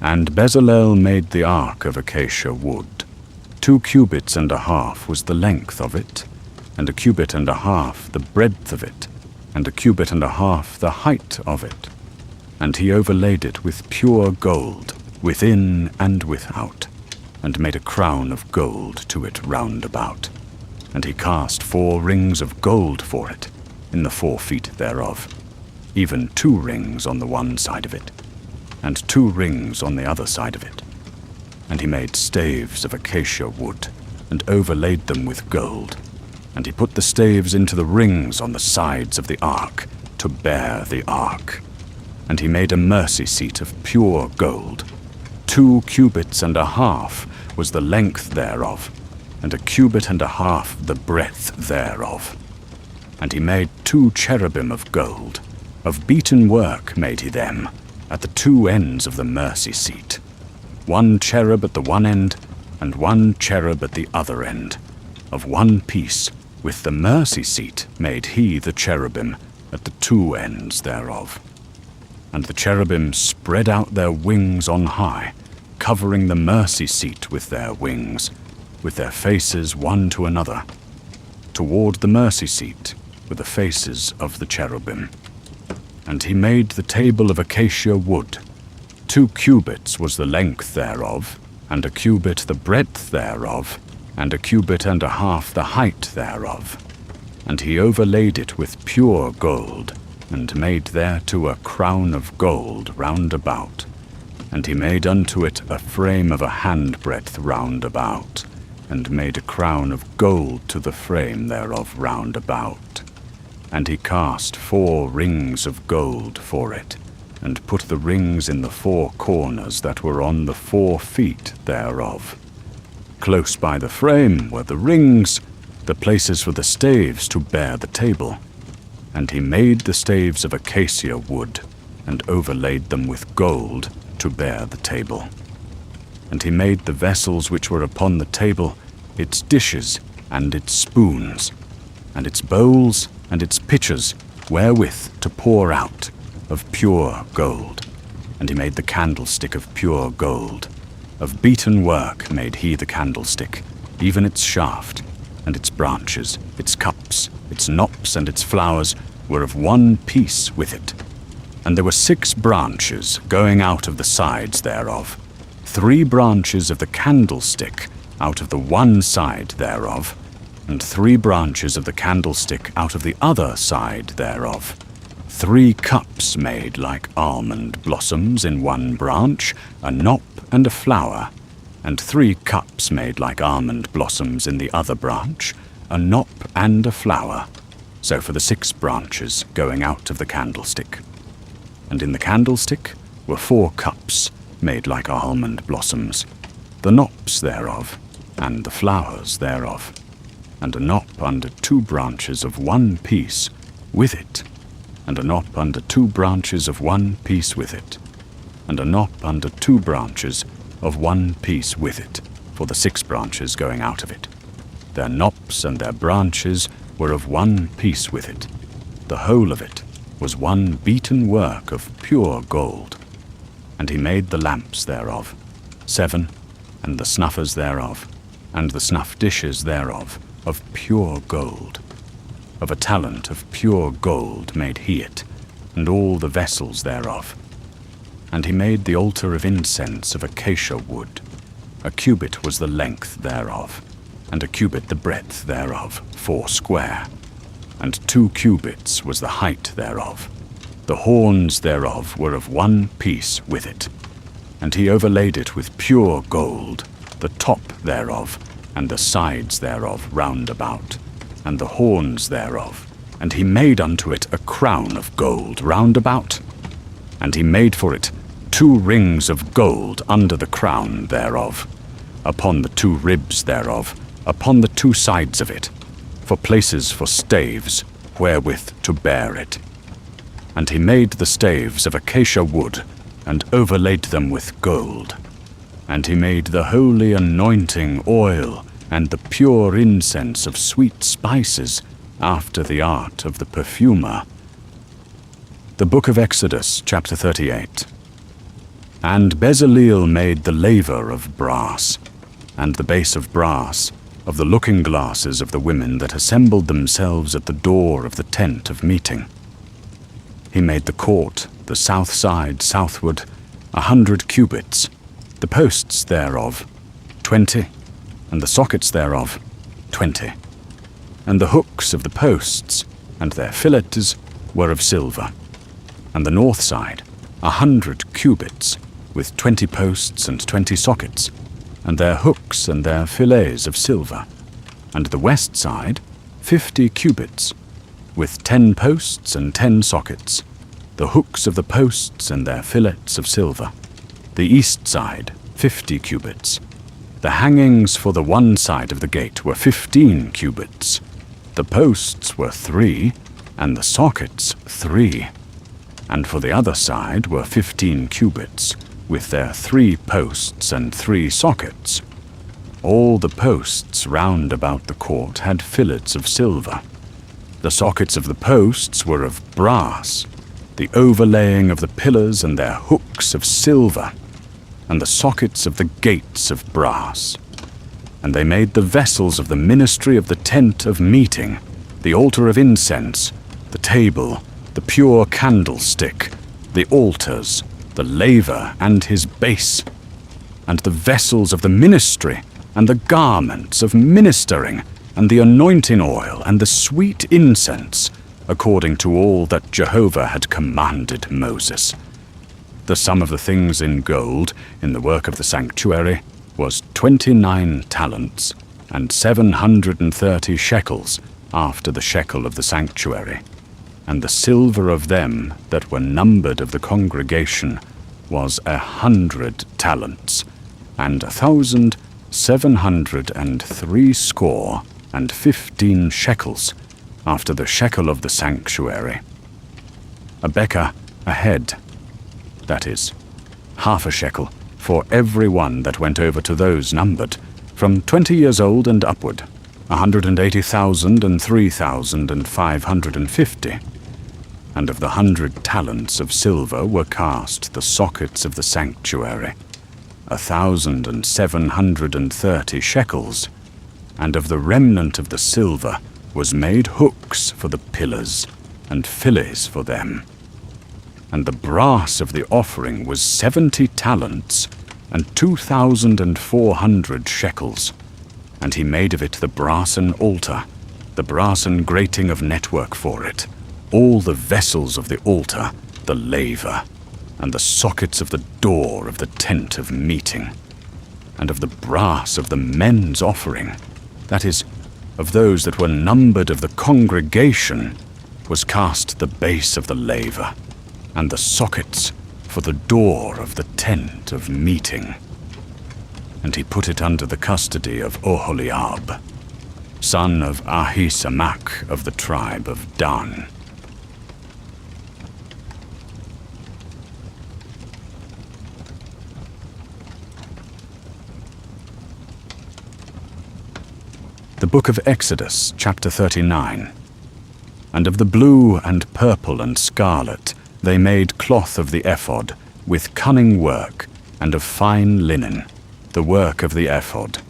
And Bezalel made the ark of acacia wood. 2 cubits and a half was the length of it, and 1 cubit and a half the breadth of it, and 1 cubit and a half the height of it. And he overlaid it with pure gold, within and without, and made a crown of gold to it round about. And he cast 4 rings of gold for it, in the 4 feet thereof, even 2 rings on the one side of it, and 2 rings on the other side of it. And he made staves of acacia wood, and overlaid them with gold. And he put the staves into the rings on the sides of the ark, to bear the ark. And he made a mercy seat of pure gold. 2 cubits and a half was the length thereof, and 1 cubit and a half the breadth thereof. And he made 2 cherubim of gold. Of beaten work made he them, at the 2 ends of the mercy seat. 1 cherub at the one end, and 1 cherub at the other end. Of one piece, with the mercy seat made he the cherubim at the 2 ends thereof. And the cherubim spread out their wings on high, covering the mercy seat with their wings, with their faces one to another. Toward the mercy seat were the faces of the cherubim. And he made the table of acacia wood. 2 cubits was the length thereof, and 1 cubit the breadth thereof, and 1 cubit and a half the height thereof. And he overlaid it with pure gold, and made thereto a crown of gold round about. And he made unto it a frame of a handbreadth round about, and made a crown of gold to the frame thereof round about. And he cast 4 rings of gold for it, and put the rings in the 4 corners that were on the 4 feet thereof. Close by the frame were the rings, the places for the staves to bear the table. And he made the staves of acacia wood, and overlaid them with gold to bear the table. And he made the vessels which were upon the table, its dishes and its spoons, and its bowls and its pitchers, wherewith to pour out, of pure gold. And he made the candlestick of pure gold. Of beaten work made he the candlestick, even its shaft, and its branches, its cups, its knops, and its flowers were of one piece with it. And there were 6 branches going out of the sides thereof, 3 branches of the candlestick out of the one side thereof, and 3 branches of the candlestick out of the other side thereof. 3 cups made like almond blossoms in one branch, a knop and a flower, and 3 cups made like almond blossoms in the other branch, a knop and a flower. So for the 6 branches going out of the candlestick. And in the candlestick were 4 cups made like almond blossoms, the knops thereof, and the flowers thereof, and a knop under 2 branches of one piece with it, and a knop under 2 branches of one piece with it, and a knop under 2 branches of one piece with it, for the 6 branches going out of it. Their knops and their branches were of one piece with it. The whole of it was one beaten work of pure gold. And he made the lamps thereof, 7, and the snuffers thereof, and the snuff dishes thereof, of pure gold. Of a talent of pure gold made he it, and all the vessels thereof. And he made the altar of incense of acacia wood. 1 cubit was the length thereof, and 1 cubit the breadth thereof, 4 square. And 2 cubits was the height thereof. The horns thereof were of one piece with it. And he overlaid it with pure gold, the top thereof, and the sides thereof round about, and the horns thereof. And he made unto it a crown of gold round about. And he made for it 2 rings of gold under the crown thereof, upon the 2 ribs thereof, upon the 2 sides of it, for places for staves, wherewith to bear it. And he made the staves of acacia wood, and overlaid them with gold. And he made the holy anointing oil, and the pure incense of sweet spices, after the art of the perfumer. The book of Exodus, chapter 38. And Bezaleel made the laver of brass, and the base of brass, of the looking glasses of the women that assembled themselves at the door of the tent of meeting. He made the court, the south side southward, 100 cubits, the posts thereof 20, and the sockets thereof 20. And the hooks of the posts, and their fillets, were of silver. And the north side 100 cubits, with 20 posts and 20 sockets, and their hooks and their fillets of silver. And the west side 50 cubits, with 10 posts and 10 sockets, the hooks of the posts and their fillets of silver. The east side 50 cubits. The hangings for the one side of the gate were 15 cubits. The posts were 3, and the sockets 3. And for the other side were 15 cubits, with their 3 posts and 3 sockets. All the posts round about the court had fillets of silver. The sockets of the posts were of brass, the overlaying of the pillars and their hooks of silver, and the sockets of the gates of brass. And they made the vessels of the ministry of the tent of meeting, the altar of incense, the table, the pure candlestick, the altars, the laver and his base, and the vessels of the ministry, and the garments of ministering, and the anointing oil, and the sweet incense, according to all that Jehovah had commanded Moses. The sum of the things in gold in the work of the sanctuary was 29 talents, and 730 shekels after the shekel of the sanctuary. And the silver of them that were numbered of the congregation was 100 talents, and 1,760 shekels, after the shekel of the sanctuary. A bekah, a head, that is, half a shekel, for every one that went over to those numbered, from 20 years old and upward, 180,000 and 3,550. And of the 100 talents of silver were cast the sockets of the sanctuary, 1,730 shekels, and of the remnant of the silver was made hooks for the pillars, and fillets for them. And the brass of the offering was 70 talents, and 2,400 shekels. And he made of it the brassen altar, the brassen grating of network for it, all the vessels of the altar, the laver, and the sockets of the door of the tent of meeting. And of the brass of the men's offering, that is, of those that were numbered of the congregation, was cast the base of the laver, and the sockets for the door of the tent of meeting. And he put it under the custody of Oholiab, son of Ahisamach of the tribe of Dan. The book of Exodus, chapter 39. And of the blue and purple and scarlet they made cloth of the ephod, with cunning work, and of fine linen, the work of the ephod.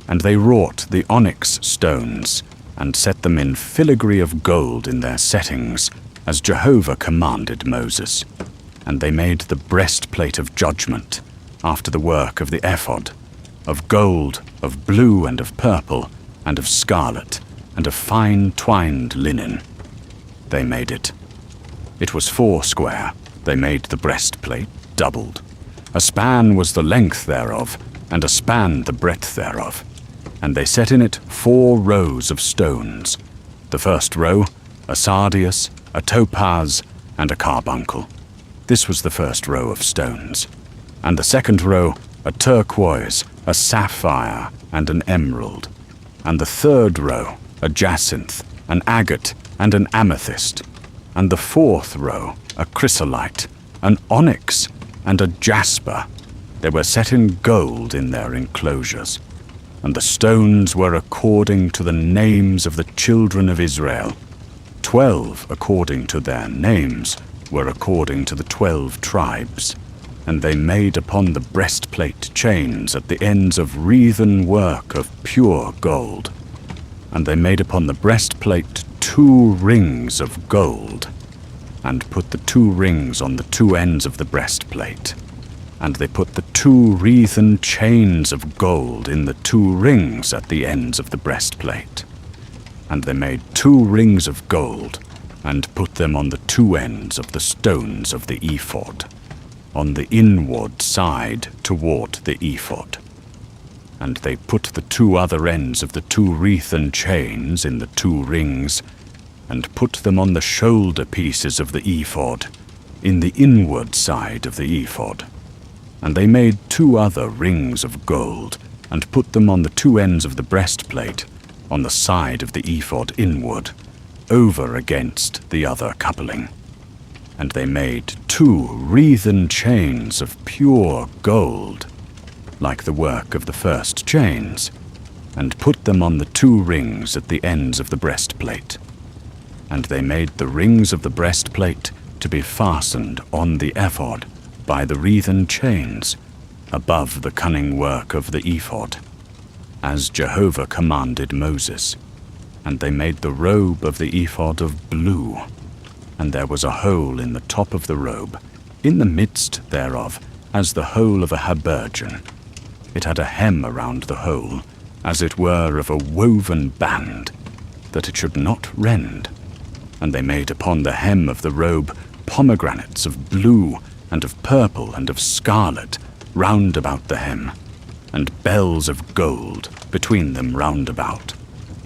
And they wrought the onyx stones, and set them in filigree of gold in their settings, as Jehovah commanded Moses. And they made the breastplate of judgment, after the work of the ephod, of gold, of blue, and of purple, and of scarlet, and of fine twined linen. They made it. It was 4 square. They made the breastplate doubled. A span was the length thereof, and a span the breadth thereof. And they set in it 4 rows of stones. The first row, a sardius, a topaz, and a carbuncle. This was the first row of stones. And the second row, a turquoise, a sapphire, and an emerald. And the third row, a jacinth, an agate, and an amethyst. And the fourth row, a chrysolite, an onyx, and a jasper. They were set in gold in their enclosures. And the stones were according to the names of the children of Israel, 12 according to their names, were according to the 12 tribes, and they made upon the breastplate chains at the ends of wreathen work of pure gold. And they made upon the breastplate 2 rings of gold, and put the 2 rings on the 2 ends of the breastplate. And they put the 2 wreathen chains of gold in the 2 rings at the ends of the breastplate. And they made 2 rings of gold, and put them on the 2 ends of the stones of the ephod, on the inward side toward the ephod. And they put the 2 other ends of the 2 wreathen chains in the 2 rings, and put them on the shoulder pieces of the ephod, in the inward side of the ephod. And they made 2 other rings of gold, and put them on the 2 ends of the breastplate, on the side of the ephod inward, over against the other coupling. And they made 2 wreathen chains of pure gold, like the work of the first chains, and put them on the 2 rings at the ends of the breastplate. And they made the rings of the breastplate to be fastened on the ephod by the wreathen chains, above the cunning work of the ephod, as Jehovah commanded Moses. And they made the robe of the ephod of blue, and there was a hole in the top of the robe, in the midst thereof, as the hole of a habergeon. It had a hem around the hole, as it were of a woven band, that it should not rend. And they made upon the hem of the robe pomegranates of blue, and of purple, and of scarlet, round about the hem, and bells of gold between them round about,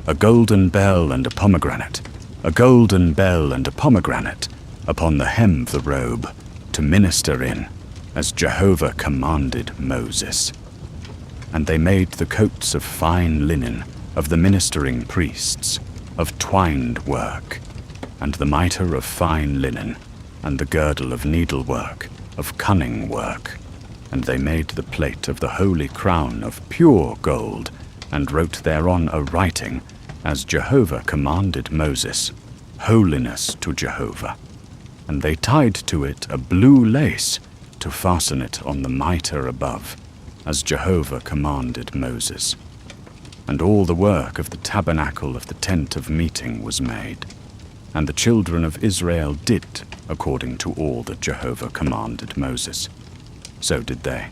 a golden bell and a pomegranate, a golden bell and a pomegranate, upon the hem of the robe, to minister in, as Jehovah commanded Moses. And they made the coats of fine linen of the ministering priests, of twined work, and the mitre of fine linen, and the girdle of needlework, of cunning work. And they made the plate of the holy crown of pure gold, and wrote thereon a writing, as Jehovah commanded Moses, holiness to Jehovah. And they tied to it a blue lace, to fasten it on the mitre above, as Jehovah commanded Moses. And all the work of the tabernacle of the tent of meeting was made. And the children of Israel did according to all that Jehovah commanded Moses. So did they.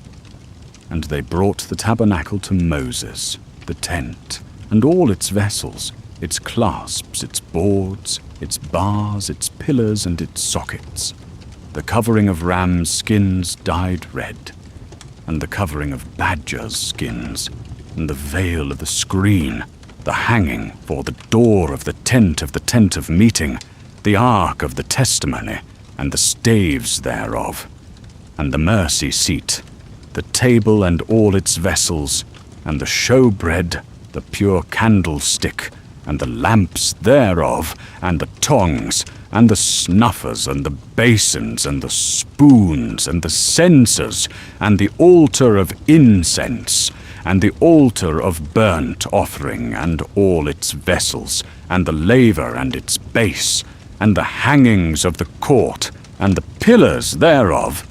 And they brought the tabernacle to Moses, the tent, and all its vessels, its clasps, its boards, its bars, its pillars, and its sockets, the covering of rams' skins dyed red, and the covering of badgers' skins, and the veil of the screen, the hanging for the door of the tent of meeting, the ark of the testimony, and the staves thereof, and the mercy seat, the table and all its vessels, and the showbread, the pure candlestick, and the lamps thereof, and the tongs, and the snuffers, and the basins, and the spoons, and the censers, and the altar of incense, and the altar of burnt offering, and all its vessels, and the laver and its base, and the hangings of the court, and the pillars thereof,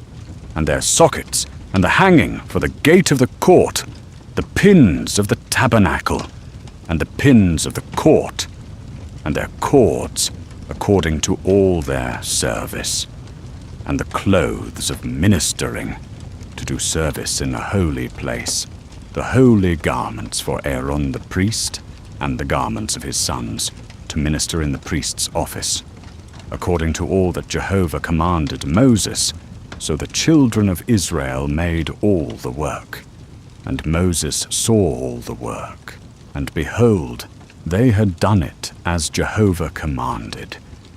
and their sockets, and the hanging for the gate of the court, the pins of the tabernacle, and the pins of the court, and their cords, according to all their service, and the clothes of ministering, to do service in a holy place, the holy garments for Aaron the priest, and the garments of his sons, to minister in the priest's office, according to all that Jehovah commanded Moses. So the children of Israel made all the work. And Moses saw all the work, and behold, they had done it as Jehovah commanded,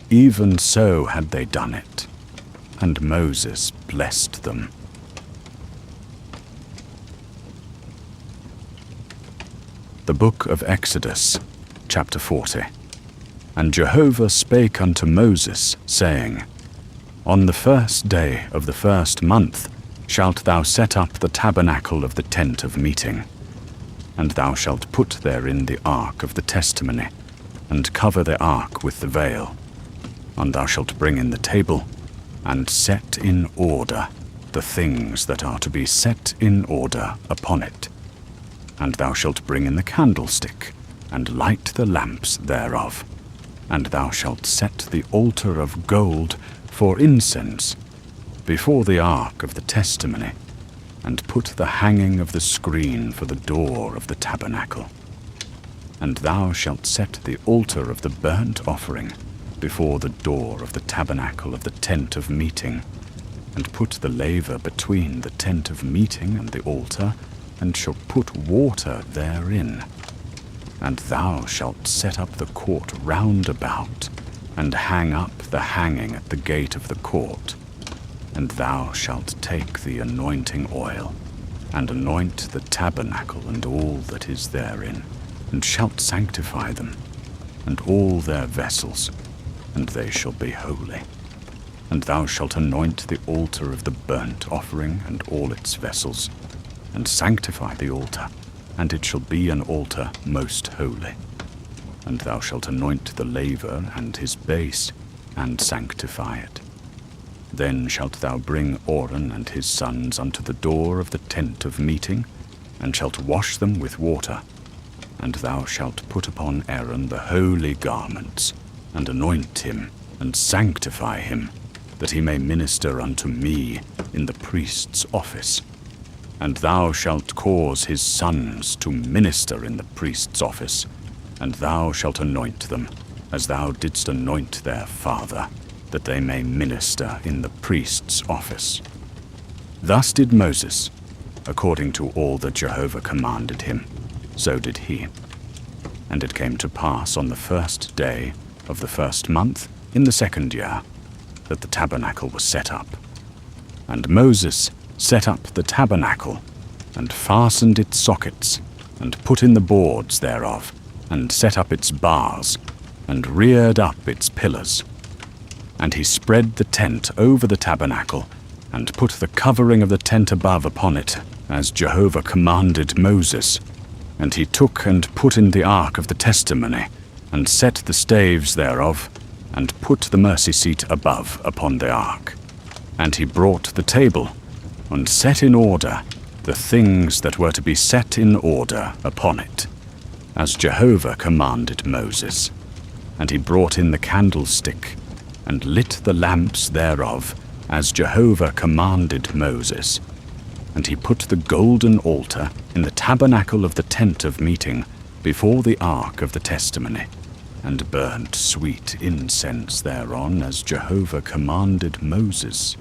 even so had they done it. And Moses blessed them. The book of Exodus, chapter 40. And Jehovah spake unto Moses, saying, On the 1st day of the 1st month shalt thou set up the tabernacle of the tent of meeting. And thou shalt put therein the ark of the testimony, and cover the ark with the veil. And thou shalt bring in the table, and set in order the things that are to be set in order upon it. And thou shalt bring in the candlestick, and light the lamps thereof. And thou shalt set the altar of gold for incense before the ark of the testimony, and put the hanging of the screen for the door of the tabernacle. And thou shalt set the altar of the burnt offering before the door of the tabernacle of the tent of meeting, and put the laver between the tent of meeting and the altar, and shalt put water therein. And thou shalt set up the court round about, and hang up the hanging at the gate of the court. And thou shalt take the anointing oil, and anoint the tabernacle and all that is therein, and shalt sanctify them, and all their vessels, and they shall be holy. And thou shalt anoint the altar of the burnt offering and all its vessels, and sanctify the altar, and it shall be an altar most holy. And thou shalt anoint the laver and his base, and sanctify it. Then shalt thou bring Aaron and his sons unto the door of the tent of meeting, and shalt wash them with water. And thou shalt put upon Aaron the holy garments, and anoint him, and sanctify him, that he may minister unto me in the priest's office. And thou shalt cause his sons to minister in the priest's office, and thou shalt anoint them, as thou didst anoint their father, that they may minister in the priest's office. Thus did Moses, according to all that Jehovah commanded him, so did he. And it came to pass on the first day of the first month in the second year, that the tabernacle was set up. And Moses set up the tabernacle, and fastened its sockets, and put in the boards thereof, and set up its bars, and reared up its pillars. And he spread the tent over the tabernacle, and put the covering of the tent above upon it, as Jehovah commanded Moses. And he took and put in the ark of the testimony, and set the staves thereof, and put the mercy seat above upon the ark. And he brought the table, and set in order the things that were to be set in order upon it, as Jehovah commanded Moses. And he brought in the candlestick, and lit the lamps thereof, as Jehovah commanded Moses. And he put the golden altar in the tabernacle of the tent of meeting, before the ark of the testimony, and burnt sweet incense thereon, as Jehovah commanded Moses.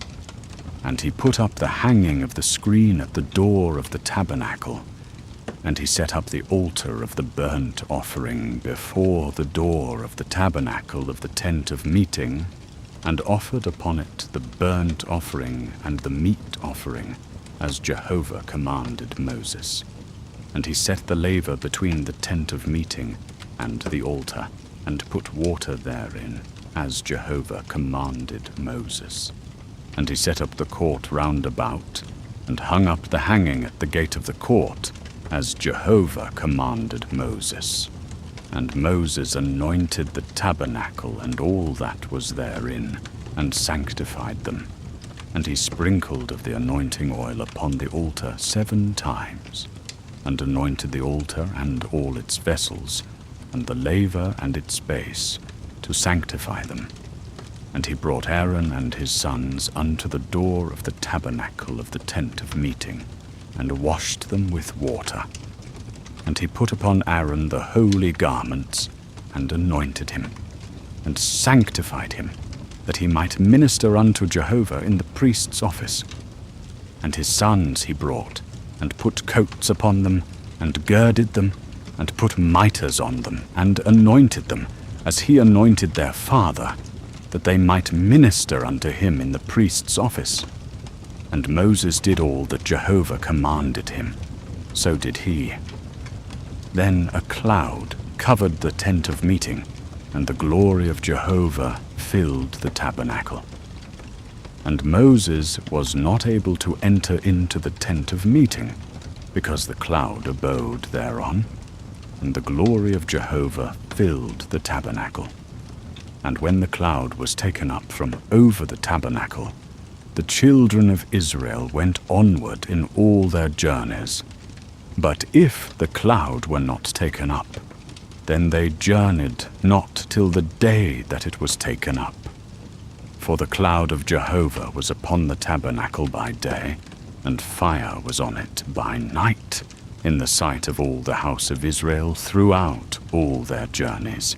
And he put up the hanging of the screen at the door of the tabernacle, and he set up the altar of the burnt offering before the door of the tabernacle of the tent of meeting, and offered upon it the burnt offering and the meat offering, as Jehovah commanded Moses. And he set the laver between the tent of meeting and the altar, and put water therein, as Jehovah commanded Moses. And he set up the court round about, and hung up the hanging at the gate of the court, as Jehovah commanded Moses. And Moses anointed the tabernacle and all that was therein, and sanctified them. And he sprinkled of the anointing oil upon the altar 7 times, and anointed the altar and all its vessels, and the laver and its base, to sanctify them. And he brought Aaron and his sons unto the door of the tabernacle of the tent of meeting, and washed them with water. And he put upon Aaron the holy garments, and anointed him, and sanctified him, that he might minister unto Jehovah in the priest's office. And his sons he brought, and put coats upon them, and girded them, and put mitres on them, and anointed them, as he anointed their father, that they might minister unto him in the priest's office. And Moses did all that Jehovah commanded him, so did he. Then a cloud covered the tent of meeting, and the glory of Jehovah filled the tabernacle. And Moses was not able to enter into the tent of meeting, because the cloud abode thereon, and the glory of Jehovah filled the tabernacle. And when the cloud was taken up from over the tabernacle, the children of Israel went onward in all their journeys. But if the cloud were not taken up, then they journeyed not till the day that it was taken up. For the cloud of Jehovah was upon the tabernacle by day, and fire was on it by night, in the sight of all the house of Israel throughout all their journeys.